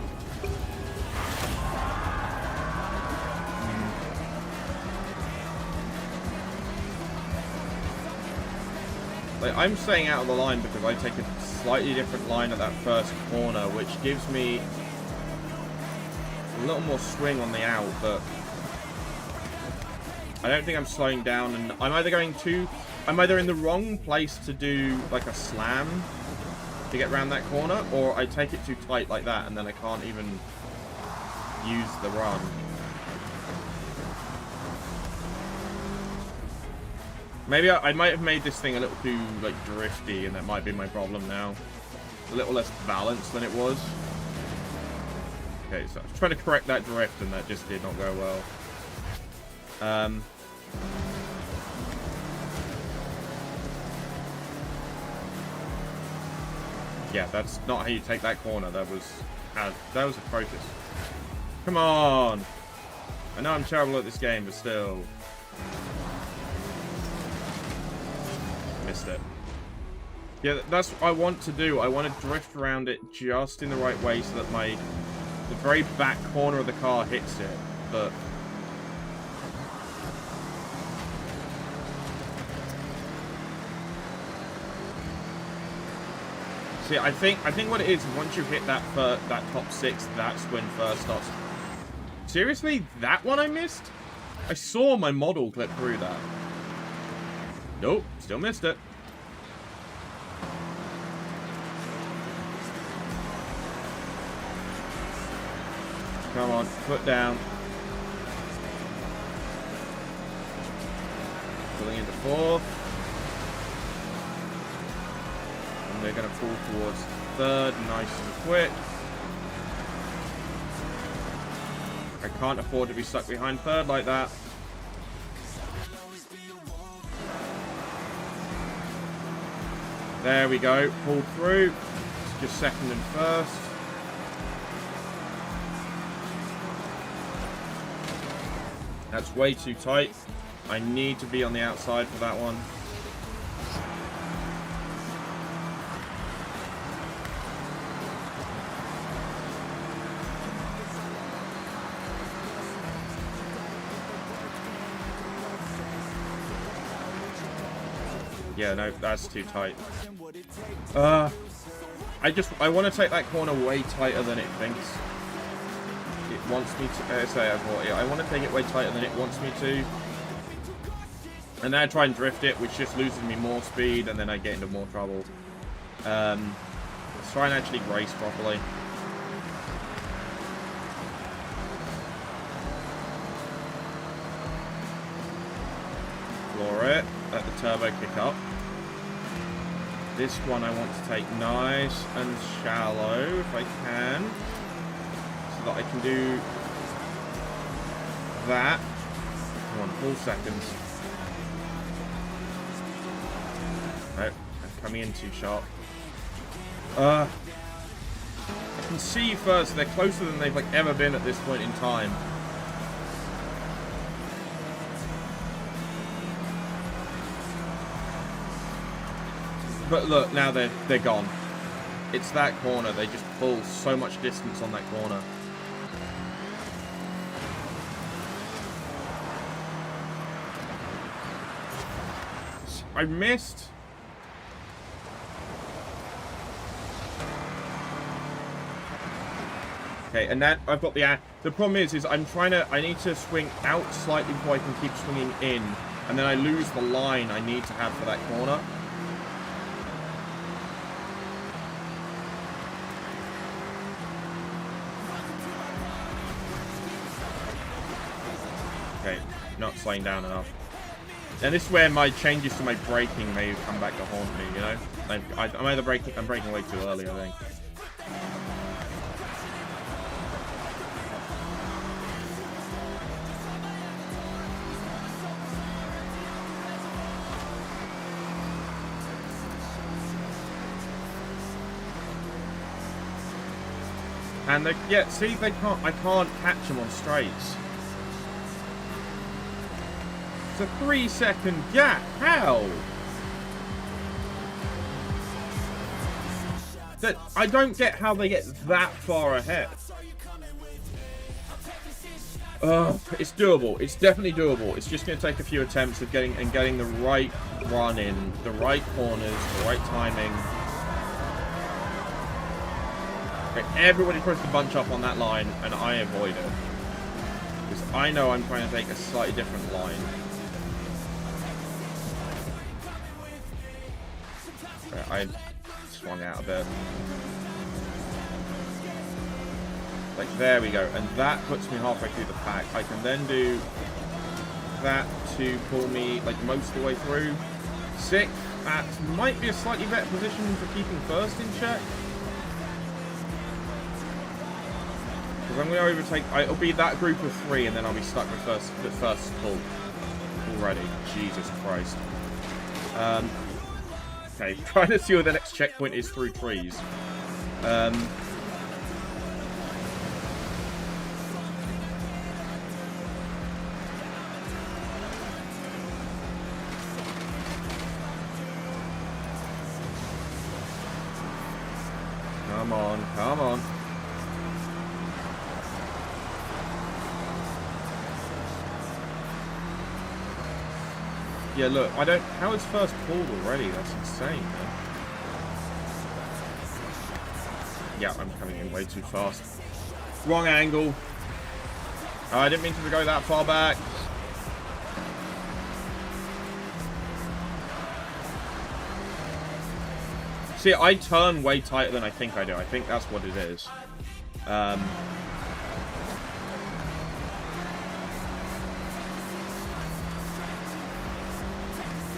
Like, I'm staying out of the line because I take a slightly different line at that first corner, which gives me a little more swing on the out, but I don't think I'm slowing down, and I'm either in the wrong place to do like a slam to get around that corner, or I take it too tight like that and then I can't even use the run. Maybe I might have made this thing a little too, like, drifty, and that might be my problem now. A little less balanced than it was. Okay, so I was trying to correct that drift, and that just did not go well. Yeah, that's not how you take that corner. That was atrocious. Come on! I know I'm terrible at this game, but still. Missed it. Yeah, that's what I want to do. I want to drift around it just in the right way so that the very back corner of the car hits it, but See, I think what it is, once you hit that top 6, that's when first starts. Seriously? That one I missed? I saw my model clip through that. Nope, still missed it. Come on, foot down. Pulling into 4th. And we're going to pull towards 3rd, nice and quick. I can't afford to be stuck behind 3rd like that. There we go, pulled through. It's just 2nd and 1st. That's way too tight. I need to be on the outside for that one. Yeah, no, that's too tight. I want to take that corner way tighter than it thinks. It wants me to, I want to take it way tighter than it wants me to. And then I try and drift it, which just loses me more speed, and then I get into more trouble. Let's try and actually race properly. Floor it, let the turbo kick up. This one I want to take nice and shallow, if I can. So that I can do that. Come on, full seconds. Nope, I'm coming in too sharp. I can see first, they're closer than they've ever been at this point in time. But look, now they're gone. It's that corner. They just pull so much distance on that corner. I missed. Okay, and that I've got the problem is I need to swing out slightly before I can keep swinging in, and then I lose the line I need to have for that corner. Okay, not slowing down enough. And this is where my changes to my braking may come back to haunt me, you know? I'm braking way too early, I think. And see, I can't catch them on straights. It's a 3-second gap. How? I don't get how they get that far ahead. It's doable. It's definitely doable. It's just going to take a few attempts of getting the right run in, the right corners, the right timing. Okay, everybody tries to bunch up on that line, and I avoid it. Because I know I'm trying to take a slightly different line. I swung out a bit. There we go. And that puts me halfway through the pack. I can then do that to pull me most of the way through. 6th. That might be a slightly better position for keeping first in check. Because I'm going to overtake... it'll be that group of 3, and then I'll be stuck with the first pull already. Jesus Christ. Okay, trying to see where the next checkpoint is through trees. Come on, come on. Yeah, look, how is first pulled already? That's insane, man. Yeah, I'm coming in way too fast. Wrong angle. Oh, I didn't mean to go that far back. See, I turn way tighter than I think I do. I think that's what it is. And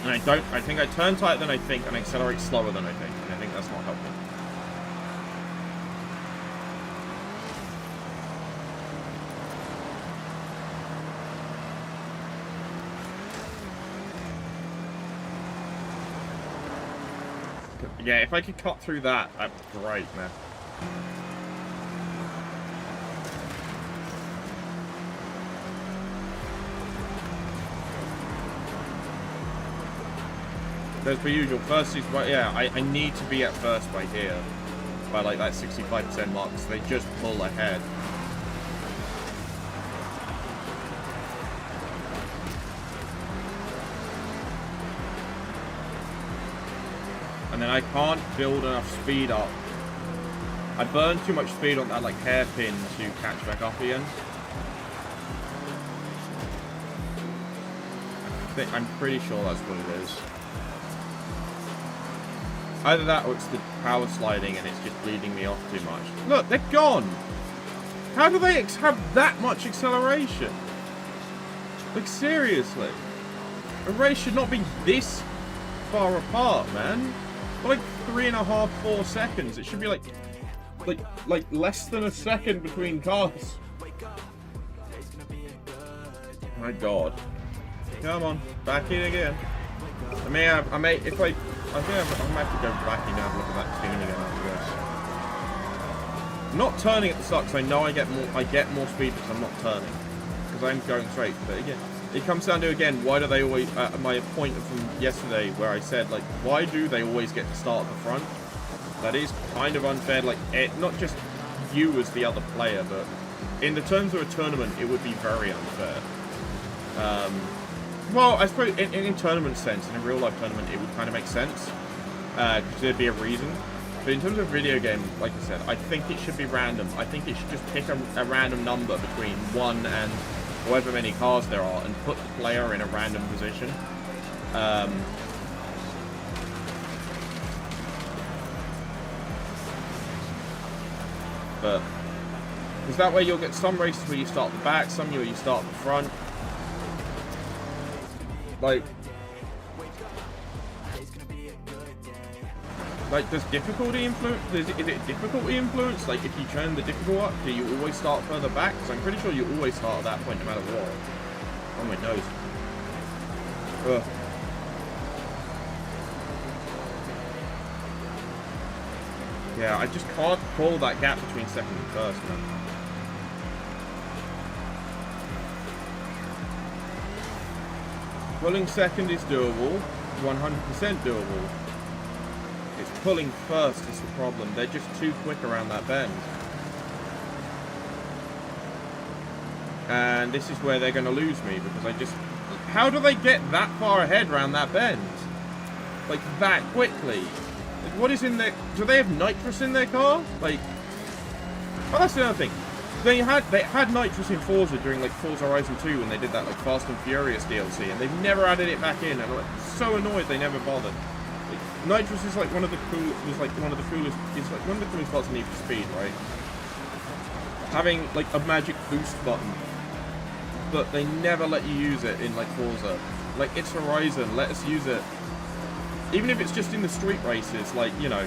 I think I turn tighter than I think and accelerate slower than I think. And I think that's not helpful. Yeah, if I could cut through that, that'd be great, man. As per usual, first is, yeah, I need to be at first by here. By like that 65% mark, so they just pull ahead. And then I can't build enough speed up. I burned too much speed on that like hairpin to catch back up again. I'm pretty sure that's what it is. Either that or it's the power sliding and it's just bleeding me off too much. Look, they're gone! How do they have that much acceleration? Like, seriously. A race should not be this far apart, man. Like 3.5, 4 seconds. It should be like less than a second between cars. My God. Come on, back in again. I may, I think I might have to go back in and look at that tune again after this. I'm not turning at the start because I know I get more speed because I'm not turning. Because I'm going straight. But again, it comes down to, again, why do they always, my point from yesterday where I said, like, why do they always get to start at the front? That is kind of unfair, like, not just you as the other player, but in the terms of a tournament, it would be very unfair. Well, I suppose in tournament sense, in a real-life tournament, it would kind of make sense, because there'd be a reason. But in terms of video game, like I said, I think it should be random. I think it should just pick a random number between 1 and however many cars there are, and put the player in a random position. But because that way you'll get some races where you start at the back, some where you start at the front. Like does difficulty influence? Is it difficulty influence? Like, if you turn the difficult up, do you always start further back? Because I'm pretty sure you always start at that point, no matter what. Oh my nose. Ugh. Yeah, I just can't pull that gap between second and first, man. Pulling second is doable, 100% doable. It's pulling first is the problem. They're just too quick around that bend. And this is where they're going to lose me, because I just... How do they get that far ahead around that bend? Like, that quickly? Like, what is in their... Do they have nitrous in their car? Like... Oh, that's the other thing. They had nitrous in Forza during, like, Forza Horizon 2 when they did that, like, Fast and Furious DLC, and they've never added it back in, and I'm like, so annoyed they never bothered. Like, nitrous is like one of the coolest parts of Need for Speed, right? Having like a magic boost button, but they never let you use it in like Forza. Like, it's Horizon, let us use it. Even if it's just in the street races, like, you know,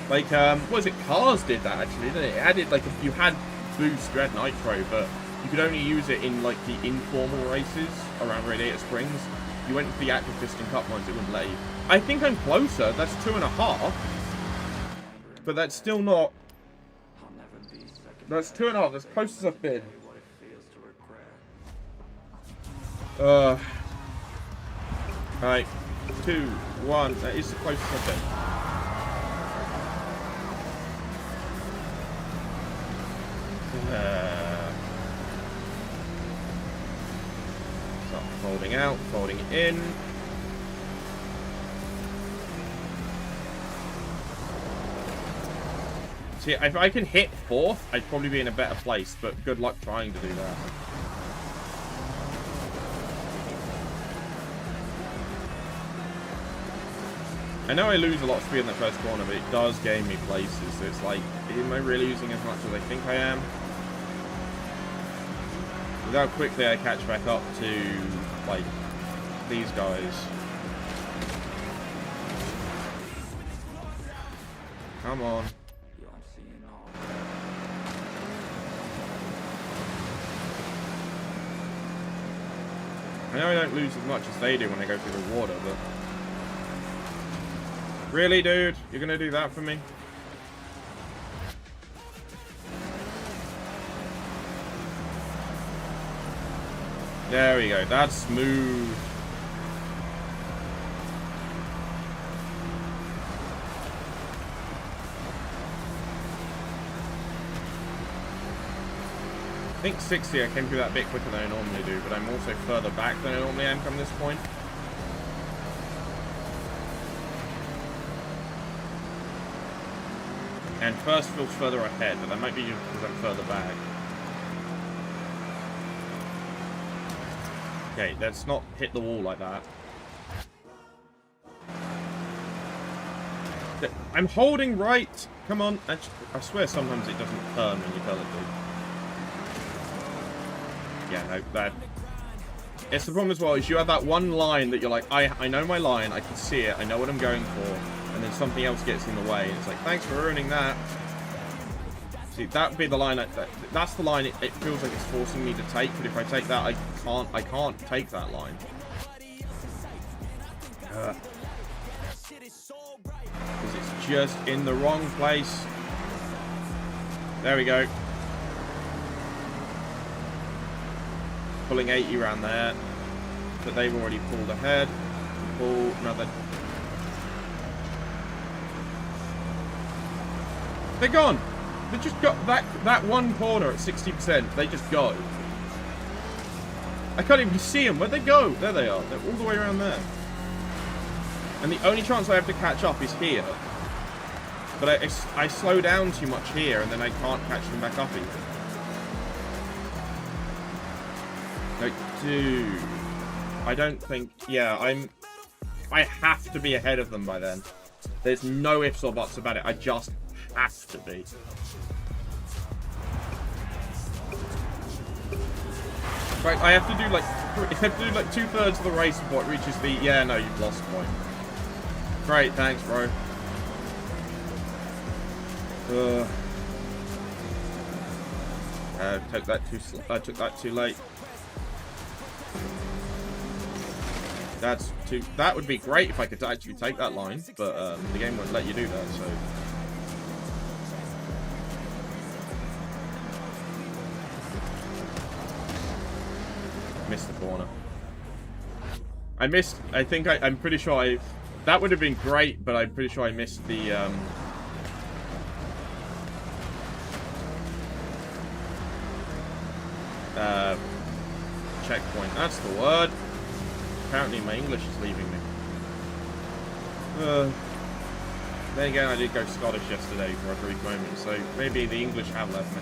like what is it? Cars did that actually. They added, like, if you had boost, you had nitro, but you could only use it in like the informal races around Radiator Springs. You went to the active piston cup ones, it wouldn't let you. I think I'm closer. That's 2.5. But that's still not... That's 2.5. As close as I've been. Alright. 2, 1. That is the closest I've been. Start folding out, folding in. See, if I can hit 4th, I'd probably be in a better place, but good luck trying to do that. I know I lose a lot of speed in the first corner, but it does gain me places, so it's like, am I really using as much as I think I am? With how quickly I catch back up to, like, these guys. Come on. I know I don't lose as much as they do when I go through the water, but... Really, dude? You're gonna do that for me? There we go. That's smooth. I think 60, I came through that a bit quicker than I normally do, but I'm also further back than I normally am from this point. And first feels further ahead, but that might be because I'm further back. Okay, let's not hit the wall like that. I'm holding right! Come on. I swear sometimes it doesn't turn when you tell it to. Yeah, no, that... It's the problem as well, is you have that one line that you're like, I know my line, I can see it, I know what I'm going for, and then something else gets in the way, and it's like, thanks for ruining that. See, that would be the line, that's the line it feels like it's forcing me to take, but if I take that, I can't take that line. Because it's just in the wrong place. There we go. Pulling 80 around there, but they've already pulled ahead. Pull another. They're gone. They just got that one corner at 60%. They just go. I can't even see them. Where'd they go? There they are. They're all the way around there. And the only chance I have to catch up is here. But I slow down too much here, and then I can't catch them back up again. Like, dude, I don't think, yeah, I have to be ahead of them by then. There's no ifs or buts about it. I just have to be. Right, I have to do like, I have to do like 2/3 of the race before it reaches the, yeah, no, you've lost point. Great, thanks, bro. I took that too late. That would be great if I could actually take that line, but the game won't let you do that, so. Missed the corner. I'm pretty sure that would have been great, but I'm pretty sure I missed the, checkpoint. That's the word. Apparently my English is leaving me. Then again, I did go Scottish yesterday for a brief moment, so maybe the English have left me.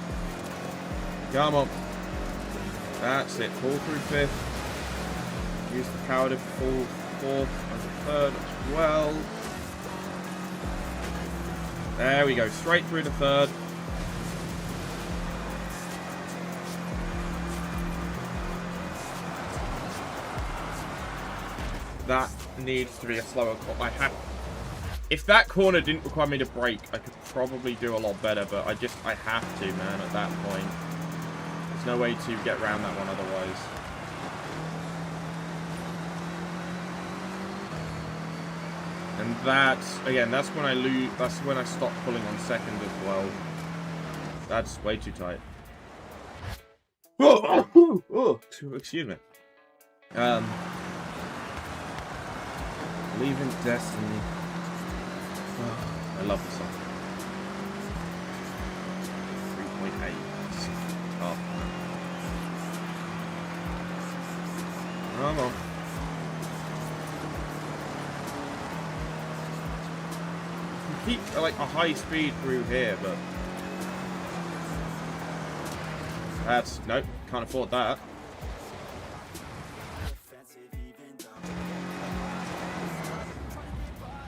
Come on. That's it. Pull through 5th. Use the power to pull 4th and 3rd as well. There we go. Straight through the 3rd. That needs to be a slower corner. If that corner didn't require me to brake, I could probably do a lot better, but I have to, man, at that point. There's no way to get around that one otherwise. And that's when I lose, that's when I stop pulling on 2nd as well. That's way too tight. Oh, excuse me. Leaving Destiny. Oh, I love the song. 3.8. Oh. Come on. You keep like a high speed through here, but That's... Nope, can't afford that.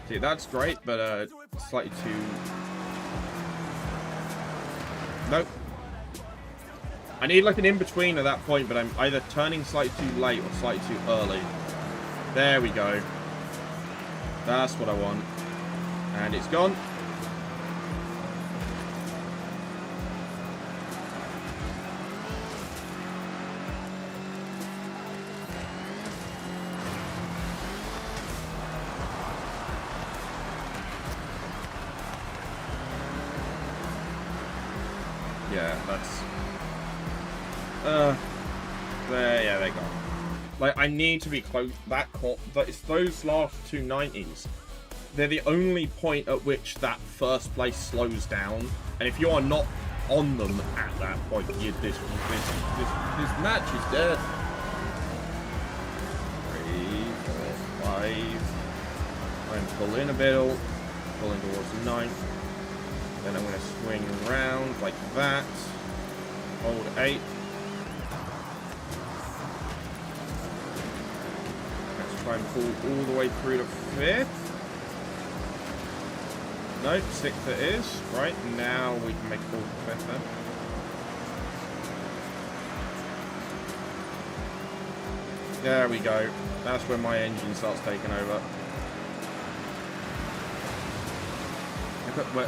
See, that's great, but slightly too... Nope. I need like an in-between at that point, but I'm either turning slightly too late or slightly too early. There we go. That's what I want. And it's gone. Yeah, that's... there, yeah, they go. Like, I need to be close. But it's those last two 90s. They're the only point at which that first place slows down. And if you are not on them at that point, this match is dead. 3, 4, 5. I'm pulling a bit, pulling towards the 9th. Then I'm going to swing around like that. Hold 8. Let's try and pull all the way through to 5th. No, 6th it is. Right, now we can make it all to 5th then. There we go. That's when my engine starts taking over.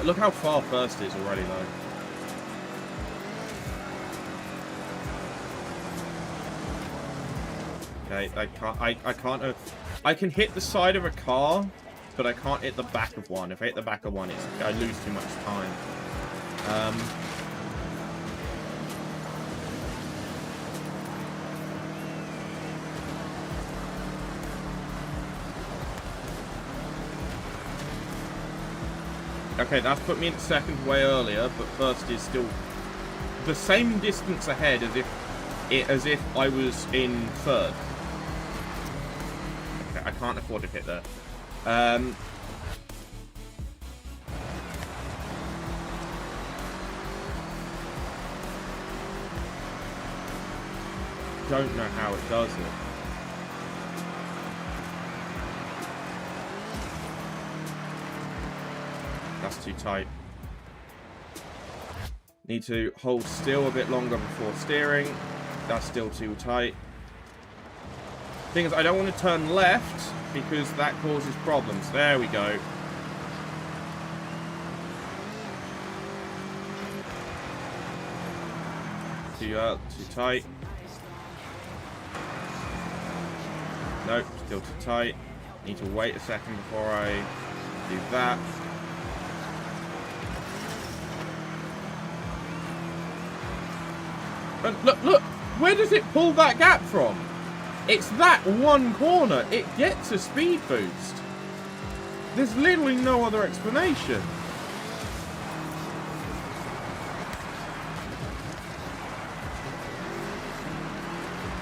Look how far first is already, though. Okay, I can't. I can hit the side of a car, but I can't hit the back of one. If I hit the back of one, I lose too much time. Okay, that's put me in second way earlier, but first is still the same distance ahead as if I was in third. Okay, I can't afford to hit there. Don't know how it does it. That's too tight. Need to hold still a bit longer before steering. That's still too tight. Thing is, I don't want to turn left because that causes problems. There we go. Too tight. Nope, still too tight. Need to wait a second before I do that. Look, where does it pull that gap from? It's that one corner. It gets a speed boost. There's literally no other explanation.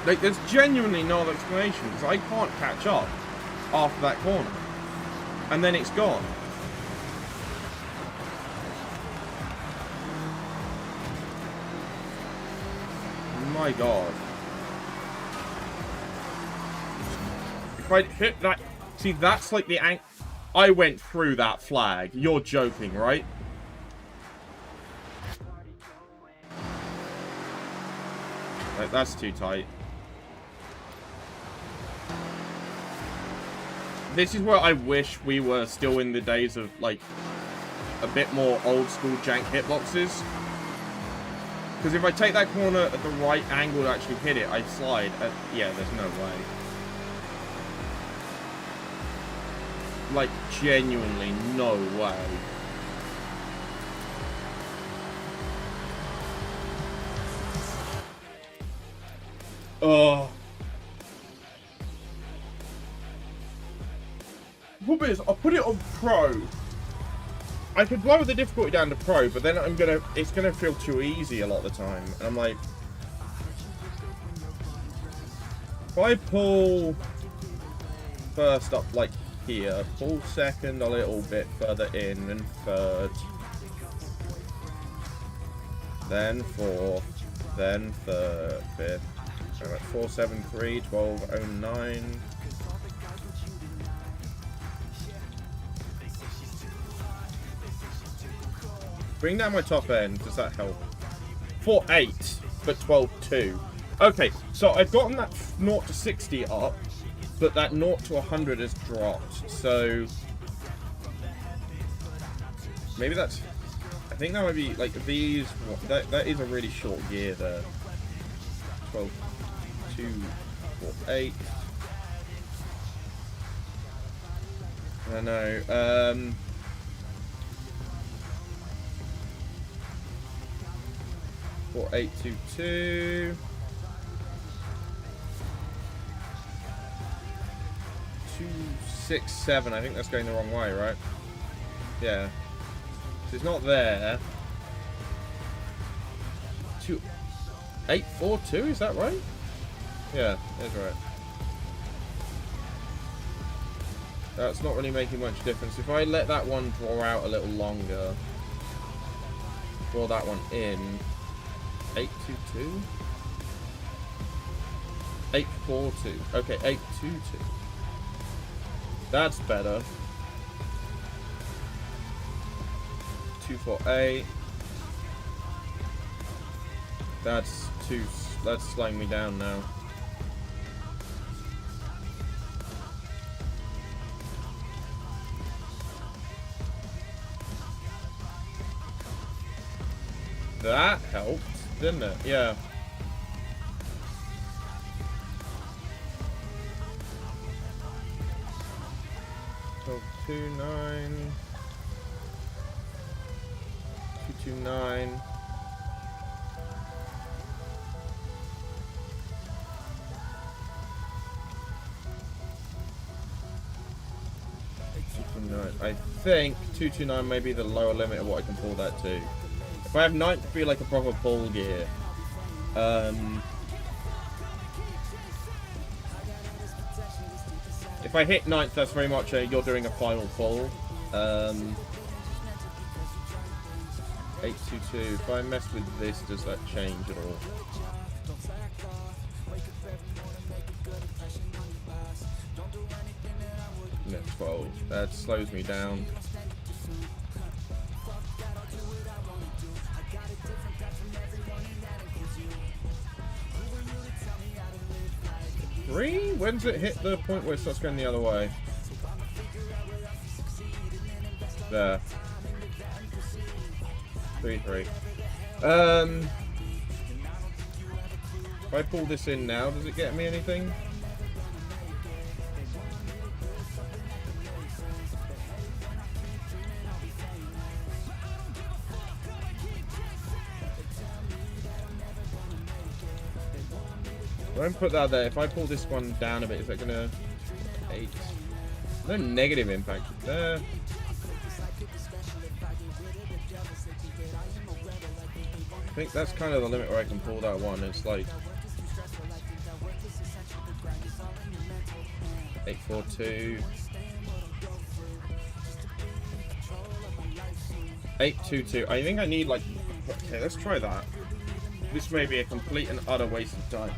Like, there's genuinely no other explanation because I can't catch up after that corner. And then it's gone. My god. If I hit that... See, that's like the... I went through that flag. You're joking, right? Like, that's too tight. This is where I wish we were still in the days of, like, a bit more old-school jank hitboxes. Because if I take that corner at the right angle to actually hit it, I slide. Yeah, there's no way. Like, genuinely no way. Oh. The problem is, I'll put it on Pro. I could lower the difficulty down to Pro, but then it's gonna feel too easy a lot of the time. And I'm like, if I pull first up like here, pull second a little bit further in, and third, then fourth, then for 5th. So at 473, 1209. Bring down my top end. Does that help? 4.8, but 12.2. Okay, so I've gotten that 0 to 60 up, but that 0 to 100 has dropped. So maybe that's. I think that might be like these. That is a really short gear there. 12, 2, 4, 8. I know. 4822. 267. I think that's going the wrong way, right? Yeah. So it's not there. 2842. Is that right? Yeah, that's right. That's not really making much difference. If I let that one draw out a little longer, draw that one in. 822? 842. Okay, 822. That's better. 248. That's slowing me down now. That helped, didn't it? Yeah. So 29, 229. I think 229 may be the lower limit of what I can pull that to. If I have 9th be like a proper pull gear, if I hit 9th, that's very much you're doing a final pull. 822. If I mess with this, does that change at all? No, 12. That slows me down. Three? When does it hit the point where it starts going the other way? There. 3, 3. If I pull this in now, does it get me anything? Don't put that there. If I pull this one down a bit, is that gonna 8? No negative impact there. I think that's kind of the limit where I can pull that one. It's like 842, 822. I think I need like. Okay, let's try that. This may be a complete and utter waste of time.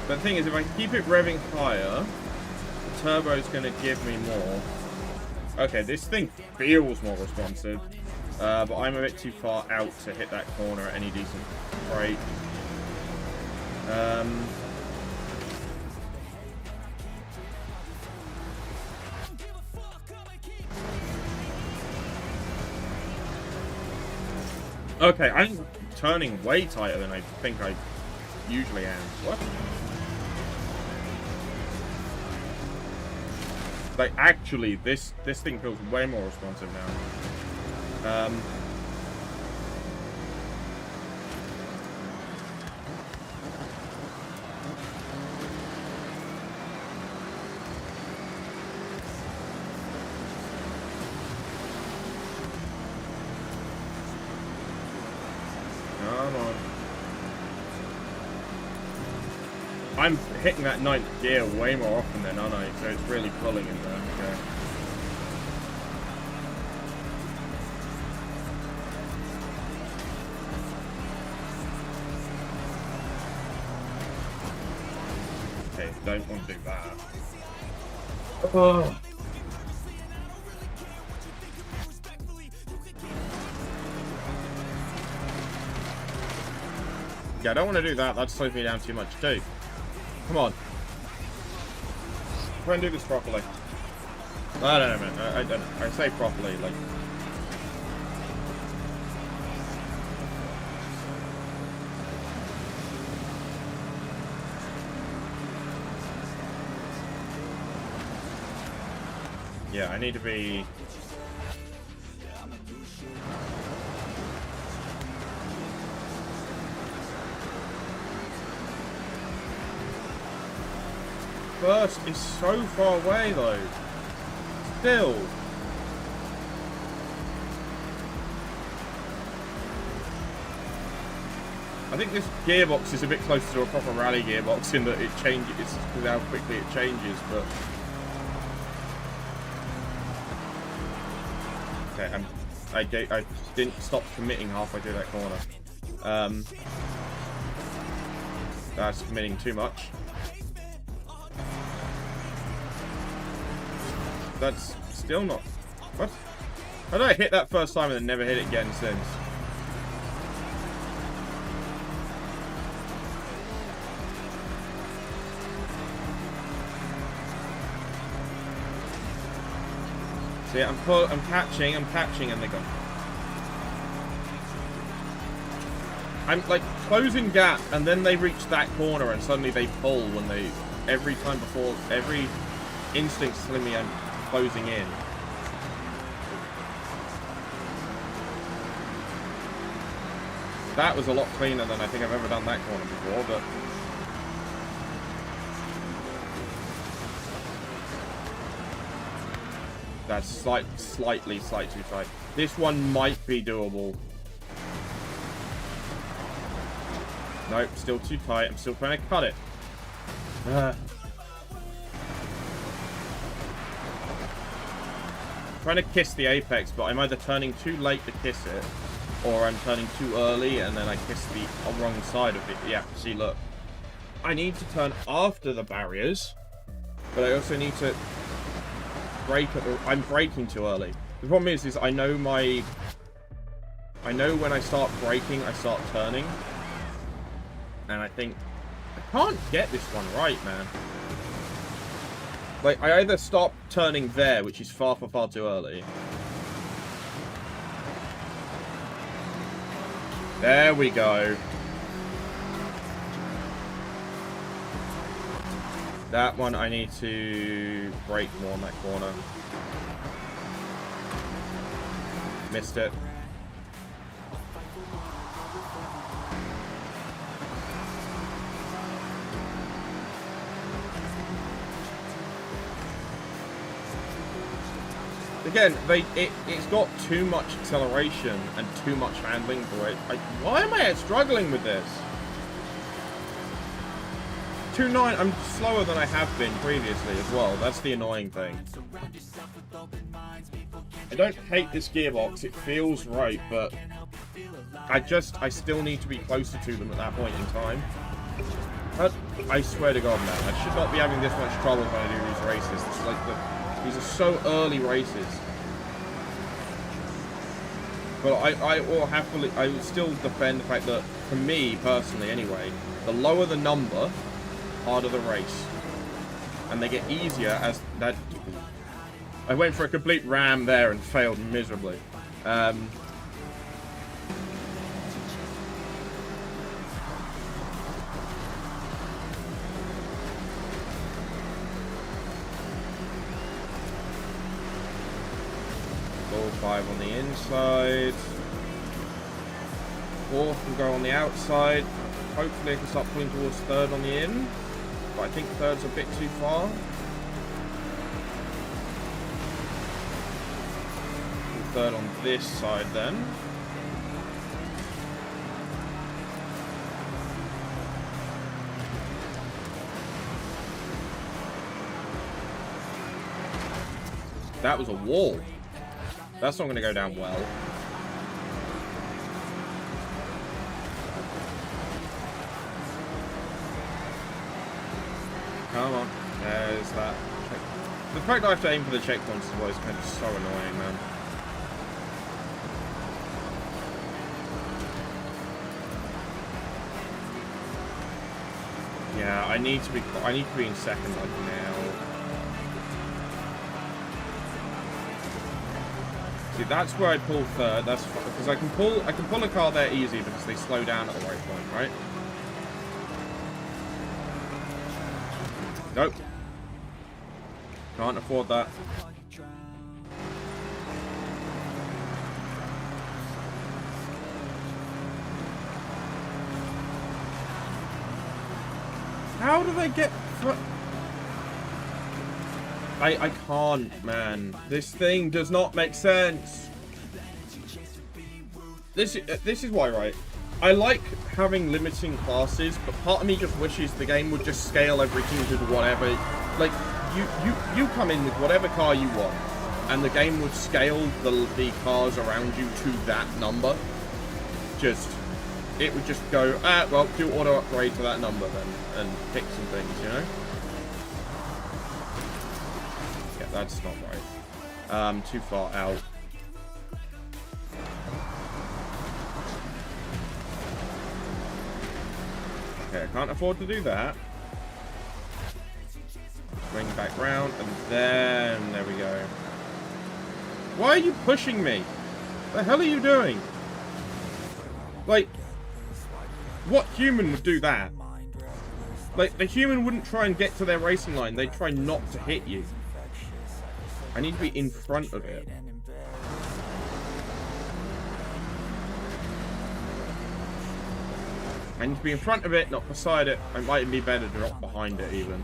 But the thing is, if I keep it revving higher, the turbo's going to give me more. Okay, this thing feels more responsive, but I'm a bit too far out to hit that corner at any decent rate. Okay, I'm turning way tighter than I think I usually am. What? Like, actually, this thing feels way more responsive now. Come on. I'm hitting that ninth gear way more often than aren't I? So it's really pulling in there. Okay. Okay, don't want to do that. Oh. Yeah, I don't want to do that. That slows me down too much too. Come on. Try and do this properly. I don't know, man. I don't know. I say properly, like... Yeah, I need to be... First is so far away though. Still. I think this gearbox is a bit closer to a proper rally gearbox in that it changes, it's because how quickly it changes, but... Okay, I didn't stop committing halfway through that corner. That's committing too much. That's still not... What? How did I hit that first time and then never hit it again since? See, I'm catching, and they go. I'm like closing gap, and then they reach that corner, and suddenly they pull when they... Every time before, every instinct's telling me I'm closing in. That was a lot cleaner than I think I've ever done that corner before, but... That's slightly too tight. This one might be doable. Nope, still too tight. I'm still trying to cut it. Trying to kiss the apex, but I'm either turning too late to kiss it, or I'm turning too early and then I kiss the wrong side of it. Yeah, see, look. I need to turn after the barriers, but I also need to brake at the... I'm braking too early. The problem is I know when I start braking, I start turning. And I think... I can't get this one right, man. Like, I either stop turning there, which is far too early. There we go. That one, I need to brake more on that corner. Missed it. Again, it's got too much acceleration and too much handling for it. Why am I struggling with this? 2.9, I'm slower than I have been previously as well. That's the annoying thing. I don't hate this gearbox. It feels right, but I still need to be closer to them at that point in time. I swear to God, man, I should not be having this much trouble when I do these races. It's like these are so early races. But I will still defend the fact that, for me personally anyway, the lower the number, harder the race. And they get easier as that... I went for a complete ram there and failed miserably. Five on the inside. 4 can go on the outside. Hopefully I can start pulling towards 3rd on the in. But I think 3rd's a bit too far. 3rd on this side then. That was a wall. That's not going to go down well. Come on. There's that. The fact I have to aim for the checkpoints is always kind of so annoying, man. Yeah, I need to be in second like now. See, that's where I pull third. That's because I can pull a car there easy because they slow down at the right point, right? Nope. Can't afford that. How do they get... I can't, man. This thing does not make sense. This is why, right? I like having limiting classes, but part of me just wishes the game would just scale everything to whatever. Like, you come in with whatever car you want, and the game would scale the cars around you to that number. It would just go, well, do auto upgrade to that number then, and pick some things, you know? Yeah, that's not right. Too far out. Okay, I can't afford to do that. Swing back round, and then, there we go. Why are you pushing me? The hell are you doing? Like, what human would do that? Like, the human wouldn't try and get to their racing line. They'd try not to hit you. I need to be in front of it. I need to be in front of it, not beside it. It might be better to drop behind it, even.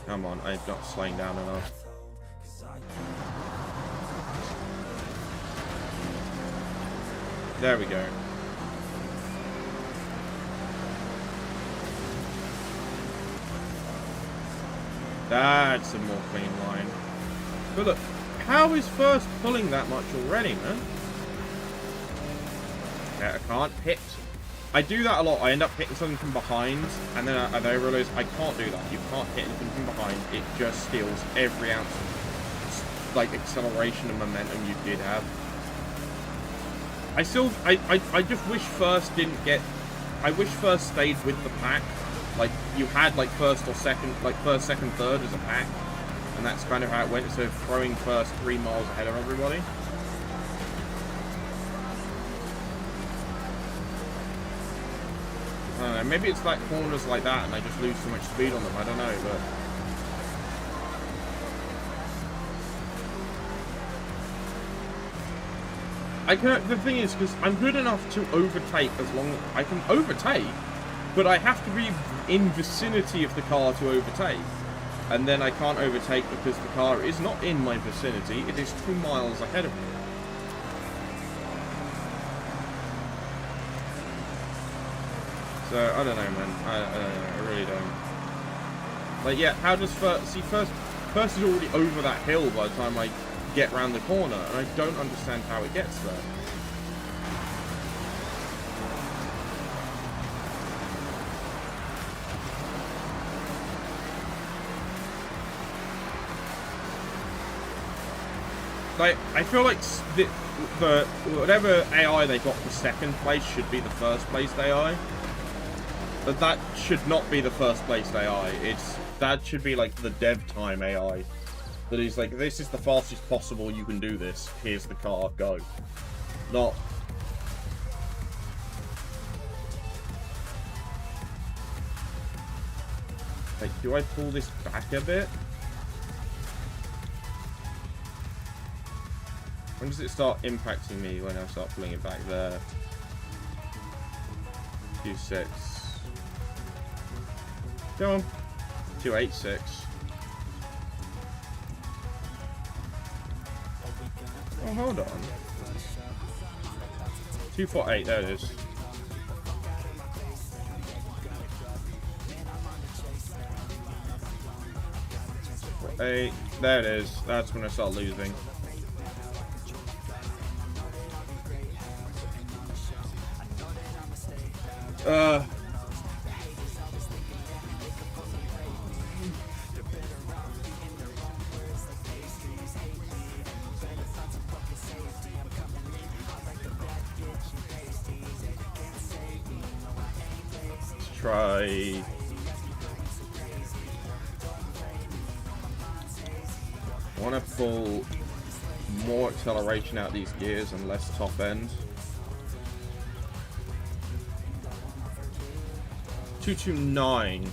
Come on, I'm not slowing down enough. There we go. That's a more clean line. But look, how is first pulling that much already, man? Okay, I can't hit. I do that a lot. I end up hitting something from behind, and then I realize I can't do that. You can't hit anything from behind. It just steals every ounce of, like, acceleration and momentum you did have. I just wish first didn't get... I wish first stayed with the pack. Like, you had, like, first or second... Like, first, second, third as a pack. And that's kind of how it went. So throwing first 3 miles ahead of everybody. I don't know, maybe it's like corners like that and I just lose too much speed on them, I don't know, but... the thing is, because I'm good enough to overtake as long as... I can overtake, but I have to be in vicinity of the car to overtake. And then I can't overtake because the car is not in my vicinity, it is 2 miles ahead of me. So, I don't know, man. I don't know. I really don't. Like, yeah, how does first... See, first is already over that hill by the time I get round the corner, and I don't understand how it gets there. Like, I feel like the whatever AI they got for second place should be the first place AI. But that should not be the first place AI. That should be like the dev time AI. That is like, this is the fastest possible you can do this. Here's the car, go. Not... Like, do I pull this back a bit? When does it start impacting me when I start pulling it back there? 2.6. Go on. 2.86. Oh, hold on. 248, there it is. 8, there it is. That's when I start losing. Let's try. I want to pull more acceleration out of these gears and less top end. 229.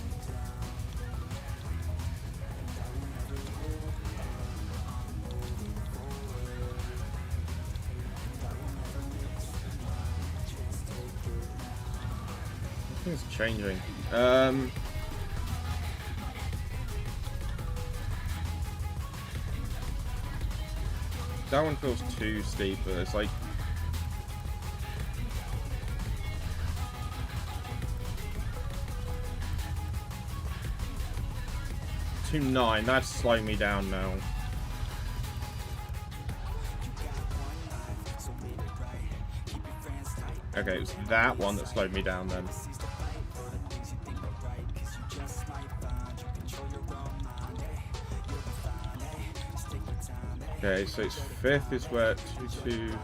I think it's changing. That one feels too steep, but it's like 2.9. That's slowing me down now. Okay, it's that one that slowed me down then. Okay, so it's 5th is where 2.2.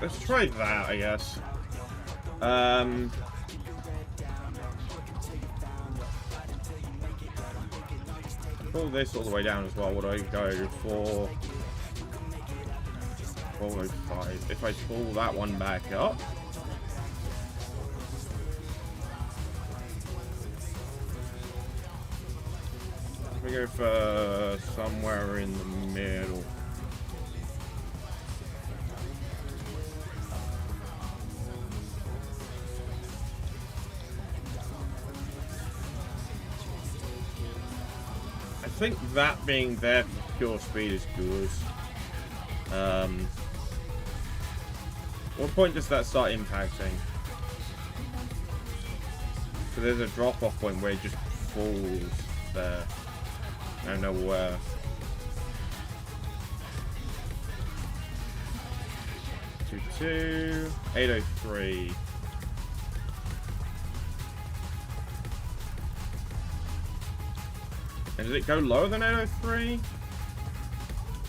Let's try that, I guess. Pull this all the way down as well. What do I go for? 405. If I pull that one back up. We go for somewhere in the middle. I think that being there for pure speed is good. What point does that start impacting? So there's a drop-off point where it just falls there. I don't know where. Two, 803. And does it go lower than 803?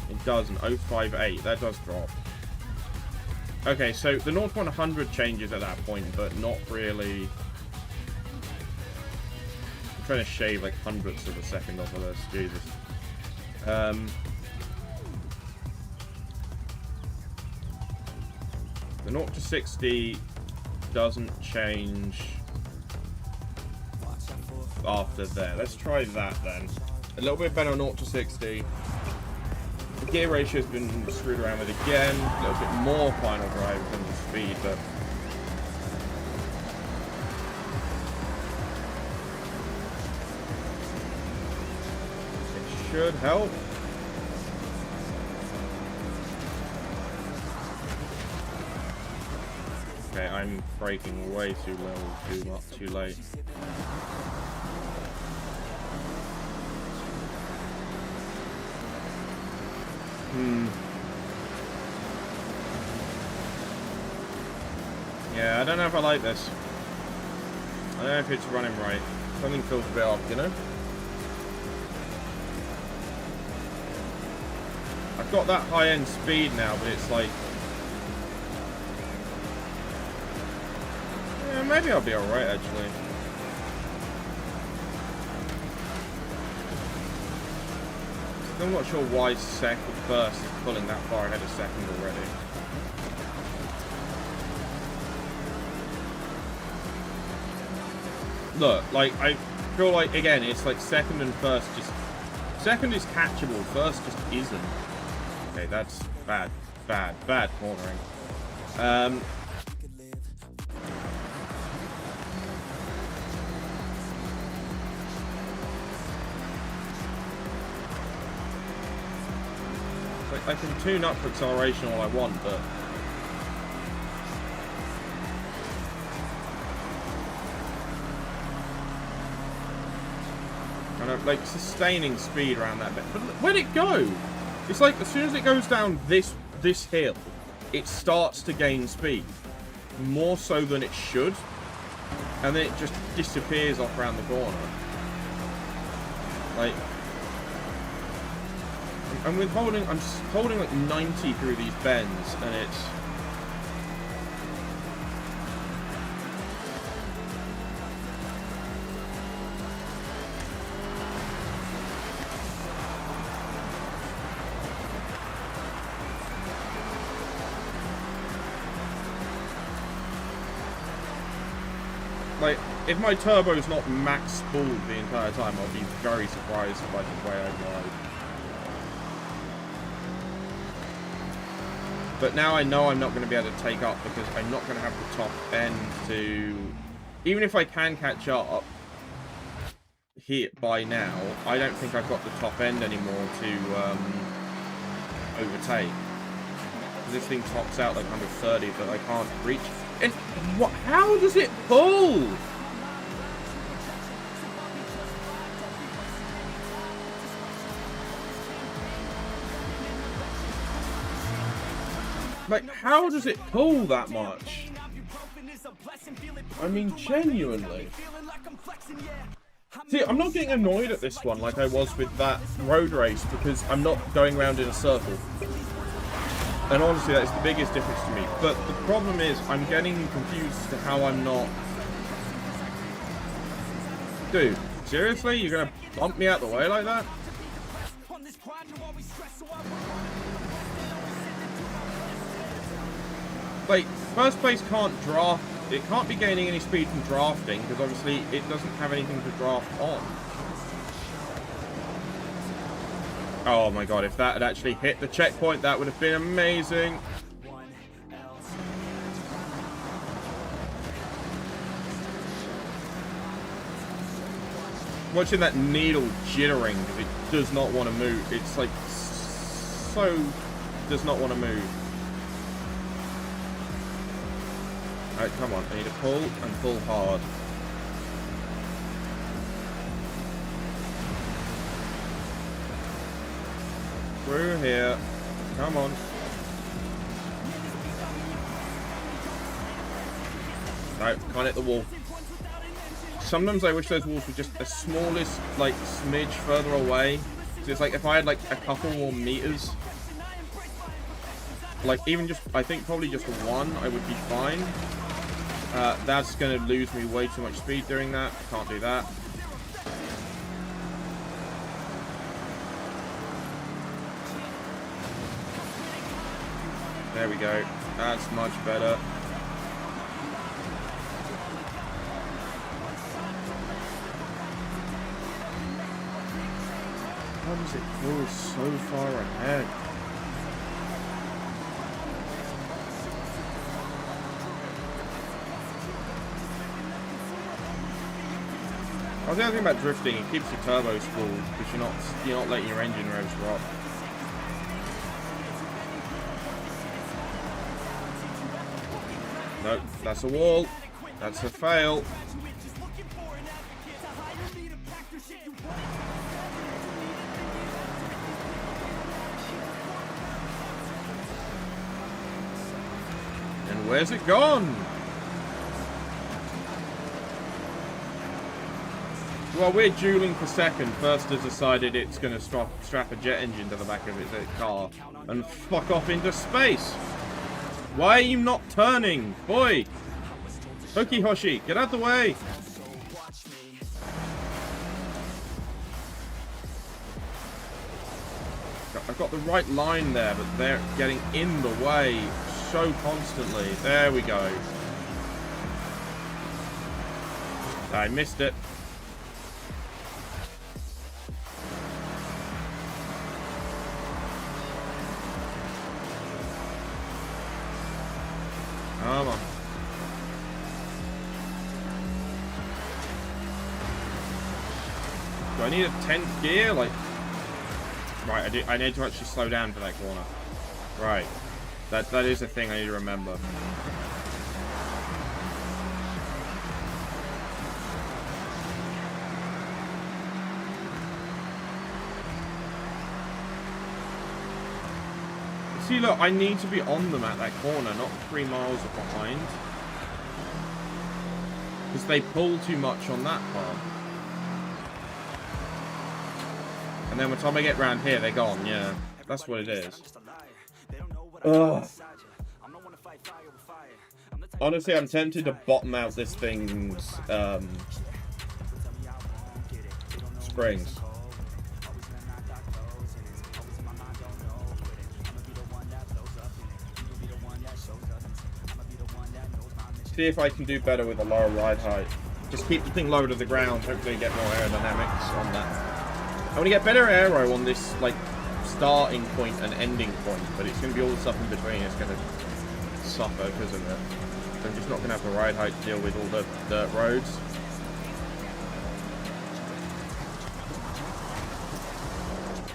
It doesn't. 058. That does drop. Okay, so the 0 to 100 changes at that point, but not really. I'm trying to shave like hundredths of a second off of this. Jesus. The 0 to 60 doesn't change after there. Let's try that then. A little bit better on 0 to 60. The gear ratio has been screwed around with again. A little bit more final drive in terms of speed, but it should help. Okay, I'm braking way too low, too late. Yeah, I don't know if I like this. I don't know if it's running right. Something feels a bit off, you know? I've got that high-end speed now, but it's like... Yeah, maybe I'll be alright, actually. I'm not sure why first is pulling that far ahead of second already. Look, like, I feel like, again, it's like second and first just... Second is catchable, first just isn't. Okay, that's bad cornering. I can tune up for acceleration all I want, but kind of like sustaining speed around that bit. But where'd it go? It's like as soon as it goes down this hill, it starts to gain speed more so than it should, and then it just disappears off around the corner. Like, I'm holding like 90 through these bends, and it's like, if my turbo's not max spooled the entire time, I'll be very surprised by the way I ride. But now I know I'm not going to be able to take up because I'm not going to have the top end to... Even if I can catch up here by now, I don't think I've got the top end anymore to overtake. This thing tops out like 130, but I can't reach. And what? How does it pull? Like, how does it pull that much? I mean, genuinely. See, I'm not getting annoyed at this one like I was with that road race because I'm not going around in a circle. And honestly, that is the biggest difference to me. But the problem is, I'm getting confused as to how I'm not... Dude, seriously? You're gonna bump me out the way like that? Like, first place can't draft. It can't be gaining any speed from drafting, because obviously it doesn't have anything to draft on. Oh my god, if that had actually hit the checkpoint, that would have been amazing. Watching that needle jittering, because it does not want to move. It's like, so does not want to move. Alright, come on. I need to pull and pull hard. Through here. Come on. No, can't hit the wall. Sometimes I wish those walls were just the smallest, like, smidge further away. So it's like if I had, like, a couple more meters. Like, even just, I think probably just one, I would be fine. That's going to lose me way too much speed doing that. I can't do that. There we go. That's much better. How does it go so far ahead? I was the other thing about drifting, it keeps your turbos full because you're not letting your engine revs drop. Nope, that's a wall. That's a fail. And where's it gone? Well, we're dueling for second. First has decided it's going to strap a jet engine to the back of its car and fuck off into space. Why are you not turning? Boy! Hoki Hoshi, get out the way! I've got the right line there, but they're getting in the way so constantly. There we go. I missed it. Come on. Do I need a 10th gear? Like, Right, I need to actually slow down for that corner. Right. That is a thing I need to remember. See, look, I need to be on them at that corner, not 3 miles behind. Because they pull too much on that part. And then by the time I get round here, they're gone, yeah. That's what it is. Ugh. Honestly, I'm tempted to bottom out this thing's springs. See if I can do better with a lower ride height. Just keep the thing low to the ground, hopefully get more aerodynamics on that. I want to get better aero on this, like, starting point and ending point, but it's going to be all the stuff in between. It's going to suffer because of it. I'm just not going to have the ride height to deal with all the dirt roads.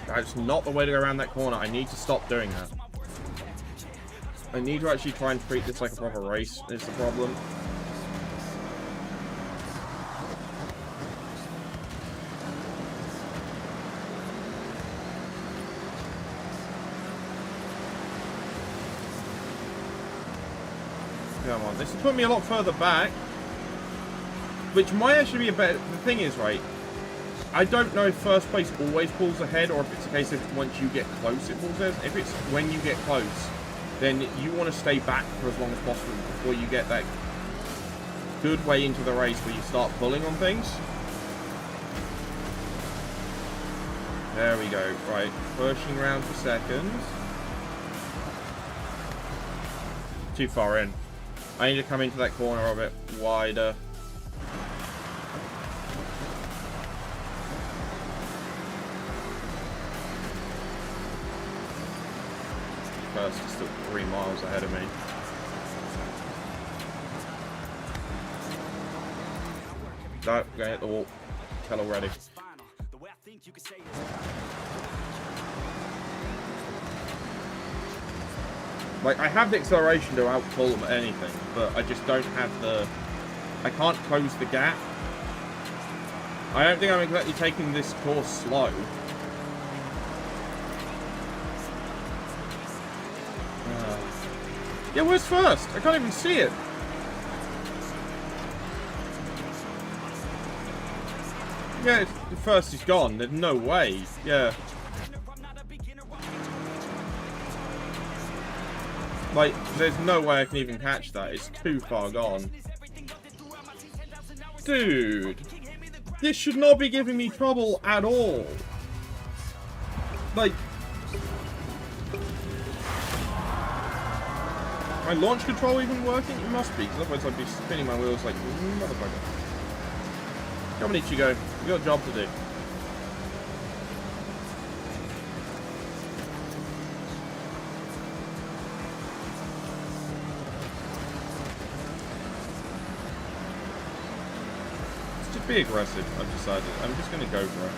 That's not the way to go around that corner. I need to stop doing that. I need to actually try and treat this like a proper race, is the problem. Come on, this has put me a lot further back. Which might actually be a better... The thing is, right, I don't know if first place always pulls ahead, or if it's a case of once you get close it pulls ahead. If it's when you get close, then you want to stay back for as long as possible before you get that good way into the race where you start pulling on things. There we go. Right, pushing around for seconds. Too far in. I need to come into that corner a bit wider. First is still 3 miles ahead of me. No, gonna hit the wall. Tell already. Like, I have the acceleration to outpull them at anything, but I just don't have the... I can't close the gap. I don't think I'm exactly taking this course slow. Yeah, where's first? I can't even see it. Yeah, the first is gone. There's no way. Yeah. Like, there's no way I can even catch that. It's too far gone. Dude. This should not be giving me trouble at all. Like... My launch control even working? It must be, because otherwise I'd be spinning my wheels like motherfucker. Come on, Ichigo. You got a job to do. Let's just be aggressive, I've decided. I'm just going to go for it.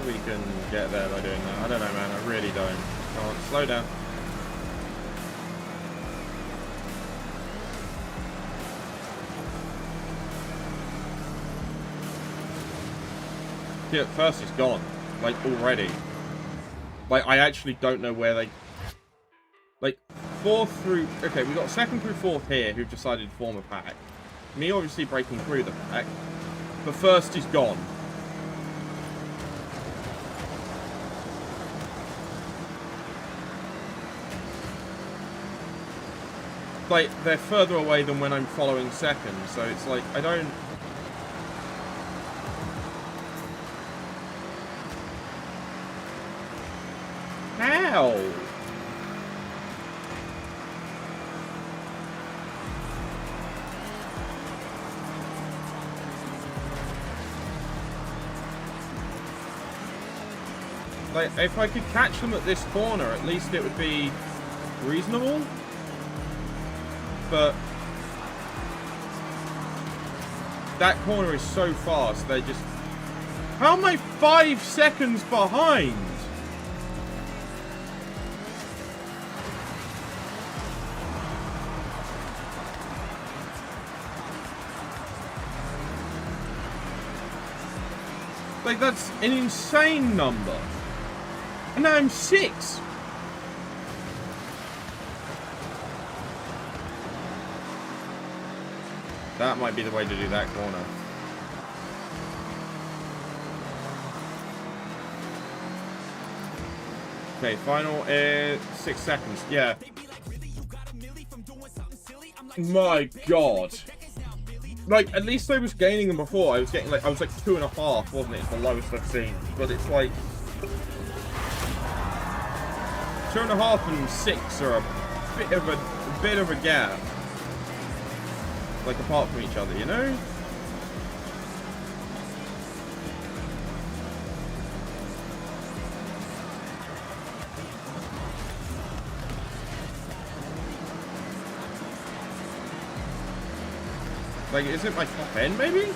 We can get there by doing that. I don't know, man. I really don't. Come on, slow down. Yeah, first it's gone. Like, already. Like, I actually don't know where they... Like, 4th through... Okay, we got 2nd through 4th here who've decided to form a pack. Me obviously breaking through the pack. But first is gone. Like, they're further away than when I'm following second, so it's like, I don't... How? Like, if I could catch them at this corner, at least it would be reasonable. but that corner is so fast, they just... How am I 5 seconds behind? Like, that's an insane number. And now I'm 6. That might be the way to do that corner. Okay, final 6 seconds. Yeah. My God. Like, at least I was gaining them before. I was getting like, I was like 2.5, wasn't it? It's the lowest I've seen. But it's like 2.5 and 6 are a bit of a gap. Like, apart from each other, you know? Like, is it my top end, maybe?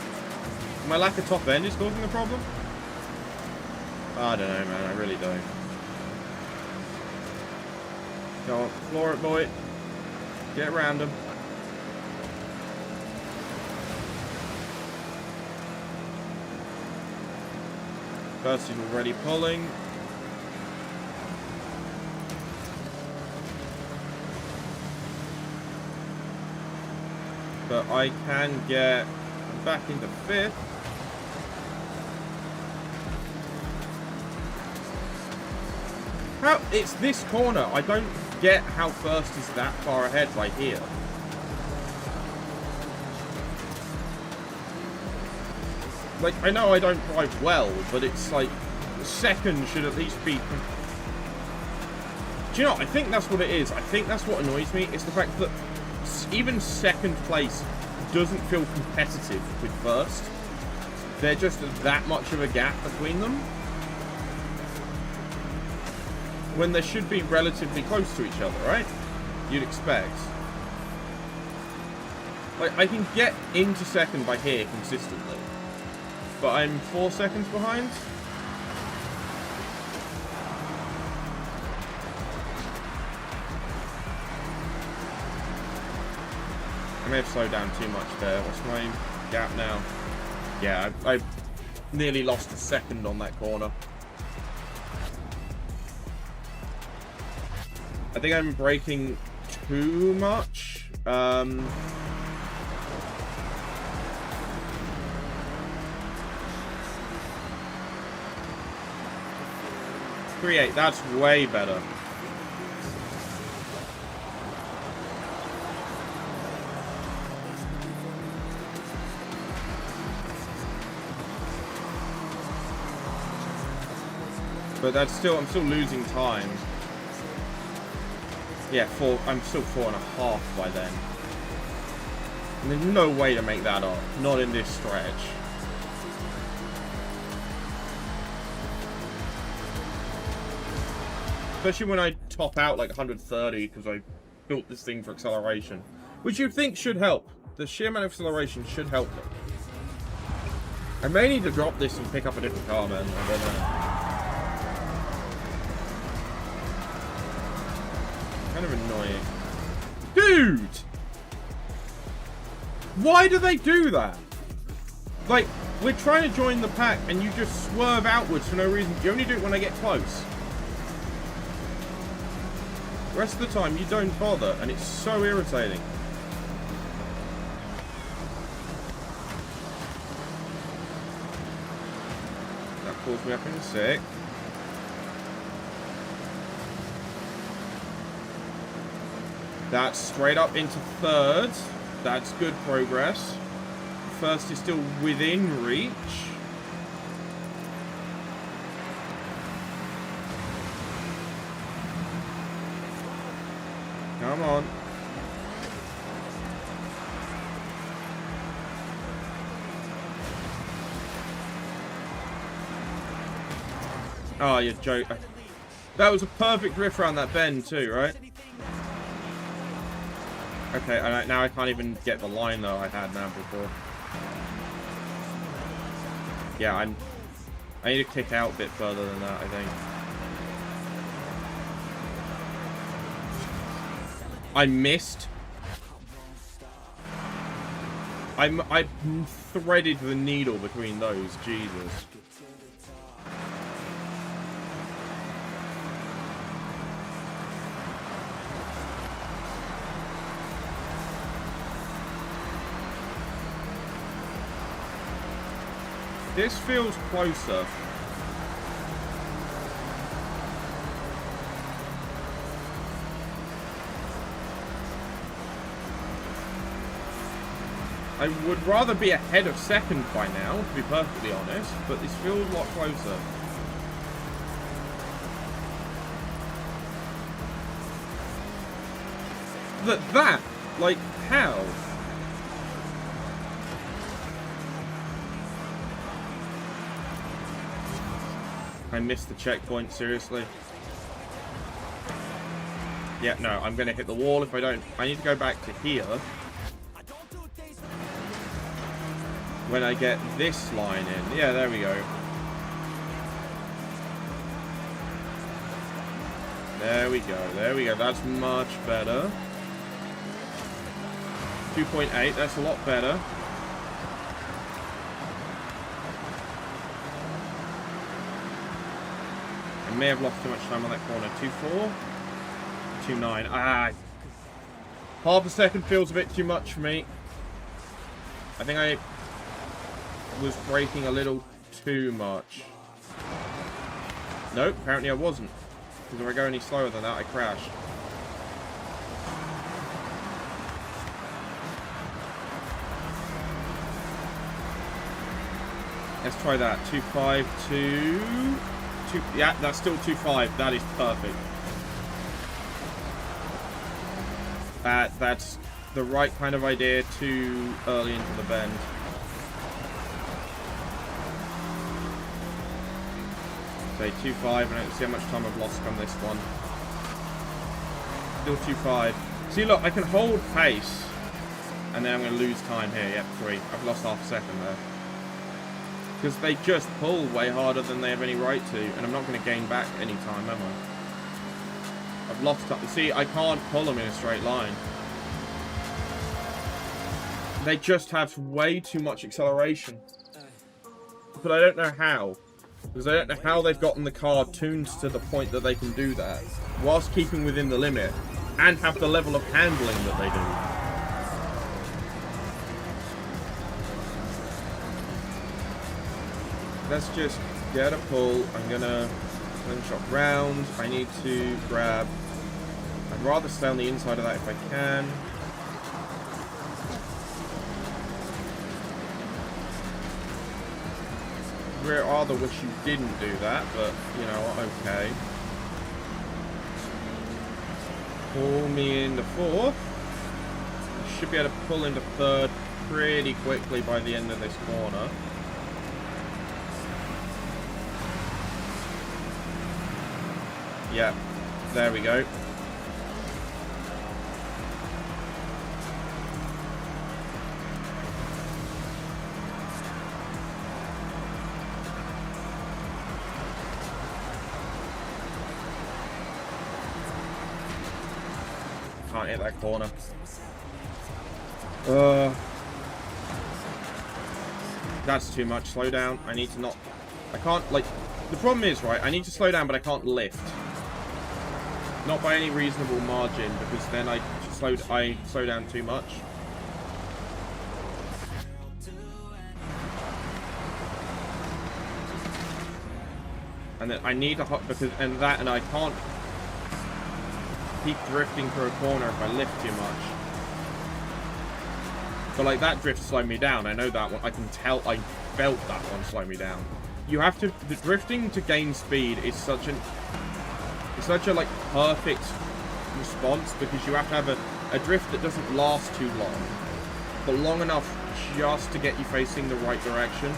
My lack of top end is causing the problem? I don't know, man. I really don't. Go on, floor it, boy. Get around him. First, he's already pulling. But I can get back into 5th. How? It's this corner. I don't get how first is that far ahead right here. Like, I know I don't drive well, but it's like, second should at least be... Do you know, I think that's what it is. I think that's what annoys me. It's the fact that even second place doesn't feel competitive with first. They're just that much of a gap between them. When they should be relatively close to each other, right? You'd expect. Like, I can get into second by here consistently. But I'm 4 seconds behind. I may have slowed down too much there. What's my gap now? Yeah, I nearly lost a second on that corner. I think I'm braking too much. 3.8, that's way better. But that's still, I'm still losing time. Yeah, I'm still 4.5 by then. And there's no way to make that up. Not in this stretch. Especially when I top out like 130 because I built this thing for acceleration. Which you'd think should help. The sheer amount of acceleration should help me. I may need to drop this and pick up a different car, man. I don't know. Kind of annoying. Dude! Why do they do that? Like, we're trying to join the pack and you just swerve outwards for no reason. You only do it when I get close. The rest of the time, you don't bother, and it's so irritating. That pulls me up in 6th. That's straight up into 3rd. That's good progress. First is still within reach. Come on. Oh, you're joking. That was a perfect drift around that bend too, right? Okay, now I can't even get the line though I had now before. Yeah, I need to kick out a bit further than that, I think. I missed. I threaded the needle between those. Jesus. This feels closer. I would rather be ahead of second by now, to be perfectly honest, but this feels a lot closer. That, like, how? I missed the checkpoint, seriously. Yeah, no, I'm gonna hit the wall if I don't. I need to go back to here. When I get this line in. Yeah, there we go. There we go. There we go. That's much better. 2.8. That's a lot better. I may have lost too much time on that corner. 2.4. 2.9. Ah. Half a second feels a bit too much for me. I think I was braking a little too much. Nope, apparently I wasn't. Because if I go any slower than that, I crash. Let's try that. 2.5, 2... Yeah, that's still 2.5. That is perfect. That's the right kind of idea too early into the bend. Say 2.5, and I don't see how much time I've lost on this one. Still 2.5. See, look, I can hold pace, and then I'm going to lose time here. Yep, 3. I've lost half a second there. Because they just pull way harder than they have any right to, and I'm not going to gain back any time, am I? I've lost up. See, I can't pull them in a straight line. They just have way too much acceleration. But I don't know how. Because I don't know how they've gotten the car tuned to the point that they can do that, whilst keeping within the limit, and have the level of handling that they do. Let's just get a pull. I'm gonna slingshot round. I need to grab... I'd rather stay on the inside of that if I can. Rear rather wish you didn't do that, but, you know, okay. Pull me into fourth. I should be able to pull into third pretty quickly by the end of this corner. Yeah, there we go. Can't hit that corner. That's too much. Slow down. I need to not... I can't, like... The problem is, right, I need to slow down, but I can't lift. Not by any reasonable margin, because then I slow down too much. And then I need to hop because and I can't keep drifting through a corner if I lift too much. But like that drift slowed me down. I know that one. I can tell. I felt that one slow me down. You have to. The drifting to gain speed is such a like perfect response because you have to have a drift that doesn't last too long, but long enough just to get you facing the right direction.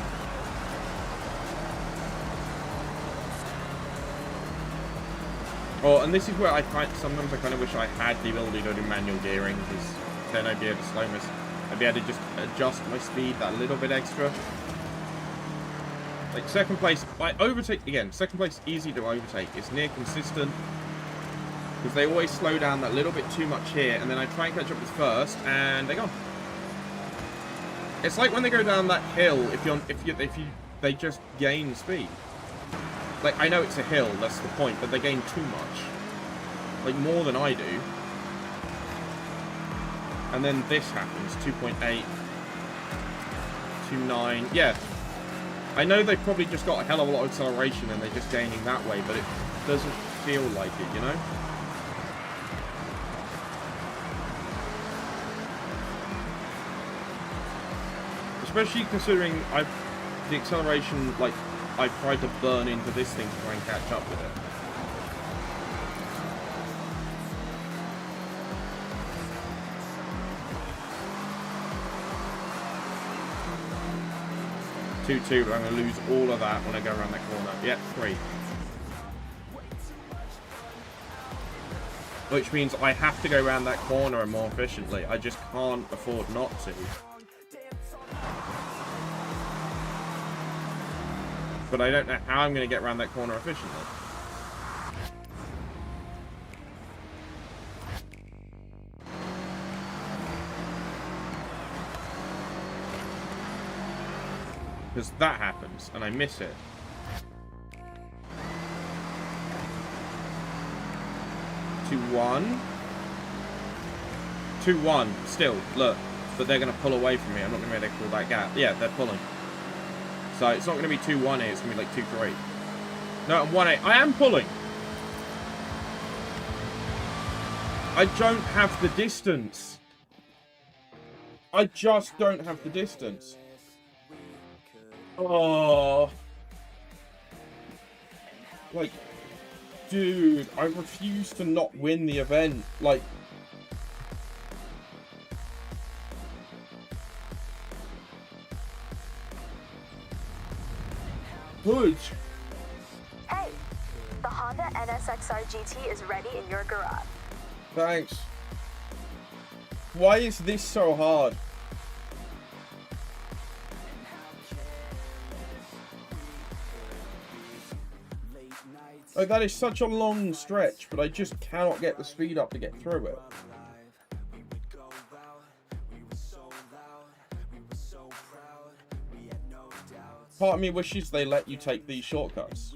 Oh, and this is where sometimes I kind of wish I had the ability to do manual gearing, because then I'd be able to slow myself. I'd be able to just adjust my speed that little bit extra. Like, second place, I overtake, again, second place easy to overtake. It's near consistent. Because they always slow down that little bit too much here, and then I try and catch up with first, and they're gone. It's like when they go down that hill, they just gain speed. Like, I know it's a hill, that's the point, but they gain too much. Like, more than I do. And then this happens, 2.8, 2.9, yeah. I know they've probably just got a hell of a lot of acceleration and they're just gaining that way, but it doesn't feel like it, you know? Especially considering the acceleration, like, I've tried to burn into this thing to try and catch up with it. Two, but I'm going to lose all of that when I go around that corner. Yep, 3. Which means I have to go around that corner more efficiently. I just can't afford not to. But I don't know how I'm going to get around that corner efficiently. Because that happens, and I miss it. Two, 1. 2-1. Still, look. But they're going to pull away from me. I'm not going to be able to pull that gap. Yeah, they're pulling. So it's not going to be 2-1 here. It's going to be like 2-3. No, I'm 1-8. I am pulling. I don't have the distance. I just don't have the distance. Oh. Like, dude, I refuse to not win the event. Like, good. Hey, the Honda NSXR GT is ready in your garage. Thanks. Why is this so hard? Like, that is such a long stretch, but I just cannot get the speed up to get through it. Part of me wishes they let you take these shortcuts.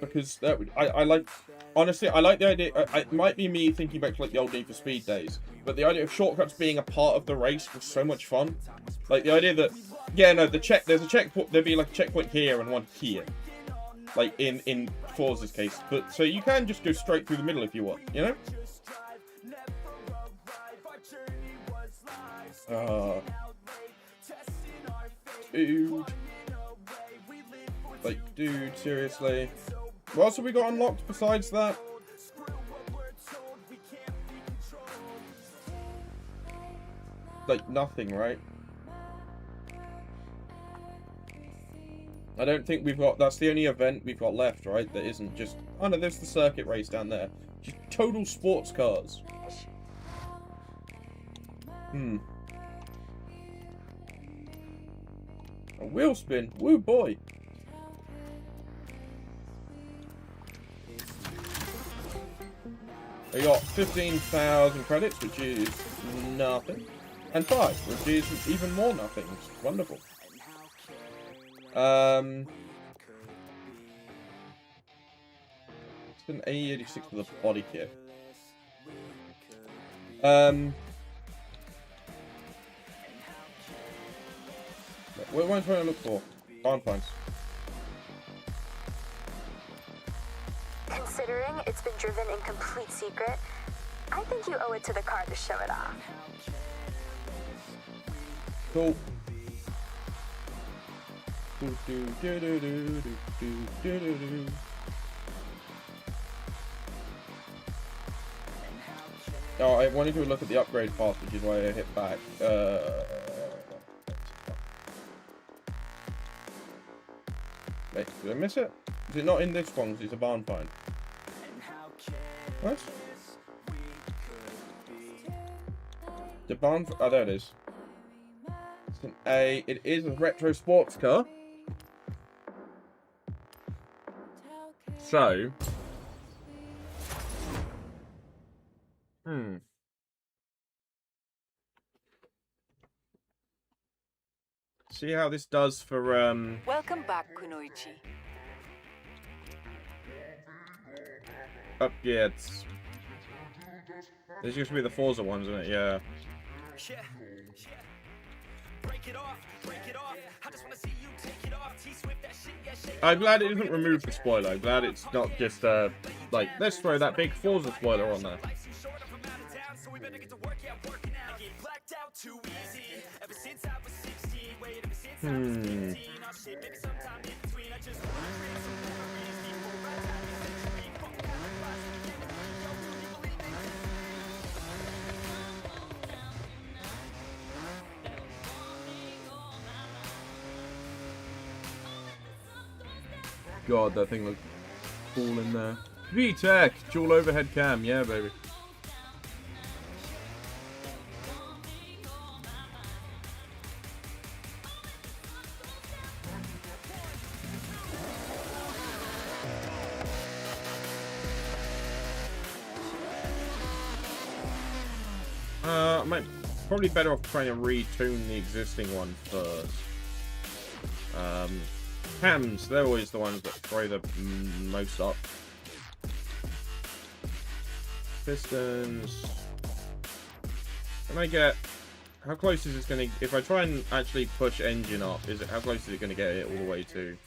Because that would, I like, honestly, I like the idea. It might be me thinking back to like the old Need for Speed days, but the idea of shortcuts being a part of the race was so much fun. Like the idea that, yeah, no, there's a checkpoint, there'd be like a checkpoint here and one here. Like in Forza's case, but so you can just go straight through the middle if you want, you know? Dude. Like, dude, seriously. What else have we got unlocked besides that? Like, nothing, right? I don't think we've got... That's the only event we've got left, right? That isn't just... Oh, no, there's the circuit race down there. Just total sports cars. A wheel spin. Woo, boy. I got 15,000 credits, which is nothing. And 5, which is even more nothing. It's wonderful. It's an A86 with a body kit. What am I trying to look for? Barn finds. Considering it's been driven in complete secret, I think you owe it to the car to show it off. Cool. Oh, I wanted to look at the upgrade path, which is why I hit back. Wait, did I miss it? Is it not in this one? Because it's a barn find. What? The barn. Oh, there it is. It's an A. It is a retro sports car. So. See how this does for Welcome back, Kunoichi. yeah, it's this used to be the Forza ones, isn't it? Yeah. I'm glad it doesn't remove the spoiler. I'm glad it's not just like, let's throw that big Forza spoiler on there. God, that thing looks cool in there. VTech, dual overhead cam, yeah, baby. I might probably better off trying to retune the existing one first. Cams, they're always the ones that throw the most up. Pistons. Can I get... How close is this going to... If I try and actually push engine up, how close is it going to get it all the way to?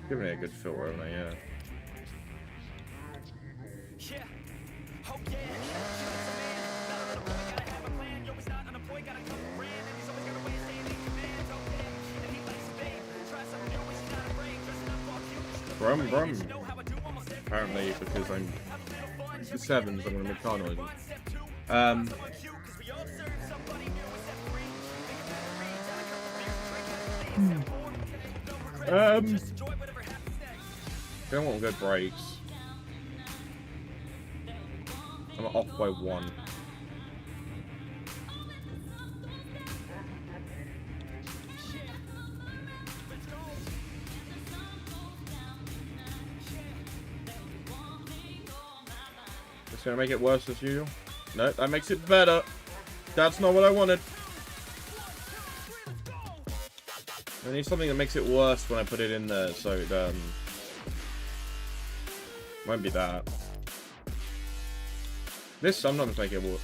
Giving it a good filter, haven't I? Yeah. Brum brum. Apparently, because I'm the sevens, I'm gonna make car noises. I want good brakes. I'm off by 1. It's gonna make it worse as usual. No, that makes it better. That's not what I wanted. I need something that makes it worse when I put it in there, so it won't be that. This sometimes make it worse.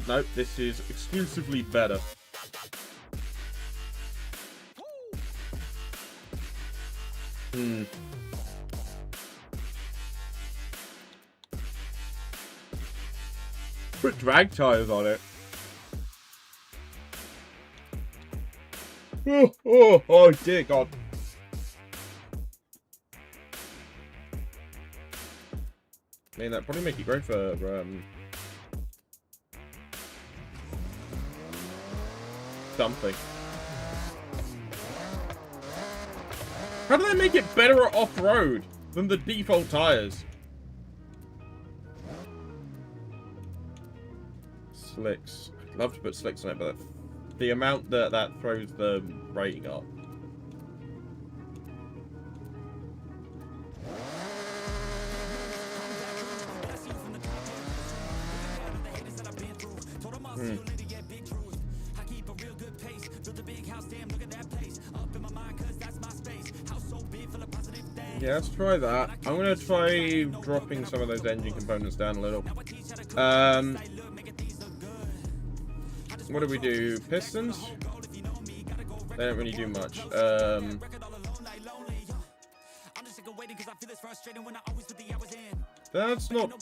Nope, this is exclusively better. Put drag tires on it. Oh dear God. I mean, that'd probably make it great for something. How do they make it better off-road than the default tires? Slicks. I'd love to put slicks on it, but the amount that throws the rating up. Yeah, let's try that. I'm gonna try dropping some of those engine components down a little. What do we do? Pistons? They don't really do much. That's not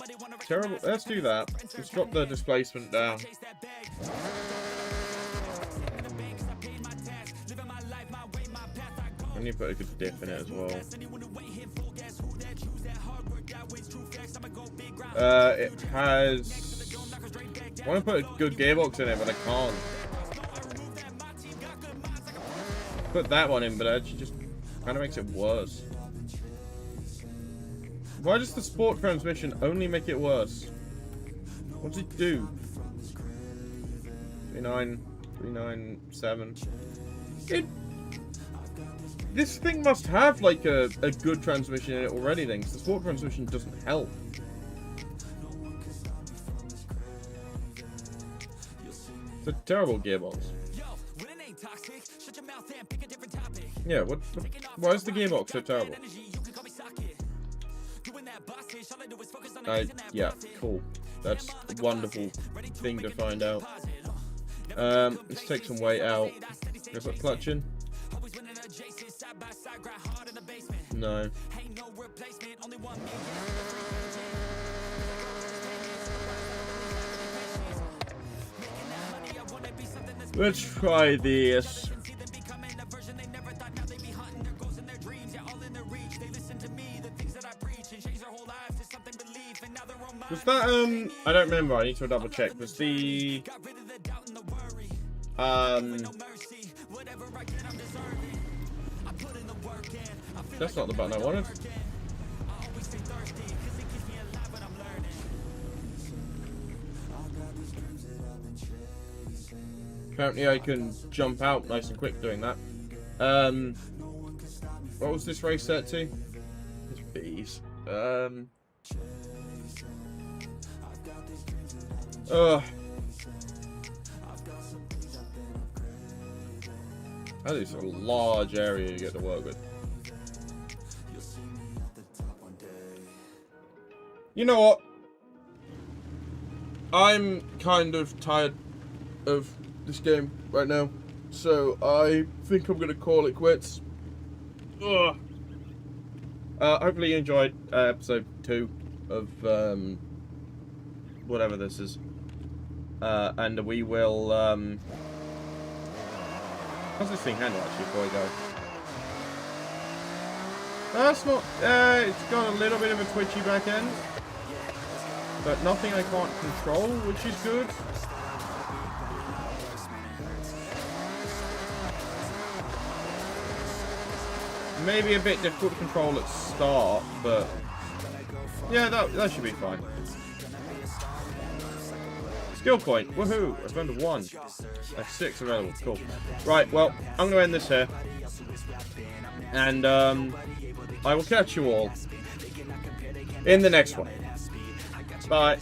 terrible. Let's do that. Let's drop the displacement down. I need to put a good diff in it as well. It has... I want to put a good gearbox in it, but I can't. Put that one in, but it just kind of makes it worse. Why does the sport transmission only make it worse? What does it do? 397. This thing must have like a good transmission in it already then, because the sport transmission doesn't help. It's a terrible gearbox. Yeah, why is the gearbox so terrible? Yeah, cool. That's a wonderful thing to find out. Let's take some weight out. Can I put clutch in? No. Let's try this. Was that, I don't remember, I need to double check. Was the, that's not the button I wanted. Apparently I can jump out nice and quick doing that. What was this race set to? It's bees. That is a large area you get to work with. You know what? I'm kind of tired of this game right now, so I think I'm gonna call it quits. Ugh. Hopefully you enjoyed episode 2 of whatever this is, and we will. How's this thing handle actually before we go? That's not. It's got a little bit of a twitchy back end, but nothing I can't control, which is good. Maybe a bit difficult to control at start, but yeah, that should be fine. Skill point, woohoo! I've earned a 1. That's 6 available, cool. Right, well, I'm going to end this here. And I will catch you all in the next one. Bye.